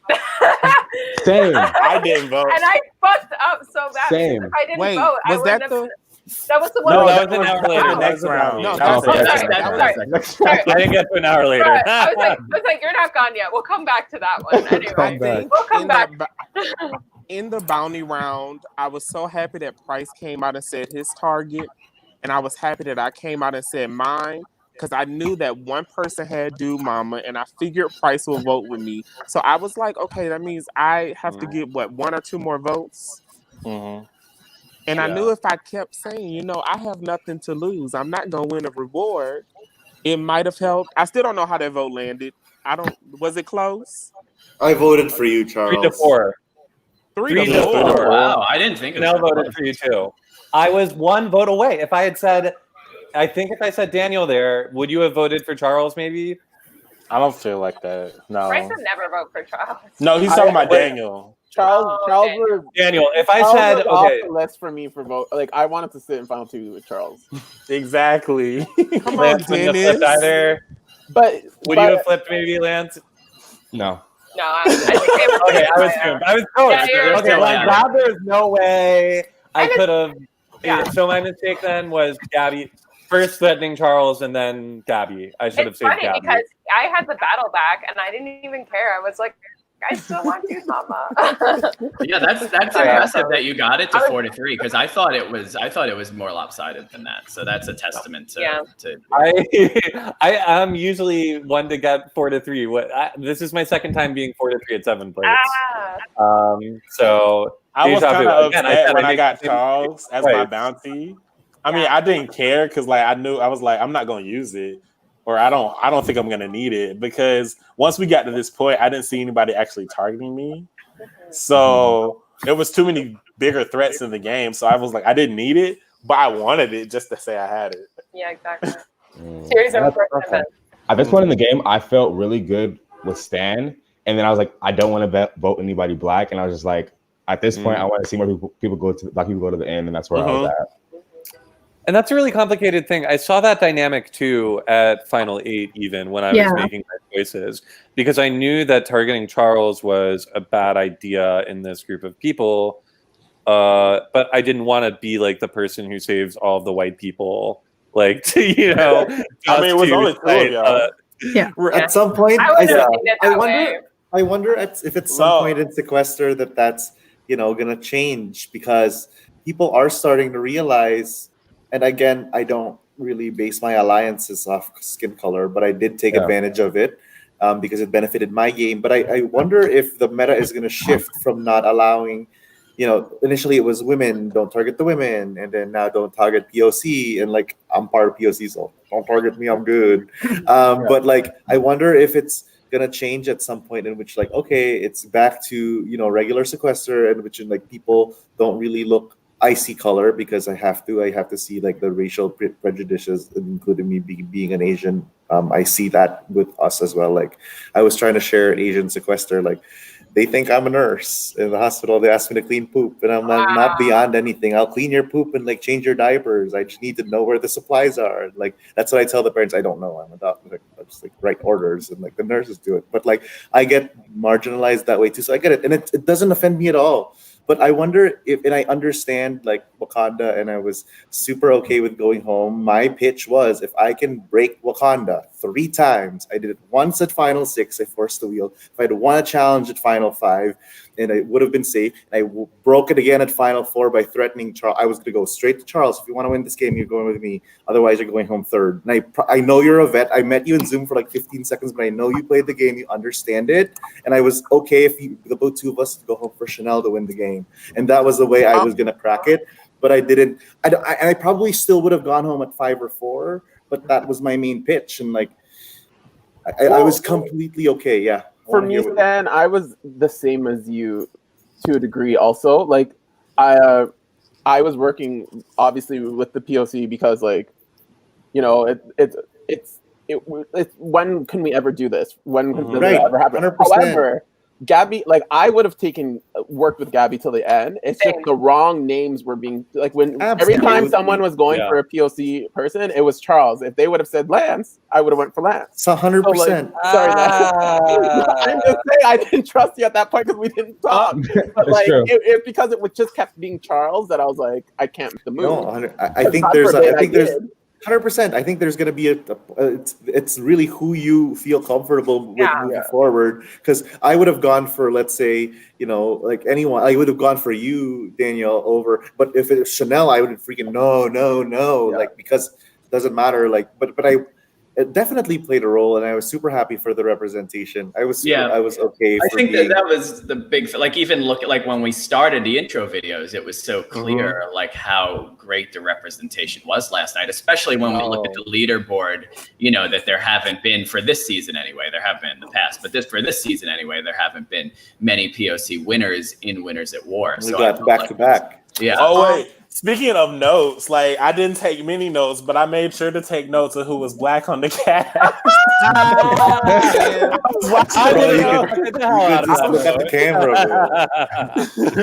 Speaker 8: Same.
Speaker 14: I didn't vote.
Speaker 6: And I fucked up so bad.
Speaker 8: Same.
Speaker 6: If I didn't
Speaker 7: Wait,
Speaker 6: vote, I
Speaker 7: was
Speaker 6: wouldn't
Speaker 7: that
Speaker 6: have.
Speaker 7: the?
Speaker 6: That was the one.
Speaker 12: No, that was an hour later.
Speaker 14: Next round.
Speaker 7: No,
Speaker 12: I didn't get to an hour later.
Speaker 6: Sorry. I was like, you're not gone yet. We'll come back to that one. Anyway, we'll come back.
Speaker 7: In the bounty round, I was so happy that Price came out and said his target, and I was happy that I came out and said mine. Because I knew that one person had Dude Mama, and I figured Price will vote with me. So I was like, okay, that means I have to get, 1 or 2 more votes?
Speaker 14: Mm-hmm.
Speaker 7: And I knew if I kept saying, I have nothing to lose. I'm not going to win a reward. It might have helped. I still don't know how that vote landed. Was it close?
Speaker 13: I voted for you, Charles.
Speaker 12: 3-4.
Speaker 7: 3-4.
Speaker 1: Wow, I didn't think of that.
Speaker 12: Chanel voted for you too. I was 1 vote away. If I said Daniel there, would you have voted for Charles maybe?
Speaker 14: I don't feel like that. No.
Speaker 6: Bryce would never vote for Charles.
Speaker 14: No, he's talking about Daniel.
Speaker 3: Charles,
Speaker 12: Daniel. If I
Speaker 3: Charles
Speaker 12: said
Speaker 3: was
Speaker 12: okay,
Speaker 3: off the list for me for vote. Like I wanted to sit in final 2 with Charles.
Speaker 14: Exactly.
Speaker 7: Come on,
Speaker 12: Lance wouldn't have
Speaker 7: Dennis.
Speaker 12: flipped either.
Speaker 3: But
Speaker 12: Would you have flipped maybe, Lance?
Speaker 8: No.
Speaker 6: No, I think
Speaker 12: Okay, I was doomed. I was close.
Speaker 6: Yeah,
Speaker 12: Okay, well, I'm
Speaker 1: yeah.
Speaker 12: glad there's no way I
Speaker 6: And
Speaker 12: could have.
Speaker 6: Yeah.
Speaker 12: So my mistake then was Gabby. First threatening Charles and then Gabby. I should have
Speaker 6: It's
Speaker 12: saved
Speaker 6: funny
Speaker 12: Gabby.
Speaker 6: because I had the battle back and I didn't even care. I was like, I still want Dude Mama.
Speaker 1: Yeah, that's impressive that you got it to 4-3 because I thought it was more lopsided than that. So that's a testament to.
Speaker 12: I am usually one to get 4-3. This is my second time being 4-3 at 7 plates. So
Speaker 14: I was kind of upset when I got
Speaker 12: make-
Speaker 14: Charles as my bounty. I mean, I didn't care because like I was like, I'm not going to use it, or I don't think I'm going to need it, because once we got to this point, I didn't see anybody actually targeting me. So there was too many bigger threats in the game. So I was like, I didn't need it, but I wanted it just to say I had it.
Speaker 6: Yeah, exactly. Series of events.
Speaker 8: At this point in the game, I felt really good with Stan, and then I was like, I don't want to vote anybody black, and I was just like, at this point, I want to see more people go to black people go to the end, and that's where I was at.
Speaker 12: And that's a really complicated thing. I saw that dynamic too at Final 8, even when I was making my choices, because I knew that targeting Charles was a bad idea in this group of people. But I didn't want to be like the person who saves all of the white people. Like, I mean,
Speaker 14: it was only 2 of y'all.
Speaker 13: At some point, I wonder if at some point in Sequester that's gonna change, because people are starting to realize. And again, I don't really base my alliances off skin color, but I did take advantage of it because it benefited my game. But I wonder if the meta is going to shift from not allowing, initially it was women, don't target the women, and then now don't target POC. And like, I'm part of POC, so don't target me, I'm good. But like, I wonder if it's going to change at some point in which like, okay, it's back to, regular Sequester, in which like people don't really look icy color because I have to see like the racial prejudices, including me being an Asian. I see that with us as well. Like, I was trying to share Asian Sequester. Like, they think I'm a nurse in the hospital. They asked me to clean poop, and I'm like, not beyond anything. I'll clean your poop and like change your diapers. I just need to know where the supplies are. Like, that's what I tell the parents. I don't know. I'm a doctor. Like, I just like write orders, and like the nurses do it. But like, I get marginalized that way too. So I get it, and it doesn't offend me at all. But I wonder if, and I understand like Wakanda, and I was super okay with going home. My pitch was, if I can break Wakanda 3 times, I did it once at Final 6, I forced the wheel. If I'd won a challenge at Final 5, and I would have been safe, and I broke it again at Final 4 by threatening Charles. I was going to go straight to Charles. If you want to win this game, you're going with me. Otherwise, you're going home 3rd. And I know you're a vet. I met you in Zoom for like 15 seconds, but I know you played the game. You understand it. And I was okay if the 2 of us to go home for Chanel to win the game. And that was the way I was going to crack it. But I didn't. I probably still would have gone home at 5 or 4, but that was my main pitch. And like, I was completely okay. Yeah.
Speaker 3: For me, Stan, I was the same as you to a degree also. Like, I was working obviously with the POC because like, it's when can we ever do this? When can this ever happen?
Speaker 13: 100%.
Speaker 3: However, Gabby, like I would have worked with Gabby till the end. It's just the wrong names were being like every time someone was going for a POC person, it was Charles. If they would have said Lance, I would have went for Lance.
Speaker 13: It's 100%.
Speaker 3: So, like, sorry, I'm just saying I didn't trust you at that point because we didn't talk. But like it because it just kept being Charles that I was like, I can't make the move.
Speaker 13: No, I think there's 100%. I think there's going to be it's really who you feel comfortable with moving forward. Because I would have gone for, let's say, like anyone. I would have gone for you, Daniel, over. But if it was Chanel, I would have freaking no. Like, because it doesn't matter. Like, but it definitely played a role, and I was super happy for the representation. I was okay.
Speaker 1: I think that was the big, like, even look at like when we started the intro videos, it was so clear like how great the representation was last night, especially when we look at the leaderboard, that there haven't been for this season anyway, there have been in the past, but for this season anyway, there haven't been many POC winners in Winners at War.
Speaker 13: We got back to back.
Speaker 1: Yeah.
Speaker 14: Oh wait. Speaking of notes, like I didn't take many notes, but I made sure to take notes of who was black on the cast.
Speaker 13: I look at the camera.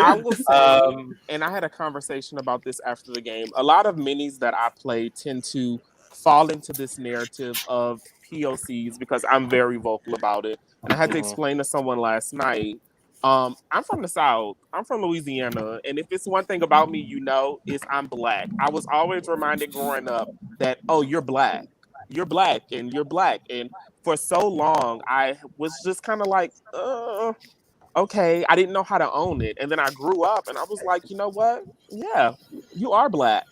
Speaker 14: I was saying, and I had a conversation about this after the game. A lot of minis that I play tend to fall into this narrative of POCs because I'm very vocal about it. And I had to explain to someone last night
Speaker 7: I'm from the South. I'm from Louisiana. And if it's one thing about me, is I'm Black. I was always reminded growing up that, oh, you're Black. You're Black and you're Black. And for so long, I was just kind of like, okay, I didn't know how to own it. And then I grew up and I was like, you know what? Yeah, you are Black.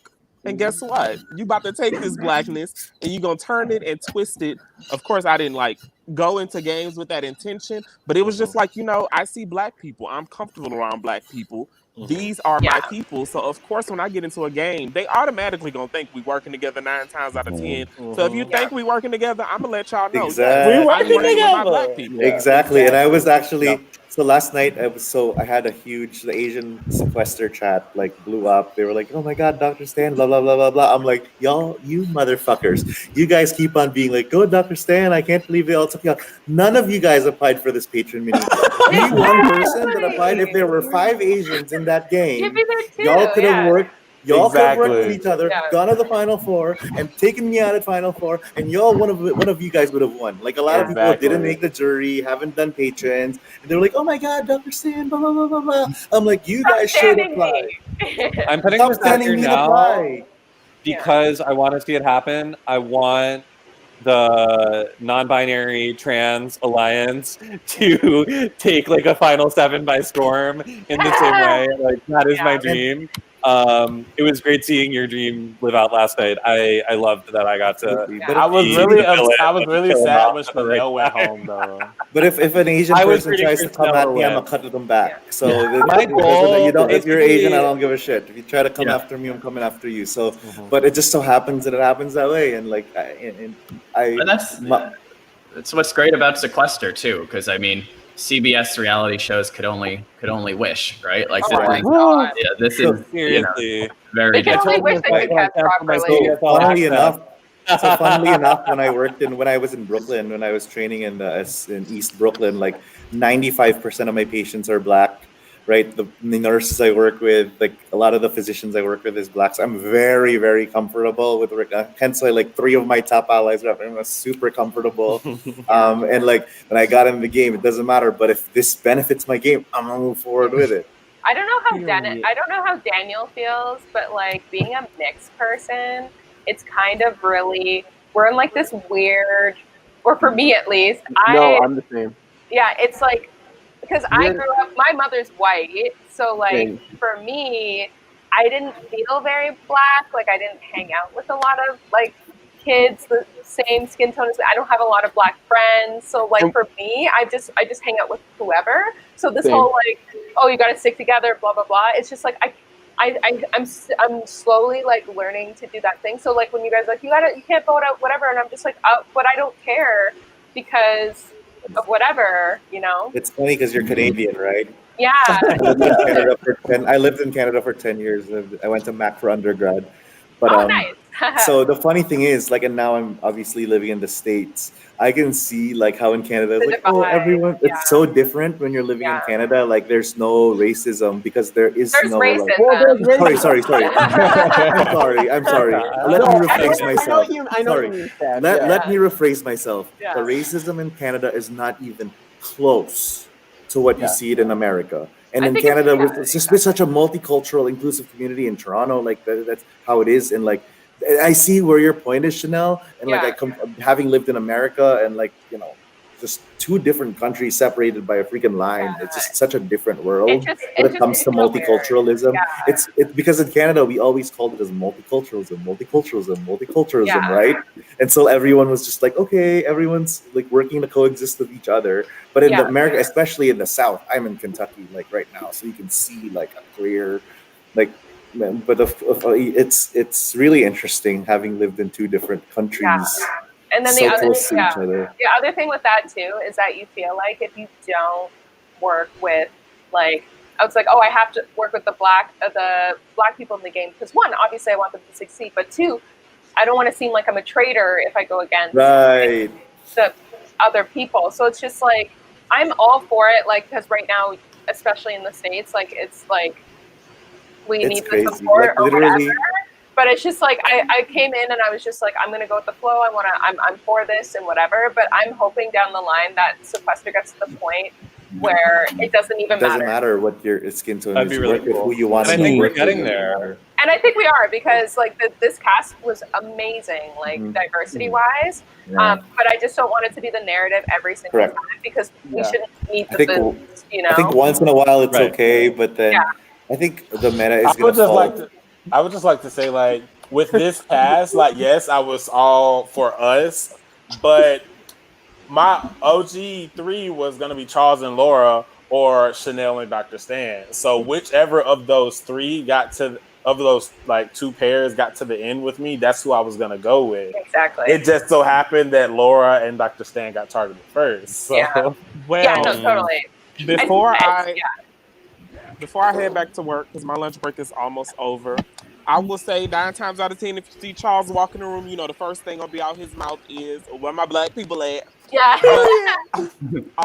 Speaker 7: And guess what? You about to take this Blackness and you're going to turn it and twist it. Of course, I didn't go into games with that intention, but it was just like, I see Black people. I'm comfortable around Black people. These are my people. So of course, when I get into a game, they automatically gonna think we working together 9 times out of 10. So if you think we working together, I'm gonna let y'all know.
Speaker 13: Exactly.
Speaker 7: We working together with my Black people.
Speaker 13: Exactly. And I was actually so last night I had a huge the Asian Sequester chat blew up. They were like, "Oh my God, Dr. Stan, blah blah blah blah blah." I'm like, "Y'all, you motherfuckers, you guys keep on being like, go Dr. Stan. I can't believe they all took you out. None of you guys applied for this Patron Mini. Be one person that applied. If there were 5 Asians in that game, y'all could have worked. Y'all could have worked with each other, gone to the Final Four, and taken me out at Final Four, and y'all one of you guys would have won. Like a lot of people didn't make the jury, haven't done patrons, and they're like, "Oh my God, Dr. Stan, blah blah blah blah blah." I'm like, you guys should apply.
Speaker 12: I'm putting this out here now because I want to see it happen. I want the non-binary trans alliance to take a final 7 by storm in the same way. That is my dream. It was great seeing your dream live out last night. I loved that I got to.
Speaker 14: I was really sad when Chanel went home though.
Speaker 13: But if an Asian person tries to come at me, I'm gonna cut them back. So
Speaker 14: my goal
Speaker 13: if you're Asian, I don't give a shit. If you try to come after me, I'm coming after you. So, but it just so happens that it happens that way, and
Speaker 1: that's what's great about Sequester too, because I mean, CBS reality shows could only wish, right? This is
Speaker 12: seriously
Speaker 1: very
Speaker 6: difficult.
Speaker 13: Funnily enough, when I was in Brooklyn, when I was training in East Brooklyn, 95% of my patients are Black. Right, the nurses I work with, a lot of the physicians I work with is Blacks. I'm very, very comfortable with hence 3 of my top allies are super comfortable. And when I got in the game, it doesn't matter. But if this benefits my game, I'm gonna move forward with it.
Speaker 6: I don't know how Daniel feels, but being a mixed person, it's kind of really we're in this weird, or for me at least.
Speaker 3: I'm the same.
Speaker 6: Yeah, it's because I grew up, my mother's white, so for me, I didn't feel very Black. I didn't hang out with a lot of kids the same skin tone as me. I don't have a lot of Black friends, so for me, I just hang out with whoever. So this whole oh, you got to stick together, blah blah blah. It's just I'm slowly learning to do that thing. So when you guys you can't vote out whatever, and I'm just but I don't care because of whatever,
Speaker 13: It's funny because you're Canadian, right?
Speaker 6: Yeah.
Speaker 13: I lived in Canada for 10 years. I went to Mac for undergrad. But
Speaker 6: nice.
Speaker 13: So the funny thing is, and now I'm obviously living in the States. I can see how in Canada, everyone. It's so different when you're living in Canada. There's no racism because there's no racism. Sorry. I'm sorry. Let me rephrase myself. Let me rephrase myself. The racism in Canada is not even close to what you see it in America. And in Canada, it's just been such a multicultural, inclusive community in Toronto. That's how it is. And I see where your point is, Chanel. And having lived in America and just 2 different countries separated by a freaking line. It's just such a different world when it comes to multiculturalism. It's because in Canada we always called it as multiculturalism, right? And so everyone was just okay, everyone's working to coexist with each other. But in America, especially in the South, I'm in Kentucky right now, so you can see a clear but it's really interesting having lived in 2 different countries.
Speaker 6: Yeah. And then the other thing with that too is that you feel if you don't work with I was oh, I have to work with the black people in the game because 1, obviously I want them to succeed, but 2, I don't want to seem like I'm a traitor if I go against the other people. So it's just I'm all for it because right now, especially in the States, it's we need the support or whatever. But it's just I came in and I was just I'm gonna go with the flow. I'm for this and whatever. But I'm hoping down the line that Sequester gets to the point where it doesn't even
Speaker 13: It doesn't
Speaker 6: matter.
Speaker 13: matter what your skin tone
Speaker 12: That'd
Speaker 13: is.
Speaker 12: be
Speaker 13: You
Speaker 12: really
Speaker 13: work with
Speaker 12: cool.
Speaker 13: who you want
Speaker 12: And
Speaker 13: to
Speaker 12: I think we're
Speaker 13: work
Speaker 12: getting
Speaker 13: with.
Speaker 12: there.
Speaker 6: And I think we are, because like this cast was amazing, like diversity wise.
Speaker 13: Yeah.
Speaker 6: But I just don't want it to be the narrative every single
Speaker 13: Correct.
Speaker 6: time, because we
Speaker 3: Yeah.
Speaker 6: shouldn't need
Speaker 13: I
Speaker 6: the
Speaker 13: think
Speaker 6: boost, you know.
Speaker 13: I think once in a while it's
Speaker 14: Right.
Speaker 13: okay, but then I think the meta is
Speaker 14: I
Speaker 13: gonna
Speaker 14: would just
Speaker 13: fall.
Speaker 14: like to say, like, with this cast, like, yes, I was all for us, but my OG 3 was gonna be Charles and Laura or Chanel and Dr. Stan. So whichever of those three of those like two pairs got to the end with me, that's who I was gonna go with.
Speaker 6: Exactly.
Speaker 14: It just so happened that Laura and Dr. Stan got targeted first. So
Speaker 6: Yeah.
Speaker 7: Well,
Speaker 6: Yeah, no, totally.
Speaker 7: Before I head back to work, because my lunch break is almost over, I will say 9 times out of 10, if you see Charles walk in the room, you know the first thing gonna be out his mouth is, "Where my black people at?"
Speaker 6: Yeah.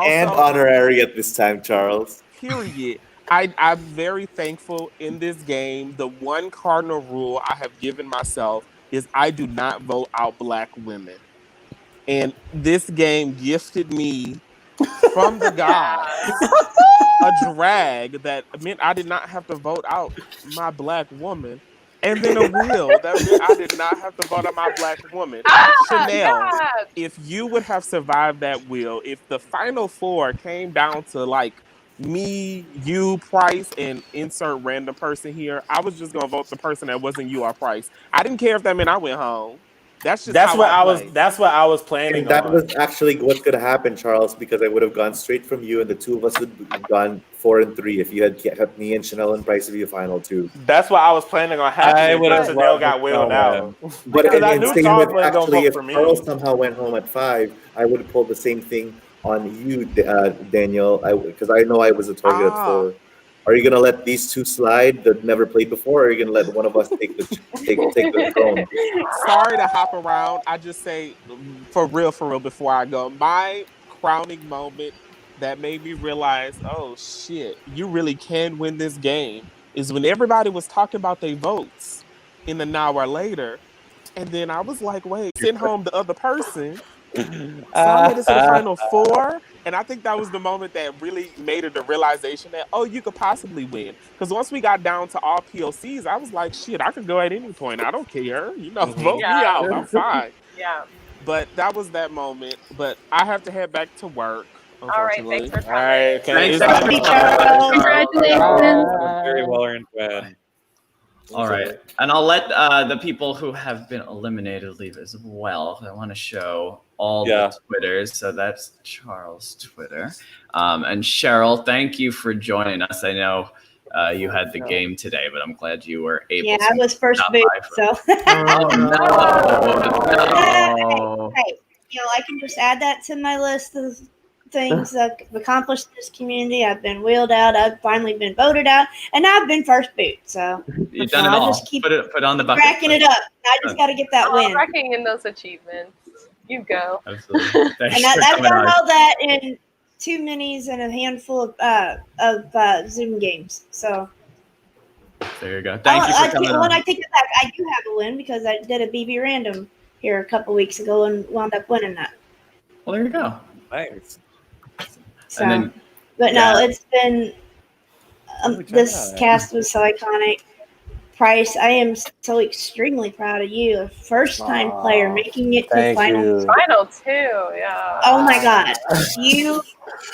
Speaker 13: And honorary at this time, Charles.
Speaker 7: Period. I'm very thankful in this game. The one cardinal rule I have given myself is I do not vote out black women. And this game gifted me from the gods a drag that meant I did not have to vote out my black woman. And then a wheel that meant I did not have to vote out my black woman. Chanel, if you would have survived that wheel, if the final 4 came down to like me, you, Price, and insert random person here, I was just gonna vote the person that wasn't you or Price. I didn't care if that meant I went home. That's just
Speaker 14: that's
Speaker 7: how
Speaker 14: what
Speaker 7: I
Speaker 14: was.
Speaker 7: play.
Speaker 14: That's what I was planning
Speaker 13: And that
Speaker 14: on.
Speaker 13: was actually what could have happened, Charles, because I would have gone straight from you, and the two of us would have gone 4 and 3 if you had kept me and Chanel and Price to be a final 2.
Speaker 14: That's what I was planning on happening.
Speaker 12: I would have
Speaker 14: Chanel
Speaker 12: loved
Speaker 14: got
Speaker 12: to
Speaker 14: wheeled
Speaker 12: know
Speaker 14: out.
Speaker 13: But
Speaker 14: Because I
Speaker 13: and
Speaker 14: knew
Speaker 13: same
Speaker 14: Charles
Speaker 13: with
Speaker 14: wasn't gonna
Speaker 13: actually,
Speaker 14: vote
Speaker 13: if
Speaker 14: for me.
Speaker 13: Charles somehow went home at 5, I would have pulled the same thing on you, Daniel, because I know I was a target at 4. Are you gonna let these two slide that never played before, or are you gonna let one of us take the throne?
Speaker 7: Sorry to hop around. I just say, for real, before I go, my crowning moment that made me realize, oh shit, you really can win this game, is when everybody was talking about their votes in an hour later. And then I was like, wait, send home the other person. So I made it to the final 4. And I think that was the moment that really made it the realization that, oh, you could possibly win. Because once we got down to all POCs, I was like, shit, I could go at any point. I don't care. You know, vote me out. I'm fine.
Speaker 6: Yeah.
Speaker 7: But that was that moment. But I have to head back to work.
Speaker 6: All right, thanks for coming.
Speaker 14: All right,
Speaker 7: Thanks
Speaker 14: for
Speaker 7: coming.
Speaker 5: Congratulations.
Speaker 12: Very well earned win.
Speaker 1: All right. And I'll let the people who have been eliminated leave as well. I want to show all the Twitters. So that's Charles' Twitter. And Cheryl, thank you for joining us. I know you had the game today, but I'm glad you were able to.
Speaker 15: I was first boot, so. Hey, I can just add that to my list of things I've accomplished in this community. I've been wheeled out. I've finally been voted out, and now I've been first boot. So
Speaker 1: you've done it all.
Speaker 15: Just keep
Speaker 1: put on the bucket.
Speaker 15: racking it up. I just got to get that win.
Speaker 6: Racking in those achievements. You go.
Speaker 1: Absolutely.
Speaker 15: And I've done all that in 2 minis and a handful of Zoom games. So
Speaker 1: there you go. Thank you for coming on.
Speaker 15: When I take it back, I do have a win because I did a BB random here a couple weeks ago and wound up winning that.
Speaker 1: Well, there you go.
Speaker 12: Nice.
Speaker 15: So,
Speaker 1: and then,
Speaker 15: but no, it's been this cast was so iconic. Price, I am so extremely proud of you, a first-time player making it to the final.
Speaker 6: Final 2, yeah.
Speaker 15: Oh my God,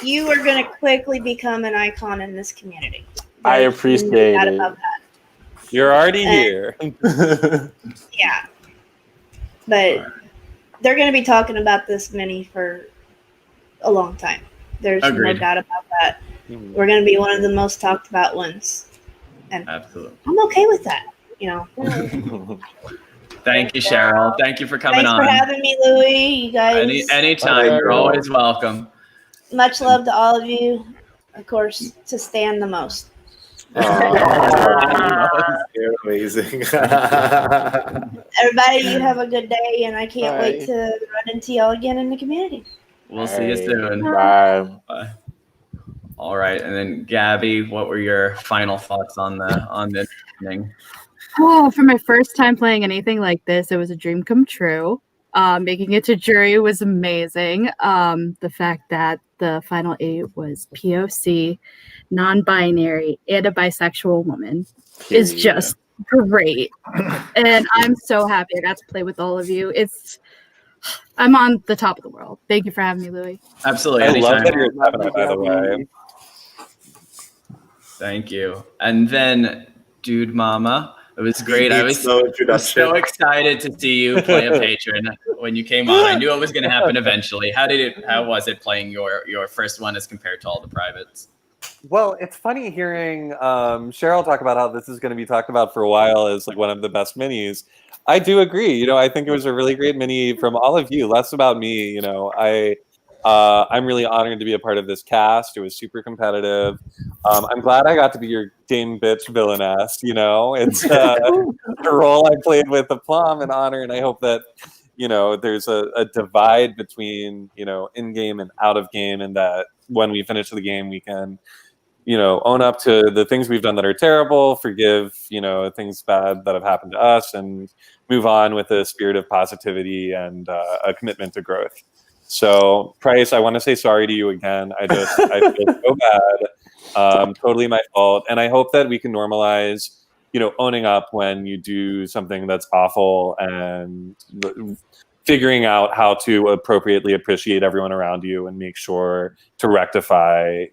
Speaker 15: you are going to quickly become an icon in this community.
Speaker 14: I appreciate it.
Speaker 12: You're already here.
Speaker 15: Yeah, but they're going to be talking about this mini for a long time. There's no doubt about that. We're going to be one of the most talked about ones. And
Speaker 1: absolutely.
Speaker 15: I'm okay with that,
Speaker 1: Thank you, Cheryl. Thank you for coming on.
Speaker 15: Thanks for having me, Louie. You guys.
Speaker 1: Anytime. You're always welcome.
Speaker 15: Much love to all of you. Of course, to Stan the most.
Speaker 13: You're amazing.
Speaker 15: Everybody, you have a good day, and I can't wait to run into y'all again in the community.
Speaker 1: We'll see you soon.
Speaker 14: Bye.
Speaker 1: All right, and then Gabby, what were your final thoughts on this evening?
Speaker 5: Oh, for my first time playing anything like this, it was a dream come true. Making it to jury was amazing. The fact that the final 8 was POC, non-binary, and a bisexual woman is just great. And I'm so happy I got to play with all of you. I'm on the top of the world. Thank you for having me, Louie.
Speaker 1: Absolutely.
Speaker 12: I
Speaker 1: Anytime.
Speaker 12: love that you're having it, by the way.
Speaker 1: Thank you. And then, Dude Mama, it was great. I was
Speaker 13: No
Speaker 1: so
Speaker 13: introduction.
Speaker 1: excited to see you play a patron when you came on. I knew it was going to happen eventually. How was it playing your first one as compared to all the privates?
Speaker 12: Well, it's funny hearing Cheryl talk about how this is going to be talked about for a while as like one of the best minis. I do agree. You know, I think it was a really great mini from all of you. Less about me. You know, I'm really honored to be a part of this cast. It was super competitive. I'm glad I got to be your Dame bitch villainess. You know, it's a role I played with aplomb and honor, and I hope that there's a divide between in game and out of game, and that when we finish the game, we can own up to the things we've done that are terrible, forgive things bad that have happened to us, and move on with a spirit of positivity and a commitment to growth. So, Price, I want to say sorry to you again. I feel so bad. Totally my fault. And I hope that we can normalize, owning up when you do something that's awful and figuring out how to appropriately appreciate everyone around you and make sure to rectify,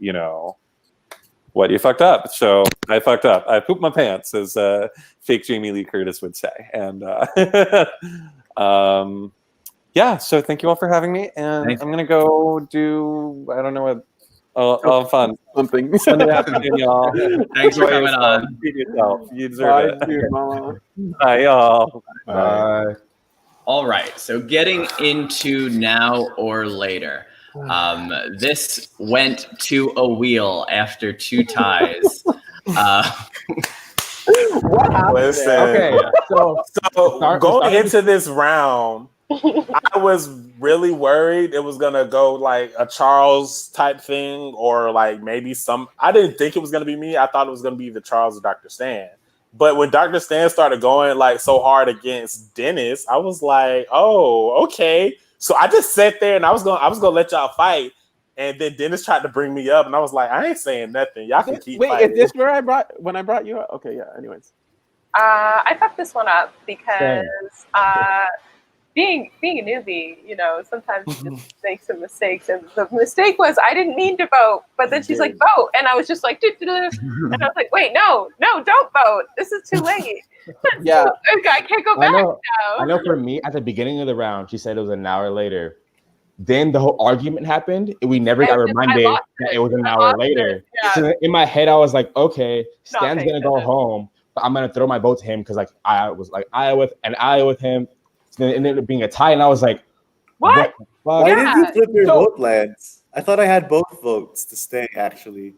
Speaker 12: what you fucked up. So I fucked up. I pooped my pants, as fake Jamie Lee Curtis would say. And yeah, so thank you all for having me, and I'm gonna go do I'll have fun.
Speaker 3: Something.
Speaker 12: Sunday afternoon, y'all.
Speaker 1: Thanks for coming on.
Speaker 12: Feed yourself. You deserve
Speaker 3: Bye,
Speaker 12: it.
Speaker 3: dude, Mama.
Speaker 12: Bye, y'all.
Speaker 8: Bye.
Speaker 1: All right, so getting into now or later. This went to a wheel after 2 ties.
Speaker 3: What happened?
Speaker 14: Listen,
Speaker 3: there?
Speaker 14: okay, so going into this round, I was really worried it was gonna go like a Charles type thing, or like maybe I didn't think it was gonna be me. I thought it was gonna be the Charles or Dr. Stan. But when Dr. Stan started going like so hard against Dennis, I was like, oh, okay. So I just sat there and I was gonna let y'all fight. And then Dennis tried to bring me up, and I was like, I ain't saying nothing. Y'all can keep fighting.
Speaker 3: Is this where when I brought you up? Okay, yeah. Anyways,
Speaker 6: I fucked this one up because being a newbie, sometimes you just make some mistakes. And the mistake was I didn't mean to vote, but then she's like, vote. And I was just like, and I was like, wait, no, don't vote. This is too late.
Speaker 3: Yeah.
Speaker 6: I can't go back now.
Speaker 8: I know for me, at the beginning of the round, she said it was an hour later. Then the whole argument happened, and we never got reminded that it was an hour later.
Speaker 6: Yeah.
Speaker 8: So in my head, I was like, okay, Stan's
Speaker 6: Okay,
Speaker 8: gonna go home, but I'm gonna throw my vote to him because I was like I with him. So then it ended up being a tie, and I was like,
Speaker 6: what?
Speaker 13: Why did you flip your vote, Lance? I thought I had both votes to stay, actually.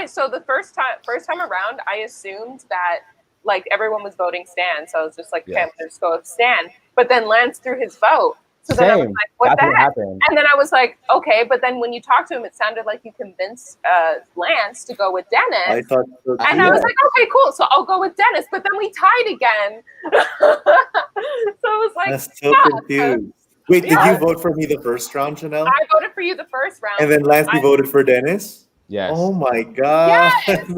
Speaker 6: So the first time around, I assumed that like everyone was voting Stan, so I was just like, okay, I'm gonna just go with Stan. But then Lance threw his vote. So then I was like, what the heck? And then I was like, okay, but then when you talked to him, it sounded like you convinced Lance to go with Dennis.
Speaker 13: I thought so too.
Speaker 6: And I was like, okay, cool. So I'll go with Dennis. But then we tied again. So I was like,
Speaker 13: That's so confused. Wait, did you vote for me the first round, Janelle?
Speaker 6: I voted for you the first round.
Speaker 13: And then Lance, you voted for Dennis?
Speaker 8: Yes.
Speaker 13: Oh my God.
Speaker 6: Yes.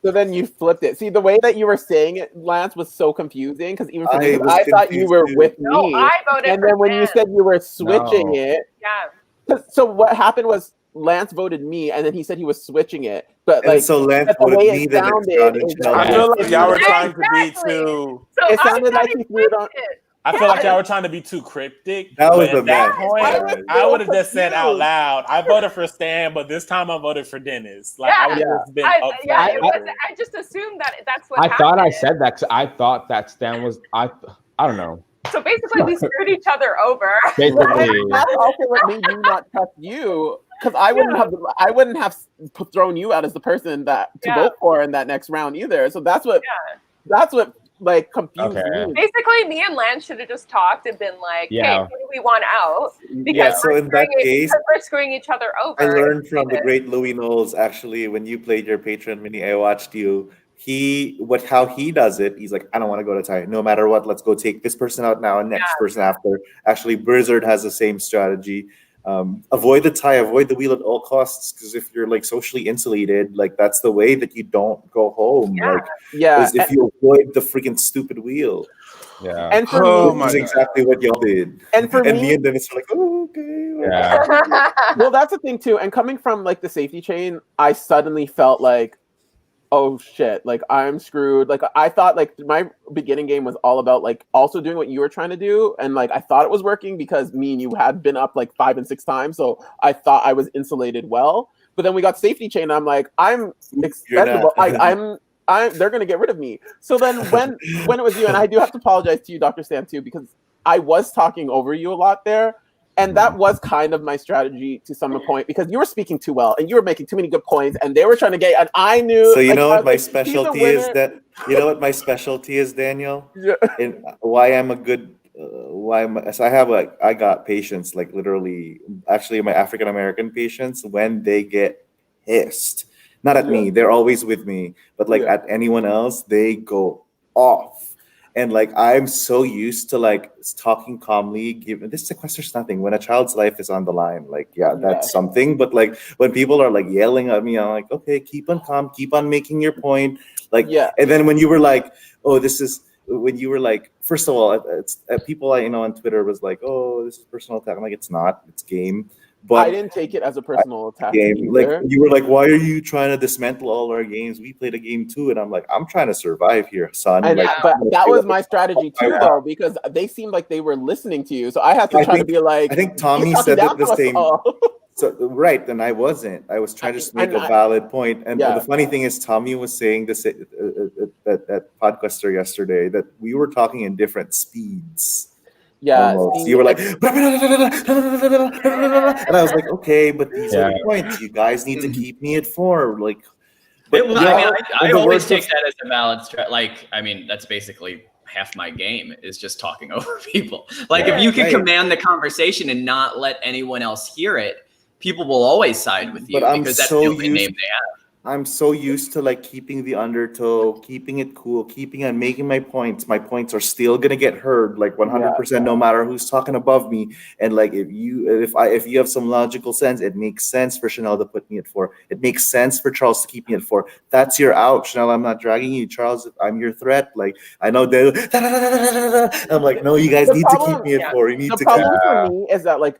Speaker 3: So then you flipped it. See, the way that you were saying it, Lance, was so confusing because even for me, I thought you were with me.
Speaker 6: No, I voted
Speaker 3: and
Speaker 6: for
Speaker 3: then when you
Speaker 6: Lance.
Speaker 3: said you were switching it,
Speaker 6: yeah.
Speaker 3: So what happened was Lance voted me, and then he said he was switching it. But
Speaker 13: And
Speaker 3: like,
Speaker 13: so Lance
Speaker 3: the
Speaker 13: voted
Speaker 3: way
Speaker 13: me
Speaker 3: it
Speaker 13: the next
Speaker 3: sounded,
Speaker 13: round, and
Speaker 3: is
Speaker 13: Janelle
Speaker 14: I feel
Speaker 13: voted
Speaker 14: like
Speaker 13: for
Speaker 14: y'all
Speaker 13: me.
Speaker 14: were trying to be too.
Speaker 6: So
Speaker 3: it sounded like he threw it on.
Speaker 14: I feel like y'all were trying to be too cryptic.
Speaker 13: That was
Speaker 14: but
Speaker 13: a
Speaker 14: at that
Speaker 13: mess.
Speaker 14: point, I would have just said out loud, I voted for Stan, but this time I voted for Dennis. Like I would have just been upfront.
Speaker 6: I just assumed that's what
Speaker 8: I
Speaker 6: happened.
Speaker 8: thought I said that because I thought that Stan was I don't know.
Speaker 6: So basically, we screwed each other over.
Speaker 8: Basically,
Speaker 3: That's also what made me not trust you, because I wouldn't have thrown you out as the person to vote for in that next round either. So that's what like confused me.
Speaker 6: Basically, me and Lance should have just talked and been like, "Hey, who do we want out?" Because
Speaker 13: so in that case,
Speaker 6: we're screwing each other over.
Speaker 13: I learned from the great Louie Knowles. Actually, when you played your Patron Mini, I watched you. How he does it. He's like, I don't want to go to tie. No matter what, let's go take this person out now and next person after. Actually, Blizzard has the same strategy. avoid the tie, avoid the wheel at all costs. Because if you're like socially insulated, like that's the way that you don't go home. Is if you avoid the freaking stupid wheel.
Speaker 8: Yeah.
Speaker 3: And for me,
Speaker 13: which is exactly what y'all did.
Speaker 3: And for
Speaker 13: me
Speaker 3: me,
Speaker 13: and Dennis were like, oh, okay.
Speaker 8: Yeah.
Speaker 3: Well, that's the thing too. And coming from like the safety chain, I suddenly felt like, oh shit, like I'm screwed. Like I thought like my beginning game was all about like also doing what you were trying to do. And like I thought it was working because me and you had been up like 5 and 6 times. So I thought I was insulated well. But then we got safety chain. And I'm like, I'm expendable. They're gonna get rid of me. So then when it was you, and I do have to apologize to you, Dr. Sam, too, because I was talking over you a lot there. And that was kind of my strategy to some point because you were speaking too well and you were making too many good points and they were trying to get, and I knew.
Speaker 13: So you know what my specialty is, Daniel?
Speaker 3: Yeah.
Speaker 13: And why I'm a good, I got patients like literally, actually my African American patients, when they get pissed, not at me, they're always with me, but like at anyone else, they go off. And like I'm so used to like talking calmly, given this sequesters nothing. When a child's life is on the line, like that's something. But like when people are like yelling at me, I'm like, okay, keep on calm, keep on making your point. Like and then when you were like, oh, this is when you were like, first of all, it's people I know on Twitter was like, oh, this is personal attack. I'm like, it's not, it's game. But
Speaker 3: I didn't take it as a personal attack.
Speaker 13: Game. Like you were like, why are you trying to dismantle all our games? We played a game too, and I'm like, I'm trying to survive here, son.
Speaker 3: And
Speaker 13: like,
Speaker 3: but that was my strategy too, though, because they seemed like they were listening to you. So I had to try to be like.
Speaker 13: I think Tommy said that the same. So right, and I wasn't. I was trying to just make a valid point. And the funny thing is, Tommy was saying this at Podquester yesterday that we were talking in different speeds.
Speaker 3: Yeah,
Speaker 13: you were like, and I was like, okay, but these are the points. You guys need to keep me at 4. Like,
Speaker 1: I always take that as a valid like, I mean, that's basically half my game is just talking over people. Like, if you can command the conversation and not let anyone else hear it, people will always side with you because that's the only name they have.
Speaker 13: I'm so used to like keeping the undertow, keeping it cool, keeping on making my points. My points are still gonna get heard, like 100%, no matter who's talking above me. And like if you have some logical sense, it makes sense for Chanel to put me at 4. It makes sense for Charles to keep me at 4. That's your out, Chanel. I'm not dragging you, Charles. I'm your threat. Like I know they. I'm like, no, you guys need to keep me at 4. You need to.
Speaker 3: The problem for me is that like.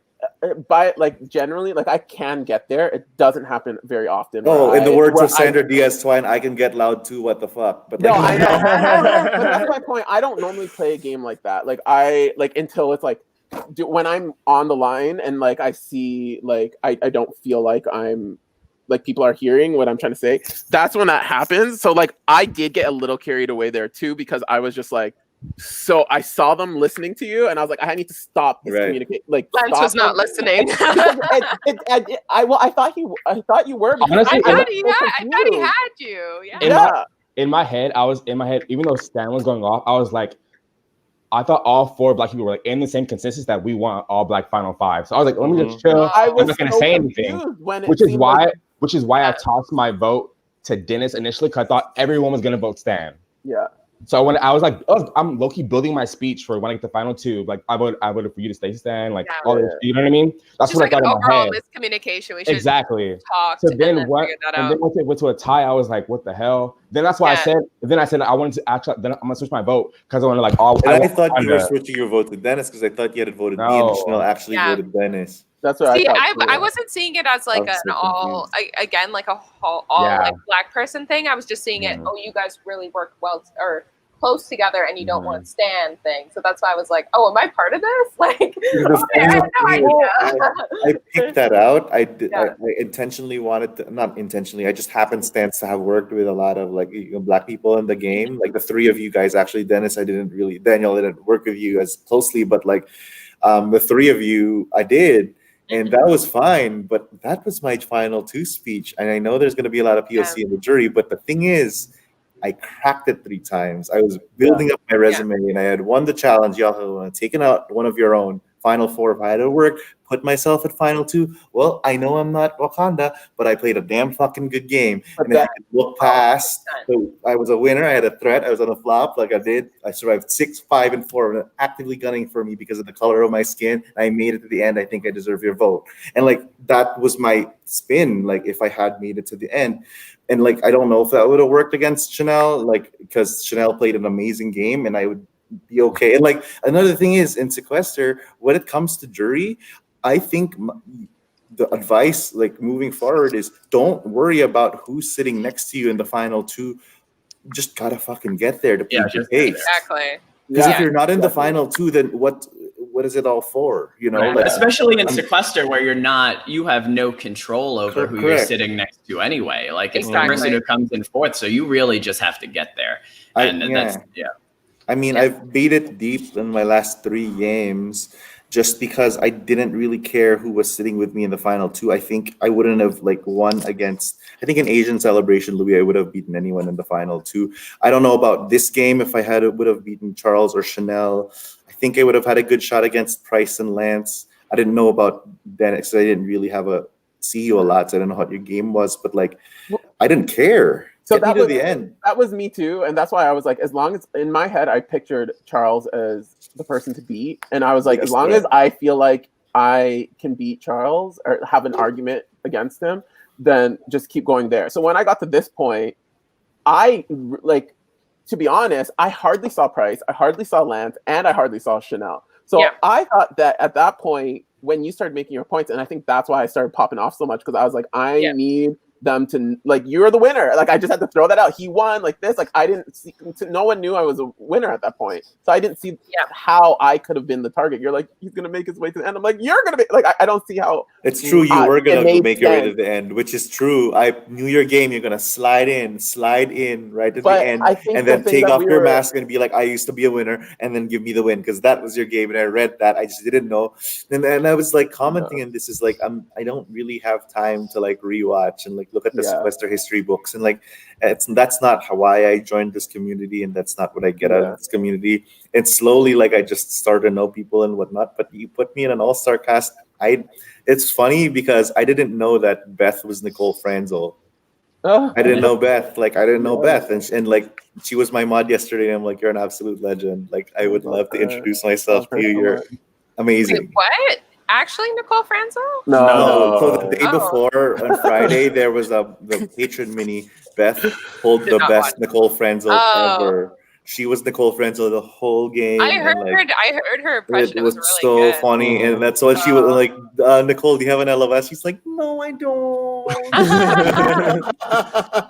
Speaker 3: By like generally, like I can get there. It doesn't happen very often.
Speaker 13: Oh, in the words of Sandra Diaz-Twine, I can get loud too. What the fuck? But
Speaker 3: no, I know. But that's my point. I don't normally play a game like that. Like I like until it's like when I'm on the line and like I see like I don't feel like I'm like people are hearing what I'm trying to say. That's when that happens. So like I did get a little carried away there too because I was just like. So I saw them listening to you, and I was like, I need to stop this communication. Like,
Speaker 6: Lance was not listening.
Speaker 3: I thought you were.
Speaker 8: Honestly,
Speaker 6: I thought he had you. Yeah.
Speaker 8: In my head, even though Stan was going off, I was like, I thought all 4 black people were like in the same consensus that we want all black final 5. So I was like, let me just chill. I'm not gonna say anything, which is why I tossed my vote to Dennis initially because I thought everyone was gonna vote Stan.
Speaker 3: Yeah.
Speaker 8: So when I was like, oh, I'm low-key building my speech for when I get the final 2. Like I voted for you to stay Stan. Like all this, you know what I mean? That's
Speaker 6: just
Speaker 8: what
Speaker 6: like
Speaker 8: I thought in my head.
Speaker 6: Miscommunication. We should
Speaker 8: exactly
Speaker 6: talk.
Speaker 8: So then once it went to a tie, I was like, what the hell? Then that's why I said. Then I said I wanted to actually. Then I'm gonna switch my vote because I wanted like all.
Speaker 13: I thought you were switching your vote to Dennis because I thought you had voted me and Chanel actually voted Dennis.
Speaker 3: That's what
Speaker 6: I wasn't seeing it as like an all again like a all like black person thing. I was just seeing it. Oh, you guys really work well or close together, and you don't want to stand thing. So that's why I was like, oh, am I part of this? Like, okay, I had no idea.
Speaker 13: I picked that out. I intentionally wanted to, not intentionally. I just happenstance to have worked with a lot of like black people in the game. Like the 3 of you guys, actually, Dennis, Daniel, I didn't work with you as closely, but like the 3 of you, I did. And that was fine, but that was my final 2 speech. And I know there's going to be a lot of POC in the jury, but the thing is, I cracked it 3 times. I was building up my resume, and I had won the challenge. Y'all had taken out one of your own Final 4 if I had to work, put myself at Final 2. Well, I know I'm not Wakanda, but I played a damn fucking good game. And then I could look past. So I was a winner. I had a threat. I was on a flop like I did. I survived 6, 5, and 4. Actively gunning for me because of the color of my skin. I made it to the end. I think I deserve your vote. And like that was my spin. Like if I had made it to the end. And like I don't know if that would have worked against Chanel, like because Chanel played an amazing game and I would be okay. And like another thing is in Sequester, when it comes to jury, I think the advice like moving forward is don't worry about who's sitting next to you in the final 2. Just gotta fucking get there to plead your case.
Speaker 6: Exactly.
Speaker 13: Because if you're not in the final 2, then what is it all for? You know,
Speaker 1: right.
Speaker 13: like,
Speaker 1: especially in Sequester where you have no control over who you're
Speaker 13: Correct.
Speaker 1: sitting next to anyway. Like it's
Speaker 6: Exactly.
Speaker 1: the person who comes in fourth, so you really just have to get there. And that's
Speaker 13: I mean, I've beat it deep in my last 3 games just because I didn't really care who was sitting with me in the final 2. I think I wouldn't have like won against, I think in Asian Celebration, Louie, I would have beaten anyone in the final 2. I don't know about this game if I would have beaten Charles or Chanel. I think I would have had a good shot against Price and Lance. I didn't know about Dennis because I didn't really see you a lot, so I don't know what your game was, but like I didn't care.
Speaker 3: So
Speaker 13: Get me
Speaker 3: that
Speaker 13: to
Speaker 3: was
Speaker 13: the end.
Speaker 3: That was me too, and that's why I was like, as long as in my head I pictured Charles as the person to beat, and I was like, as long as I feel like I can beat Charles or have an argument against him, then just keep going there. So when I got to this point, I like, to be honest, I hardly saw Price, I hardly saw Lance, and I hardly saw Chanel. So I thought that at that point, when you started making your points, and I think that's why I started popping off so much, because I was like, I need them to like, you're the winner. Like I just had to throw that out. He won like this. Like I didn't see. No one knew I was a winner at that point, so I didn't see how I could have been the target. You're like, he's gonna make his way to the end. I'm like, you're gonna be like, I don't see how.
Speaker 13: It's true. You were gonna make your way to the end, which is true. I knew your game. You're gonna slide in right to the end, and then take off your mask and be like, I used to be a winner, and then give me the win because that was your game. And I read that. I just didn't know. And I was like commenting, and this is like, I don't really have time to like rewatch and like look at the Sequester history books, and like that's not why I joined this community, and that's not what I get out of this community. And slowly, like I just started to know people and whatnot. But you put me in an all-star cast. It's funny because I didn't know that Beth was Nicole Franzel. I didn't know Beth. Like I didn't know Beth, and like she was my mod yesterday. And I'm like, you're an absolute legend. Like I would love to introduce myself to you. You're amazing.
Speaker 6: Wait, what? Actually, Nicole Franzel?
Speaker 13: No. So the day before on Friday, there was the Patron Mini. Beth pulled the best Nicole Franzel ever. She was Nicole Franzel the whole game.
Speaker 6: I heard her impression.
Speaker 13: It was
Speaker 6: really
Speaker 13: so
Speaker 6: good.
Speaker 13: funny, and that's what she was like. Nicole, do you have an LOS? She's like, no, I don't.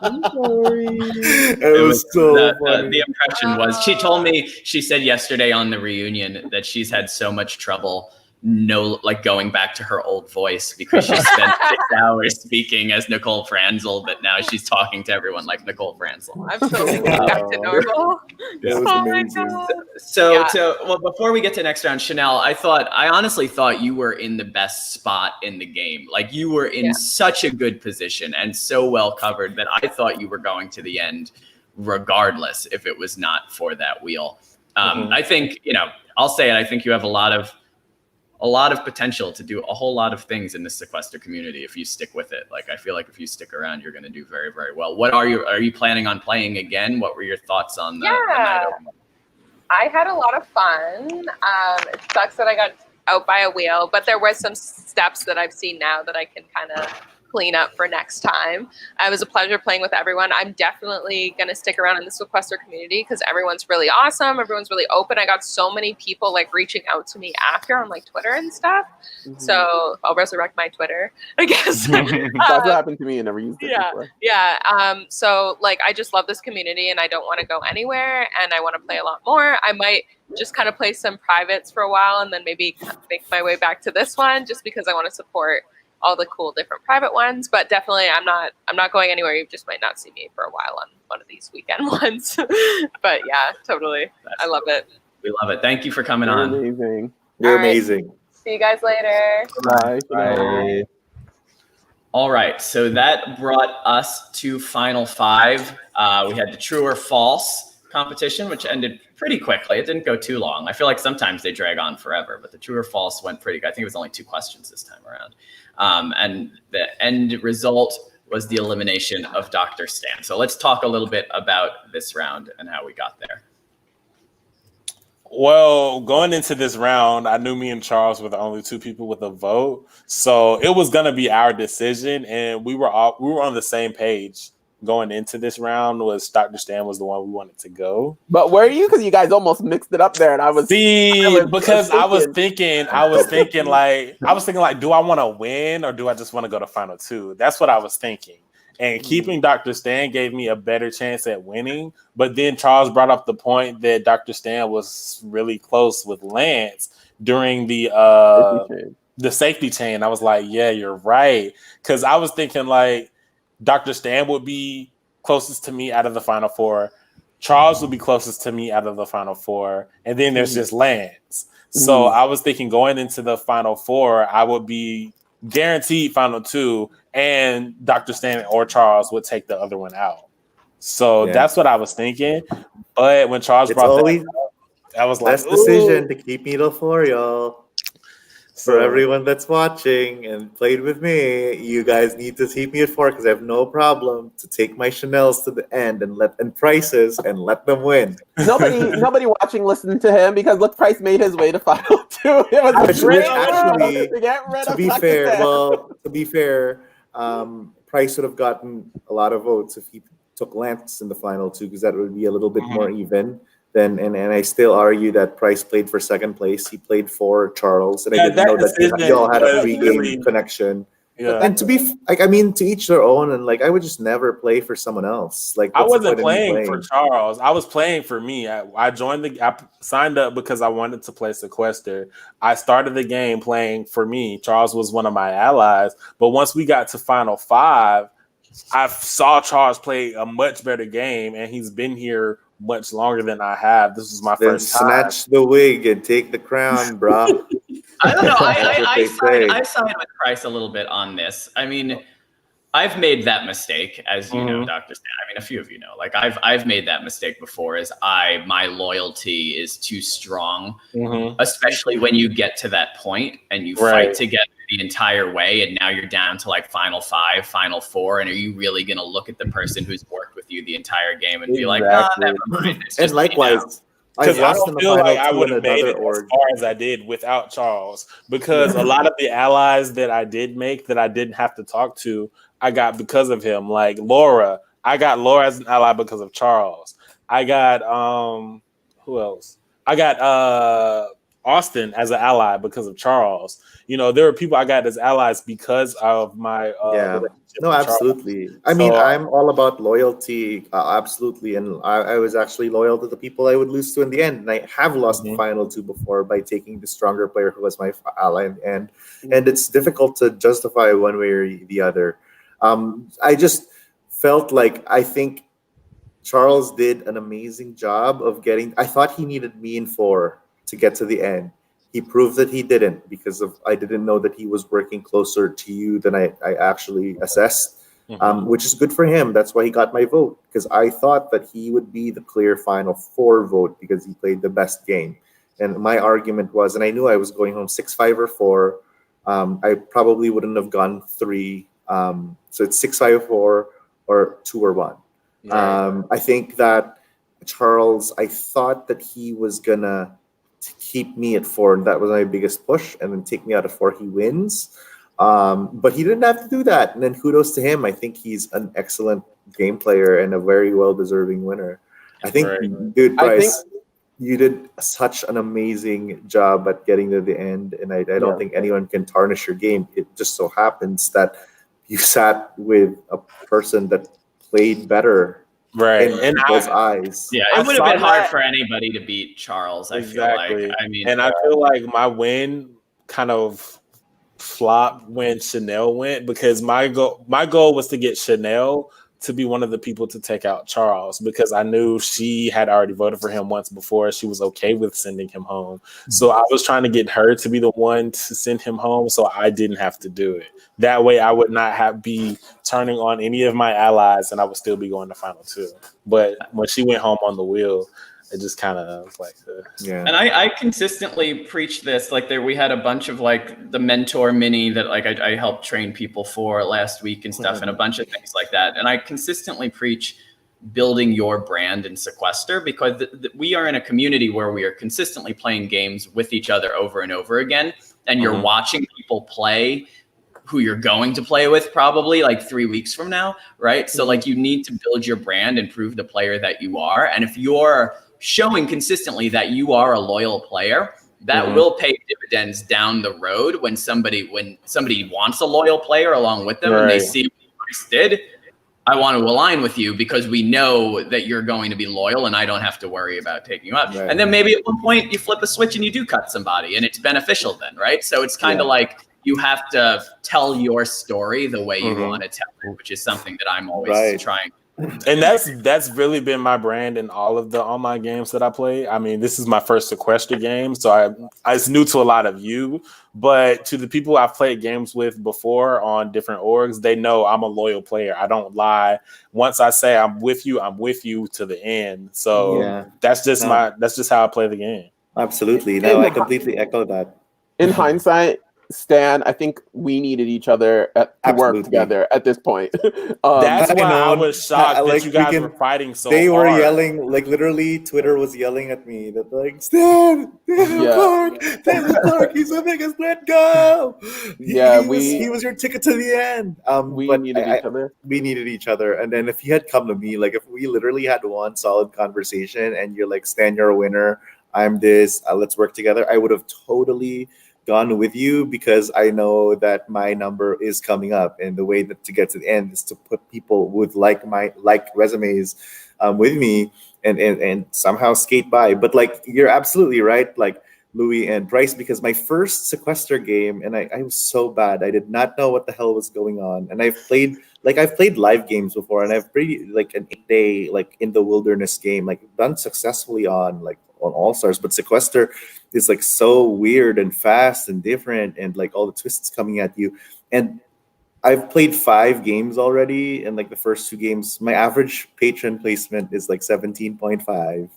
Speaker 13: I'm sorry. It was so funny.
Speaker 1: The impression was, she told me, she said yesterday on the reunion that she's had so much trouble going back to her old voice because she spent 6 hours speaking as Nicole Franzel, but now she's talking to everyone like Nicole Franzel.
Speaker 6: I'm totally getting back to normal.
Speaker 13: It was amazing.
Speaker 1: Well, before we get to next round, Chanel, I honestly thought you were in the best spot in the game. Like you were in such a good position and so well covered that I thought you were going to the end regardless if it was not for that wheel. I think, I'll say it, I think you have a lot of potential to do a whole lot of things in the Sequester community if you stick with it. Like I feel like if you stick around, you're going to do very, very well. Are you planning on playing again? What were your thoughts on the night over?
Speaker 6: I had a lot of fun. It sucks that I got out by a wheel, but there were some steps that I've seen now that I can kind of clean up for next time. It was a pleasure playing with everyone. I'm definitely going to stick around in the Sequester community because everyone's really awesome. Everyone's really open. I got so many people like reaching out to me after on like Twitter and stuff. So I'll resurrect my Twitter, I guess.
Speaker 3: That's what happened to me and never used it before.
Speaker 6: So like, I just love this community and I don't want to go anywhere and I want to play a lot more. I might just kind of play some privates for a while and then maybe make my way back to this one just because I want to support all the cool different private ones, but definitely I'm not going anywhere. You just might not see me for a while on one of these weekend ones. But yeah, totally. I love it.
Speaker 1: We love it. Thank you for coming on.
Speaker 3: Amazing.
Speaker 13: You're amazing.
Speaker 6: See you guys later.
Speaker 3: Bye.
Speaker 13: Bye.
Speaker 1: All right, so that brought us to final 5. We had the true or false competition, which ended pretty quickly. It didn't go too long. I feel like sometimes they drag on forever, but the true or false went pretty good. I think it was only 2 questions this time around. And the end result was the elimination of Dr. Stan. So let's talk a little bit about this round and how we got there.
Speaker 14: Well, going into this round, I knew me and Charles were the only 2 people with a vote, so it was gonna be our decision, and we were on the same page going into this round. Was Dr. Stan was the one we wanted to go.
Speaker 3: But were you? Because you guys almost mixed it up there, and I was
Speaker 14: because I was thinking like, do I want to win or do I just want to go to final 2? That's what I was thinking. And keeping Dr. Stan gave me a better chance at winning. But then Charles brought up the point that Dr. Stan was really close with Lance during the safety chain. I was like, yeah, you're right. Because I was thinking like Dr. Stan would be closest to me out of the final 4. Charles would be closest to me out of the final 4. And then there's just Lance. So I was thinking going into the final 4, I would be guaranteed final 2, and Dr. Stan or Charles would take the other one out. So that's what I was thinking. But when Charles brought that up, I was like,
Speaker 13: best decision to keep me to 4, y'all. For everyone that's watching and played with me, you guys need to keep me at 4 because I have no problem to take my Chanels to the end and Prices and let them win.
Speaker 3: Nobody watching listened to him because look, Price made his way to final 2. It was a great
Speaker 13: actually,
Speaker 3: to get rid
Speaker 13: to
Speaker 3: of
Speaker 13: be
Speaker 3: Dr.
Speaker 13: fair,
Speaker 3: Stan.
Speaker 13: Price would have gotten a lot of votes if he took Lance in the final 2 because that would be a little bit more even. And I still argue that Price played for second place. He played for Charles, and I didn't know that y'all had a pre-game connection. Yeah. And to each their own. And like, I would just never play for someone else. Like,
Speaker 14: I wasn't playing for Charles. I was playing for me. I signed up because I wanted to play Sequester. I started the game playing for me. Charles was one of my allies. But once we got to final 5, I saw Charles play a much better game, and he's been here much longer than I have. This is my first time.
Speaker 13: Snatch the wig and take the crown, bro.
Speaker 1: I don't know. I side with Price a little bit on this. I mean, I've made that mistake, as you know, Dr. Stan. I mean, a few of you know. Like, I've made that mistake before. My loyalty is too strong, especially when you get to that point and you fight to get the entire way, and now you're down to like final 5, final 4, and are you really going to look at the person who's worked with you the entire game and be like, never mind.
Speaker 13: And likewise,
Speaker 14: because I don't feel like I would have made it as far as I did without Charles. Because a lot of the allies that I did make that I didn't have to talk to, I got because of him. Like Laura, I got Laura as an ally because of Charles. I got who else? I got Austin as an ally because of Charles. You know, there were people I got as allies because of my
Speaker 13: no, absolutely. I mean, I'm all about loyalty, absolutely, and I was actually loyal to the people I would lose to in the end, and I have lost the final 2 before by taking the stronger player who was my ally, and it's difficult to justify one way or the other. I just felt like I think Charles did an amazing job of getting. I thought he needed me in 4 to get to the end. He proved that he didn't because I didn't know that he was working closer to you than I actually assessed, which is good for him. That's why he got my vote, because I thought that he would be the clear final 4 vote because he played the best game. And my argument was, and I knew I was going home 6-5 or 4. I probably wouldn't have gone 3. So it's 6-5 4 or 2 or 1. Right. I think that Charles, I thought that he was gonna keep me at 4, and that was my biggest push, and then take me out of 4, he wins. But he didn't have to do that, and then kudos to him. I think he's an excellent game player and a very well-deserving winner. I think, dude, Bryce, you did such an amazing job at getting to the end, and I don't think anyone can tarnish your game. It just so happens that you sat with a person that played better.
Speaker 14: Right,
Speaker 13: in people's eyes.
Speaker 1: Yeah, it would have been hard for anybody to beat Charles. I feel like. I mean,
Speaker 14: and I feel like my win kind of flopped when Chanel went, because my goal was to get Chanel to be one of the people to take out Charles because I knew she had already voted for him once before. She was okay with sending him home. So I was trying to get her to be the one to send him home so I didn't have to do it. That way I would not be turning on any of my allies and I would still be going to final two. But when she went home on the wheel, it just kind of was like,
Speaker 1: yeah. And I consistently preach this. Like we had a bunch of like the mentor mini that like I helped train people for last week and stuff, and a bunch of things like that. And I consistently preach building your brand in Sequester because we are in a community where we are consistently playing games with each other over and over again, and you're watching people play who you're going to play with probably like 3 weeks from now, right? So like you need to build your brand and prove the player that you are. And if you're showing consistently that you are a loyal player, that will pay dividends down the road when somebody wants a loyal player along with them and they see what Bryce did. I want to align with you because we know that you're going to be loyal and I don't have to worry about taking you out. Right. And then maybe at one point you flip a switch and you do cut somebody and it's beneficial then, right? So it's kind of like you have to tell your story the way you want to tell it, which is something that I'm always trying.
Speaker 14: And that's really been my brand in all of the online games that I play. I mean, this is my first Sequester game, so it's new to a lot of you. But to the people I've played games with before on different orgs, they know I'm a loyal player. I don't lie. Once I say I'm with you to the end. So that's just how I play the game.
Speaker 13: Absolutely. No, I completely echo that.
Speaker 3: In hindsight, Stan, I think we needed each other to work together at this point.
Speaker 14: That's why I was shocked that you guys were fighting so hard.
Speaker 13: They were yelling, like literally Twitter was yelling at me that like, Stan, Clark, he's the biggest, let go. He was your ticket to the end.
Speaker 3: We needed each other.
Speaker 13: We needed each other. And then if you had come to me, like if we literally had one solid conversation and you're like, Stan, you're a winner, I'm this, let's work together, I would have totally gone with you because I know that my number is coming up, and the way that to get to the end is to put people with like resumes with me and somehow skate by. But like you're absolutely right, like Louie and Bryce, because my first Sequester game, and I was so bad, I did not know what the hell was going on, and I've played live games before, and I've played like an 8-day like in the wilderness game, like done successfully on All Stars, but Sequester is like so weird and fast and different and like all the twists coming at you. And I've played 5 games already, and like the first 2 games, my average patron placement is like 17.5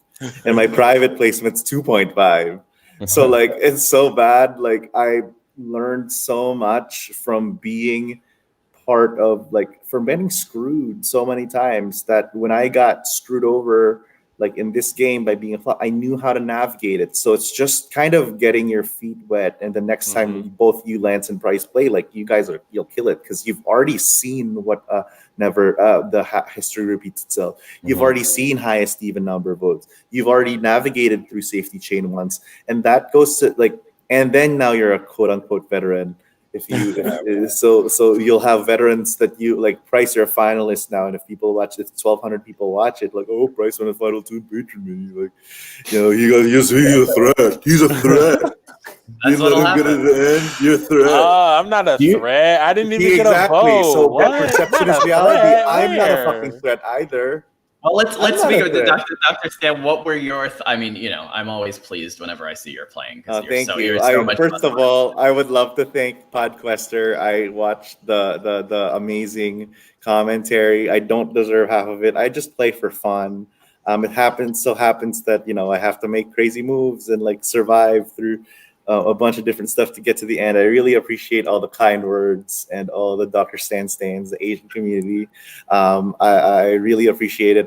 Speaker 13: and my private placement's 2.5. So like it's so bad. Like I learned so much from being part of from getting screwed so many times that when I got screwed over like in this game by being a flop, I knew how to navigate it. So it's just kind of getting your feet wet. And the next time both you, Lance and Bryce, play, like you guys you'll kill it because you've already seen what history repeats itself. You've already seen highest even number of votes. You've already navigated through safety chain once, and that goes to and then now you're a quote unquote veteran. So you'll have veterans that you like. Bryce, you're a finalist now, and if people watch it, 1,200 people watch it. Like, oh, Bryce won a final 2 Patron Mini. Like, he's a threat. He's a threat. You let him get to the end. You're a threat.
Speaker 14: I'm not a threat. I didn't even get a vote.
Speaker 13: So that perception is reality. I'm not a fucking threat either.
Speaker 1: Well, let's speak with Dr. Stan. What were your? I'm always pleased whenever I see you're playing.
Speaker 13: Thank you. First of all, I would love to thank Podquester. I watched the amazing commentary. I don't deserve half of it. I just play for fun. It happens that I have to make crazy moves and survive through a bunch of different stuff to get to the end. I really appreciate all the kind words and all the Dr. Stan stands, the Asian community. I really appreciate it.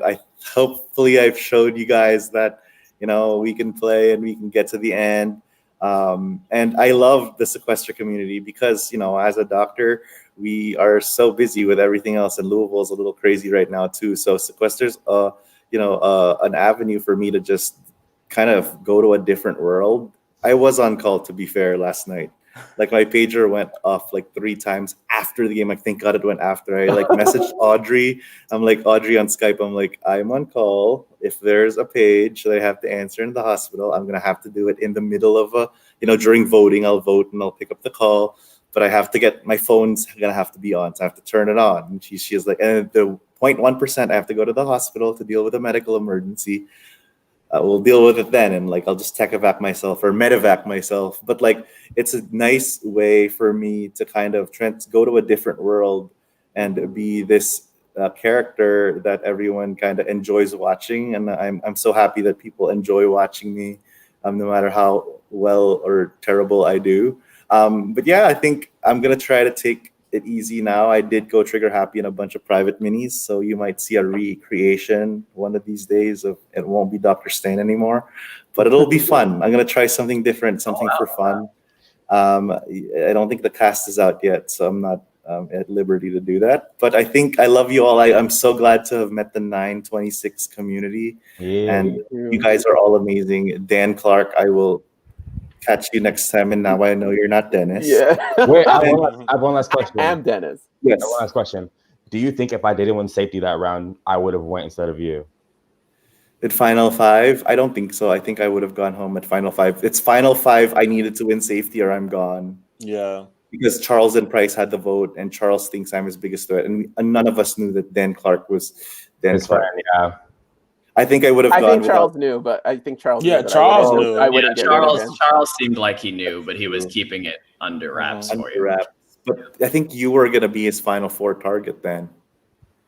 Speaker 13: Hopefully I've showed you guys that, we can play and we can get to the end. And I love the Sequester community because, as a doctor, we are so busy with everything else, and Louisville's a little crazy right now too. So Sequester's, an avenue for me to just kind of go to a different world. I was on call, to be fair, last night. My pager went off 3 times after the game. Thank God it went after. I messaged Audrey. I'm Audrey on Skype. I'm I'm on call. If there's a page that I have to answer in the hospital, I'm gonna have to do it in the middle of during voting. I'll vote and I'll pick up the call. But I have to get my phone's gonna have to be on, so I have to turn it on. And she's like, and the 0.1%. I have to go to the hospital to deal with a medical emergency. We'll deal with it then, and like I'll just tech evac myself or medevac myself. But like it's a nice way for me to kind of go to a different world and be this character that everyone kind of enjoys watching, and I'm so happy that people enjoy watching me, no matter how well or terrible I do. But yeah, I think I'm gonna try to take it easy now. I did go trigger happy in a bunch of private minis, so you might see a recreation one of these days of it won't be Dr. Stain anymore, but it'll be fun. I'm gonna try something different, something for fun. I don't think the cast is out yet, so I'm not at liberty to do that. But I think I love you all. I'm so glad to have met the 926 community, and you guys are all amazing. Dan Clark, I will catch you next time, and now I know you're not Dennis.
Speaker 3: Yeah.
Speaker 8: Wait, I have one last question.
Speaker 3: I am Dennis.
Speaker 8: Yes. One last question. Do you think if I didn't win safety that round, I would have went instead of you?
Speaker 13: At Final 5? I don't think so. I think I would have gone home at Final 5. It's Final 5. I needed to win safety or I'm gone.
Speaker 14: Yeah.
Speaker 13: Because Charles and Price had the vote, and Charles thinks I'm his biggest threat. And none of us knew that Dan Clark was Dan Clark.
Speaker 8: Friend, yeah.
Speaker 13: I think I would have gone.
Speaker 3: I think Charles knew, but I think Charles.
Speaker 14: Yeah,
Speaker 3: knew
Speaker 14: Charles knew.
Speaker 3: I wouldn't get rid of him.
Speaker 1: Charles seemed like he knew, but he was keeping it under wraps for you.
Speaker 13: Wraps. But I think you were gonna be his Final 4 target then.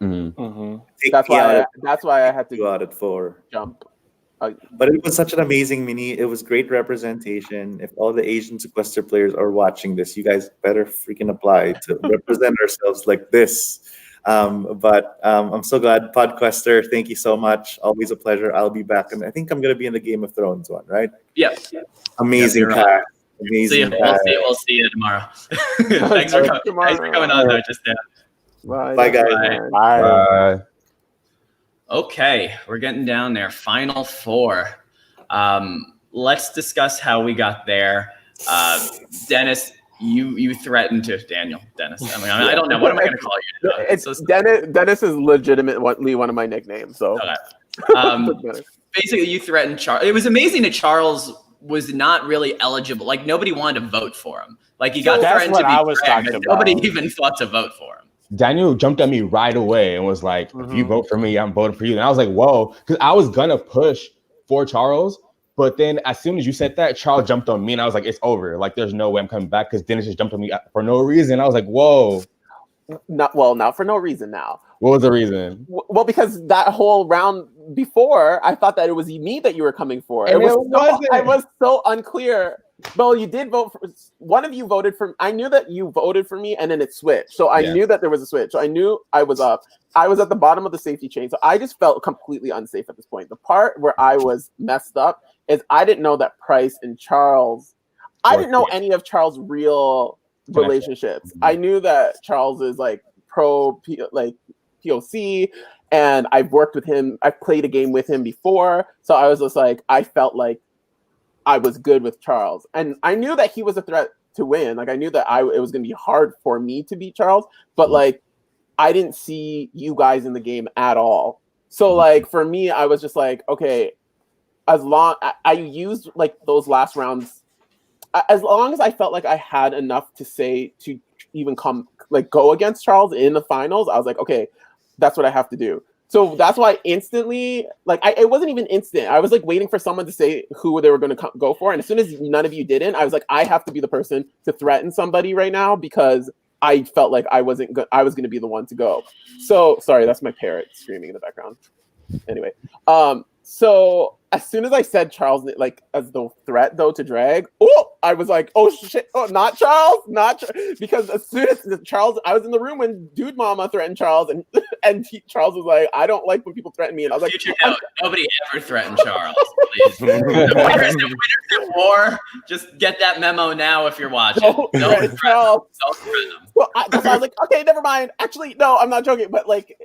Speaker 3: That's why I had to
Speaker 13: go out at 4.
Speaker 3: Jump.
Speaker 13: But it was such an amazing mini. It was great representation. If all the Asian Sequester players are watching this, you guys better freaking apply to represent ourselves like this. But I'm so glad, Podquester. Thank you so much. Always a pleasure. I'll be back, and I think I'm gonna be in the Game of Thrones one, right?
Speaker 1: Yeah.
Speaker 13: Amazing cast. Amazing.
Speaker 1: We'll see you tomorrow. Thanks for coming on though, just now.
Speaker 3: Bye
Speaker 13: guys.
Speaker 14: Bye.
Speaker 1: Okay, we're getting down there. Final 4. Let's discuss how we got there. Dennis, you threatened to Dennis. I mean, I don't know. What am I going to call you?
Speaker 3: It's Dennis is legitimately one of my nicknames. So,
Speaker 1: basically, you threatened Charles. It was amazing that Charles was not really eligible. Like nobody wanted to vote for him. Like he got threatened to be dragged, but nobody even thought to vote for him.
Speaker 8: Daniel jumped at me right away and was like, if you vote for me, I'm voting for you. And I was like, whoa, because I was gonna push for Charles. But then as soon as you said that, Charles jumped on me and I was like, it's over. Like, there's no way I'm coming back because Dennis just jumped on me for no reason. I was like, whoa.
Speaker 3: Not for no reason now.
Speaker 8: What was the reason?
Speaker 3: Well, because that whole round before, I thought that it was me that you were coming for.
Speaker 8: And
Speaker 3: I was so unclear. Well, you did vote for one of you voted for. I knew that you voted for me, and then it switched. So I knew that there was a switch. So I knew I was up. I was at the bottom of the safety chain. So I just felt completely unsafe at this point. The part where I was messed up is I didn't know that Price and Charles. I didn't know any of Charles' real relationships. I knew that Charles is like POC, and I've worked with him. I've played a game with him before. So I was just like, I felt like I was good with Charles, and I knew that he was a threat to win. Like I knew that it was going to be hard for me to beat Charles, but like I didn't see you guys in the game at all. So like for me, I was just like, okay, as long I used like those last rounds, as long as I felt like I had enough to say to even go against Charles in the finals, I was like, okay, that's what I have to do. So that's why instantly, it wasn't even instant. I was like waiting for someone to say who they were going to go for. And as soon as none of you didn't, I was like, I have to be the person to threaten somebody right now because I felt like I was going to be the one to go. So sorry, that's my parrot screaming in the background. Anyway, so as soon as I said Charles, like as the threat though to drag, I was like, oh shit, not Charles, because as soon as Charles, I was in the room when Dude Mama threatened Charles, and Charles was like, I don't like when people threaten me, and I was like,
Speaker 1: nobody ever threatened Charles. Please, the winners at war, just get that memo now if you're watching. Don't threaten Charles. Don't threaten him.
Speaker 3: Well, I was like, okay, never mind. Actually, no, I'm not joking. But like,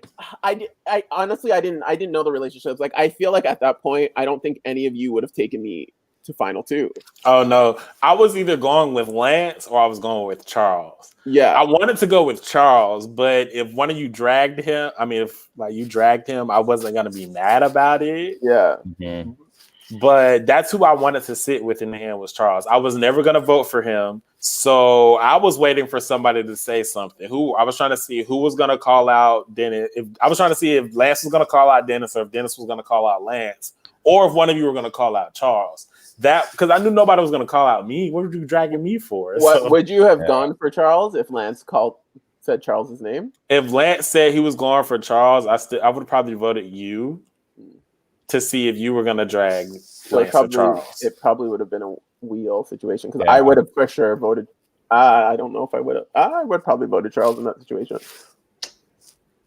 Speaker 3: I honestly, I didn't know the relationships. Like, I feel like at that point, I don't think any of you would have taken me to Final 2.
Speaker 14: Oh no, I was either going with Lance or I was going with Charles.
Speaker 3: Yeah,
Speaker 14: I wanted to go with Charles, but if one of you dragged him, if you dragged him, I wasn't gonna be mad about it.
Speaker 3: Yeah.
Speaker 14: Mm-hmm. But that's who I wanted to sit with in the hand was Charles. I was never going to vote for him. So I was waiting for somebody to say something. I was trying to see who was going to call out Dennis. I was trying to see if Lance was going to call out Dennis or if Dennis was going to call out Lance or if one of you were going to call out Charles. That because I knew nobody was going to call out me. What were you dragging me for?
Speaker 3: Would you have gone for Charles if Lance said Charles's name?
Speaker 14: If Lance said he was going for Charles, I would have probably voted you to see if you were going to drag Lance or Charles.
Speaker 3: It probably would have been a wheel situation because I would have for sure voted. I don't know if I would have. I would probably voted Charles in that situation.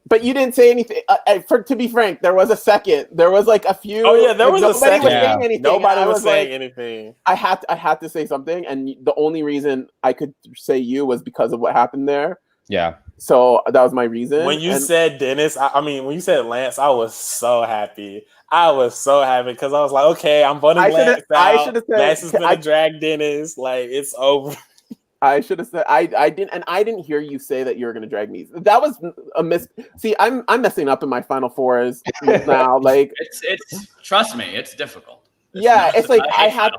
Speaker 3: But you didn't say anything. To be frank, there was a second. There was like a few.
Speaker 14: Oh yeah, there was a second.
Speaker 3: Nobody
Speaker 14: was saying anything.
Speaker 3: I had to say something, and the only reason I could say you was because of what happened there.
Speaker 8: Yeah.
Speaker 3: So that was my reason.
Speaker 14: When you said Dennis, when you said Lance, I was so happy. I was so happy because I was like, okay, I'm voting Lance out. I should have said Lance is gonna drag Dennis. Like it's over.
Speaker 3: I should have said I didn't hear you say that you were gonna drag me. That was a miss. See, I'm messing up in my final fours now. Like
Speaker 1: it's trust me, it's difficult.
Speaker 3: It's like I had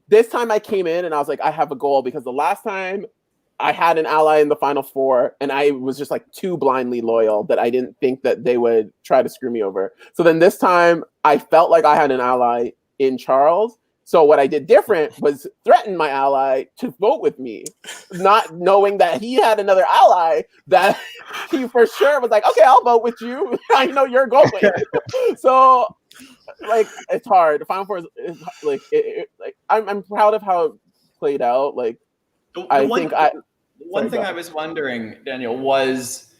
Speaker 3: this time I came in and I was like, I have a goal because the last time I had an ally in the final four and I was just like too blindly loyal that I didn't think that they would try to screw me over. So then this time I felt like I had an ally in Charles. So what I did different was threaten my ally to vote with me, not knowing that he had another ally that he for sure was like, okay, I'll vote with you. I know you're going. So like, it's hard. The final four is like, I'm proud of how it played out. Like,
Speaker 1: One thing I was wondering, Daniel, was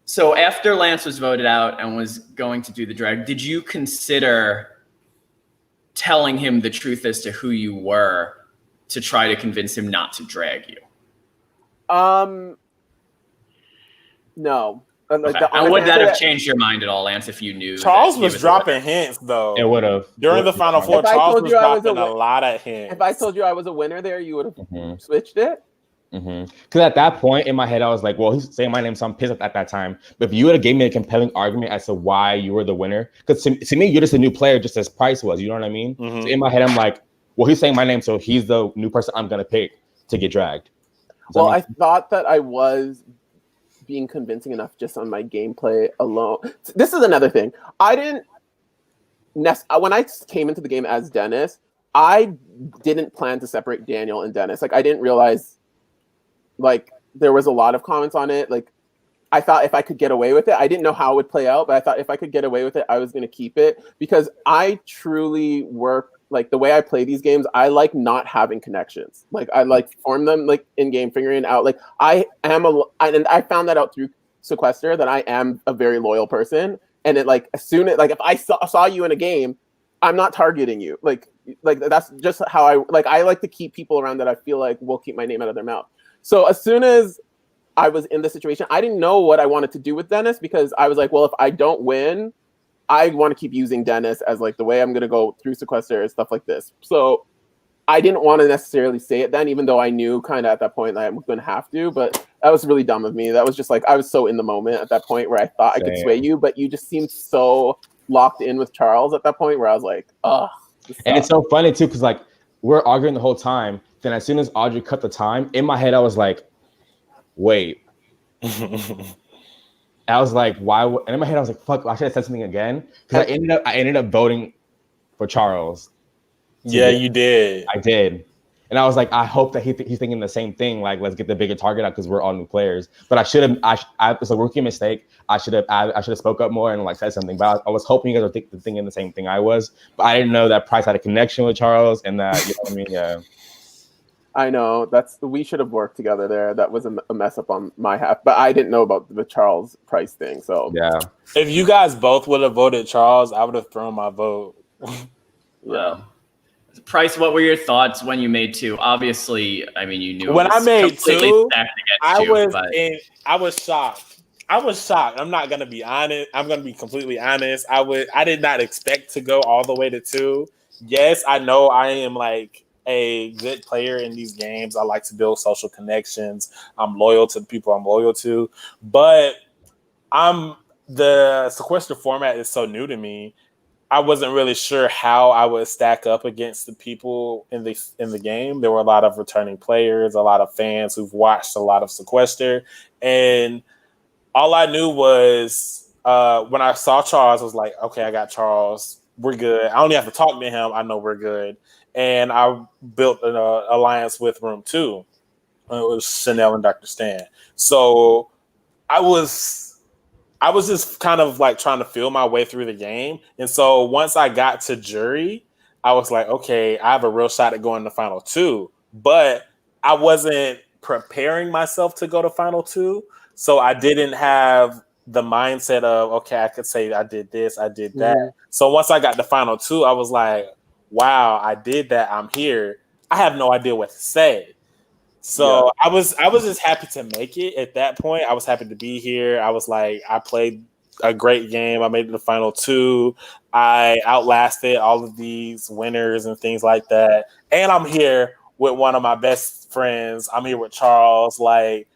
Speaker 1: so after Lance was voted out and was going to do the drag, did you consider telling him the truth as to who you were to try to convince him not to drag you?
Speaker 3: No.
Speaker 1: Okay. And would that have changed your mind at all, Lance, if you knew?
Speaker 14: Charles was dropping hints, though.
Speaker 8: It would have.
Speaker 14: During the final four, Charles was dropping a lot of hints.
Speaker 3: If I told you I was a winner there, you would have switched it?
Speaker 8: Because at that point in my head, I was like, well, he's saying my name, so I'm pissed at that time. But if you would have gave me a compelling argument as to why you were the winner, because to me, you're just a new player, just as Price was. You know what I mean? So in my head, I'm like, well, he's saying my name, so he's the new person I'm going to pick to get dragged.
Speaker 3: Well, I thought that I was being convincing enough just on my gameplay alone. This is another thing. When I came into the game as Dennis, I didn't plan to separate Daniel and Dennis. Like, I didn't realize like there was a lot of comments on it. Like I thought if I could get away with it, I didn't know how it would play out, but I thought if I could get away with it, I was going to keep it because I truly work like the way I play these games. I like not having connections. Like I like form them like in game, figuring out. Like and I found that out through Sequester that I am a very loyal person. And it like as soon as like if I saw you in a game, I'm not targeting you. Like that's just how I like to keep people around that I feel like will keep my name out of their mouth. So as soon as I was in this situation, I didn't know what I wanted to do with Dennis because I was like, well, if I don't win, I want to keep using Dennis as like the way I'm going to go through Sequester and stuff like this. So I didn't want to necessarily say it then, even though I knew kind of at that point that I'm going to have to, but that was really dumb of me. That was just like, I was so in the moment at that point where I thought I could sway you, but you just seemed so locked in with Charles at that point where I was like, oh.
Speaker 8: And it's so funny too, because like we're arguing the whole time. Then as soon as Audrey cut the time, in my head I was like, wait. I was like, why? And in my head I was like, fuck, I should have said something again. Because I ended up voting for Charles.
Speaker 14: Yeah, you did.
Speaker 8: I did. And I was like, I hope that he's thinking the same thing. Like, let's get the bigger target out because we're all new players. But I should have. It's a rookie mistake. I should have spoke up more and like said something. But I was hoping you guys were thinking the same thing I was. But I didn't know that Price had a connection with Charles and that, you know what I mean? Yeah.
Speaker 3: I know we should have worked together there. That was a mess up on my half, but I didn't know about the Charles Price thing. So
Speaker 8: yeah,
Speaker 14: if you guys both would have voted Charles, I would have thrown my vote.
Speaker 1: Yeah. Price, what were your thoughts when you made two? Obviously, I mean, you knew
Speaker 14: when I made two, I was shocked. I was shocked. I'm not gonna be honest. I'm gonna be completely honest. I did not expect to go all the way to two. Yes, I know I am like a good player in these games. I like to build social connections. I'm loyal to the people I'm loyal to, but the Sequester format is so new to me. I wasn't really sure how I would stack up against the people in the game. There were a lot of returning players, a lot of fans who've watched a lot of Sequester, and all I knew was when I saw Charles, I was like, okay, I got Charles. We're good. I only have to talk to him. I know we're good. And I built an alliance with Room 2. It was Chanel and Dr. Stan. So I was just kind of like trying to feel my way through the game. And so once I got to jury, I was like, okay, I have a real shot at going to final 2. But I wasn't preparing myself to go to final 2. So I didn't have the mindset of, okay, I could say I did this, I did that. Mm-hmm. So once I got to final 2, I was like, wow, I did that. I'm here. I have no idea what to say. So I was just happy to make it at that point. I was happy to be here. I was like, I played a great game. I made it to final 2. I outlasted all of these winners and things like that. And I'm here with one of my best friends. I'm here with Charles. Like,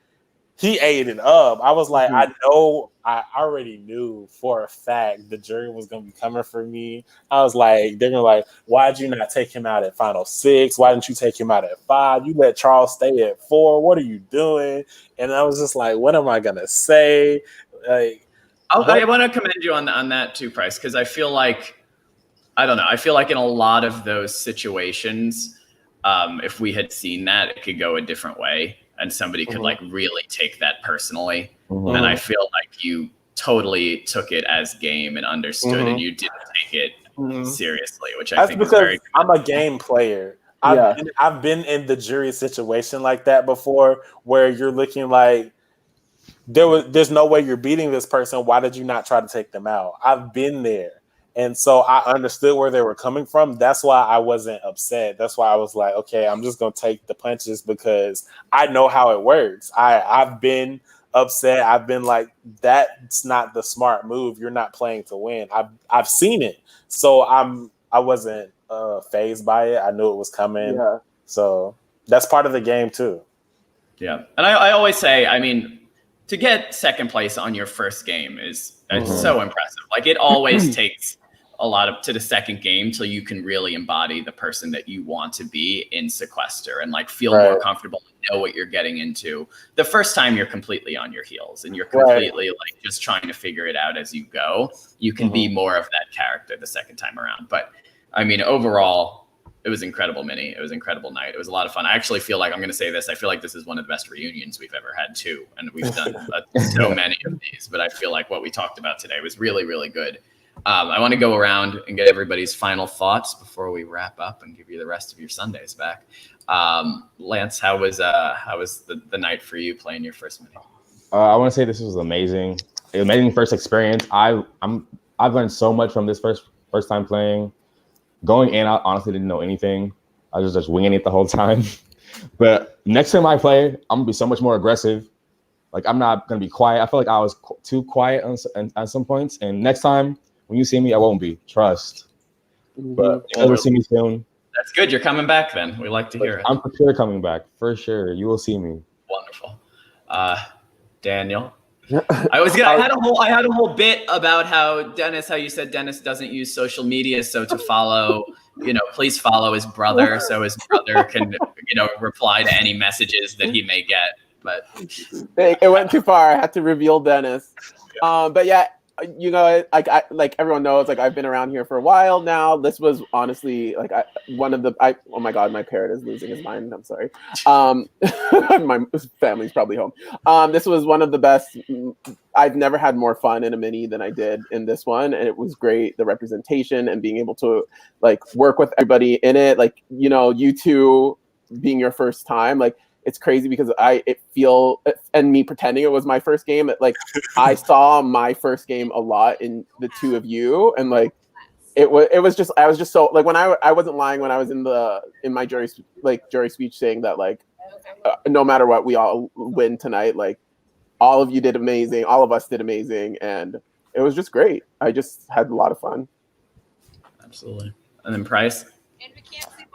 Speaker 14: he ate it up. I was like, I already knew for a fact the jury was going to be coming for me. I was like, they're going to like, why'd you not take him out at final 6? Why didn't you take him out at 5? You let Charles stay at 4. What are you doing? And I was just like, what am I going to say? Like,
Speaker 1: I want to commend you on that too, Price, because I feel like, I don't know, I feel like in a lot of those situations, if we had seen that, it could go a different way. And somebody could like really take that personally. And I feel like you totally took it as game and understood and you didn't take it seriously, which I think is very good.
Speaker 14: I'm a game player. I've been in the jury situation like that before where you're looking like there's no way you're beating this person. Why did you not try to take them out? I've been there. And so I understood where they were coming from. That's why I wasn't upset. That's why I was like, okay, I'm just going to take the punches because I know how it works. I've been upset. I've been like, that's not the smart move. You're not playing to win. I've seen it. So I wasn't fazed by it. I knew it was coming. Yeah. So that's part of the game too.
Speaker 1: Yeah. And I always say, I mean, to get second place on your first game is so impressive. Like it always takes a lot to the second game till you can really embody the person that you want to be in Sequester and like feel more comfortable and know what you're getting into. The first time you're completely on your heels and you're completely like just trying to figure it out as you go. You can be more of that character the second time around. But I mean, overall, it was incredible, Mini. It was an incredible night. It was a lot of fun. I actually feel like I'm going to say this. I feel like this is one of the best reunions we've ever had too. And we've done so many of these, but I feel like what we talked about today was really, really good. I want to go around and get everybody's final thoughts before we wrap up and give you the rest of your Sundays back. Lance, how was the night for you playing your first Mini?
Speaker 8: I want to say this was amazing. Amazing first experience. I've learned so much from this first time playing. Going in, I honestly didn't know anything. I was just winging it the whole time. But next time I play, I'm gonna be so much more aggressive. Like I'm not gonna be quiet. I feel like I was too quiet on some points. And next time, when you see me, I won't be. Trust. But you'll see me soon.
Speaker 1: That's good. You're coming back then. We like to hear it.
Speaker 8: I'm for sure coming back. For sure. You will see me.
Speaker 1: Wonderful. Daniel. I had a whole bit about how you said Dennis doesn't use social media. So to follow, please follow his brother so his brother can, reply to any messages that he may get. But
Speaker 3: it went too far. I had to reveal Dennis. But yeah, like everyone knows, like I've been around here for a while now. This was honestly like oh my God, my parrot is losing his mind. I'm sorry. My family's probably home. This was one of the best. I've never had more fun in a mini than I did in this one. And it was great. The representation and being able to like work with everybody in it. Like, you two being your first time, like, it's crazy because and me pretending it was my first game, like I saw my first game a lot in the two of you, and like I was just so like when I wasn't lying when I was in my jury speech saying that like no matter what, we all win tonight. Like all of you did amazing, all of us did amazing, and it was just great. I just had a lot of fun.
Speaker 1: Absolutely. And then Price.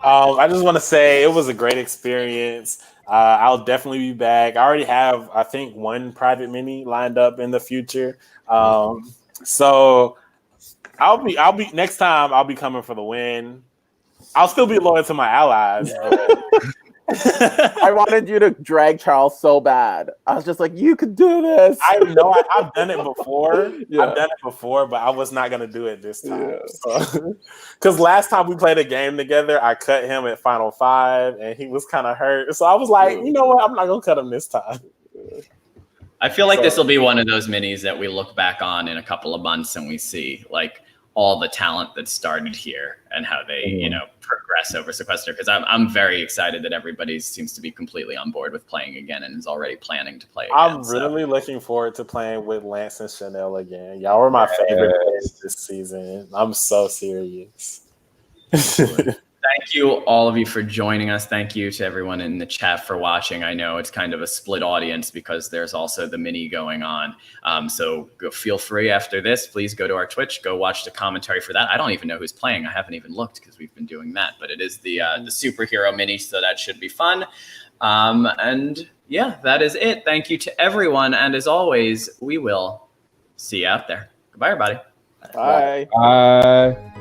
Speaker 14: I just want to say it was a great experience. I'll definitely be back. I already have, I think, one private mini lined up in the future. So I'll be next time. I'll be coming for the win. I'll still be loyal to my allies.
Speaker 3: I wanted you to drag Charles so bad. I was just like, you could do this.
Speaker 14: I know I've done it before.
Speaker 3: Yeah.
Speaker 14: I've done it before, but I was not gonna do it this time. Because last time we played a game together, I cut him at Final 5, and he was kind of hurt. So I was like, you know what? I'm not gonna cut him this time.
Speaker 1: I feel like this will be one of those minis that we look back on in a couple of months and we see like all the talent that started here and how they, you know, progress over Sequester. Because I'm very excited that everybody seems to be completely on board with playing again and is already planning to play again.
Speaker 14: I'm really looking forward to playing with Lance and Chanel again. Y'all were my favorite players this season. I'm so serious.
Speaker 1: Thank you, all of you, for joining us. Thank you to everyone in the chat for watching. I know it's kind of a split audience because there's also the mini going on. So feel free after this. Please go to our Twitch. Go watch the commentary for that. I don't even know who's playing. I haven't even looked because we've been doing that. But it is the superhero mini, so that should be fun. And yeah, that is it. Thank you to everyone. And as always, we will see you out there. Goodbye, everybody.
Speaker 3: Bye.
Speaker 8: Bye.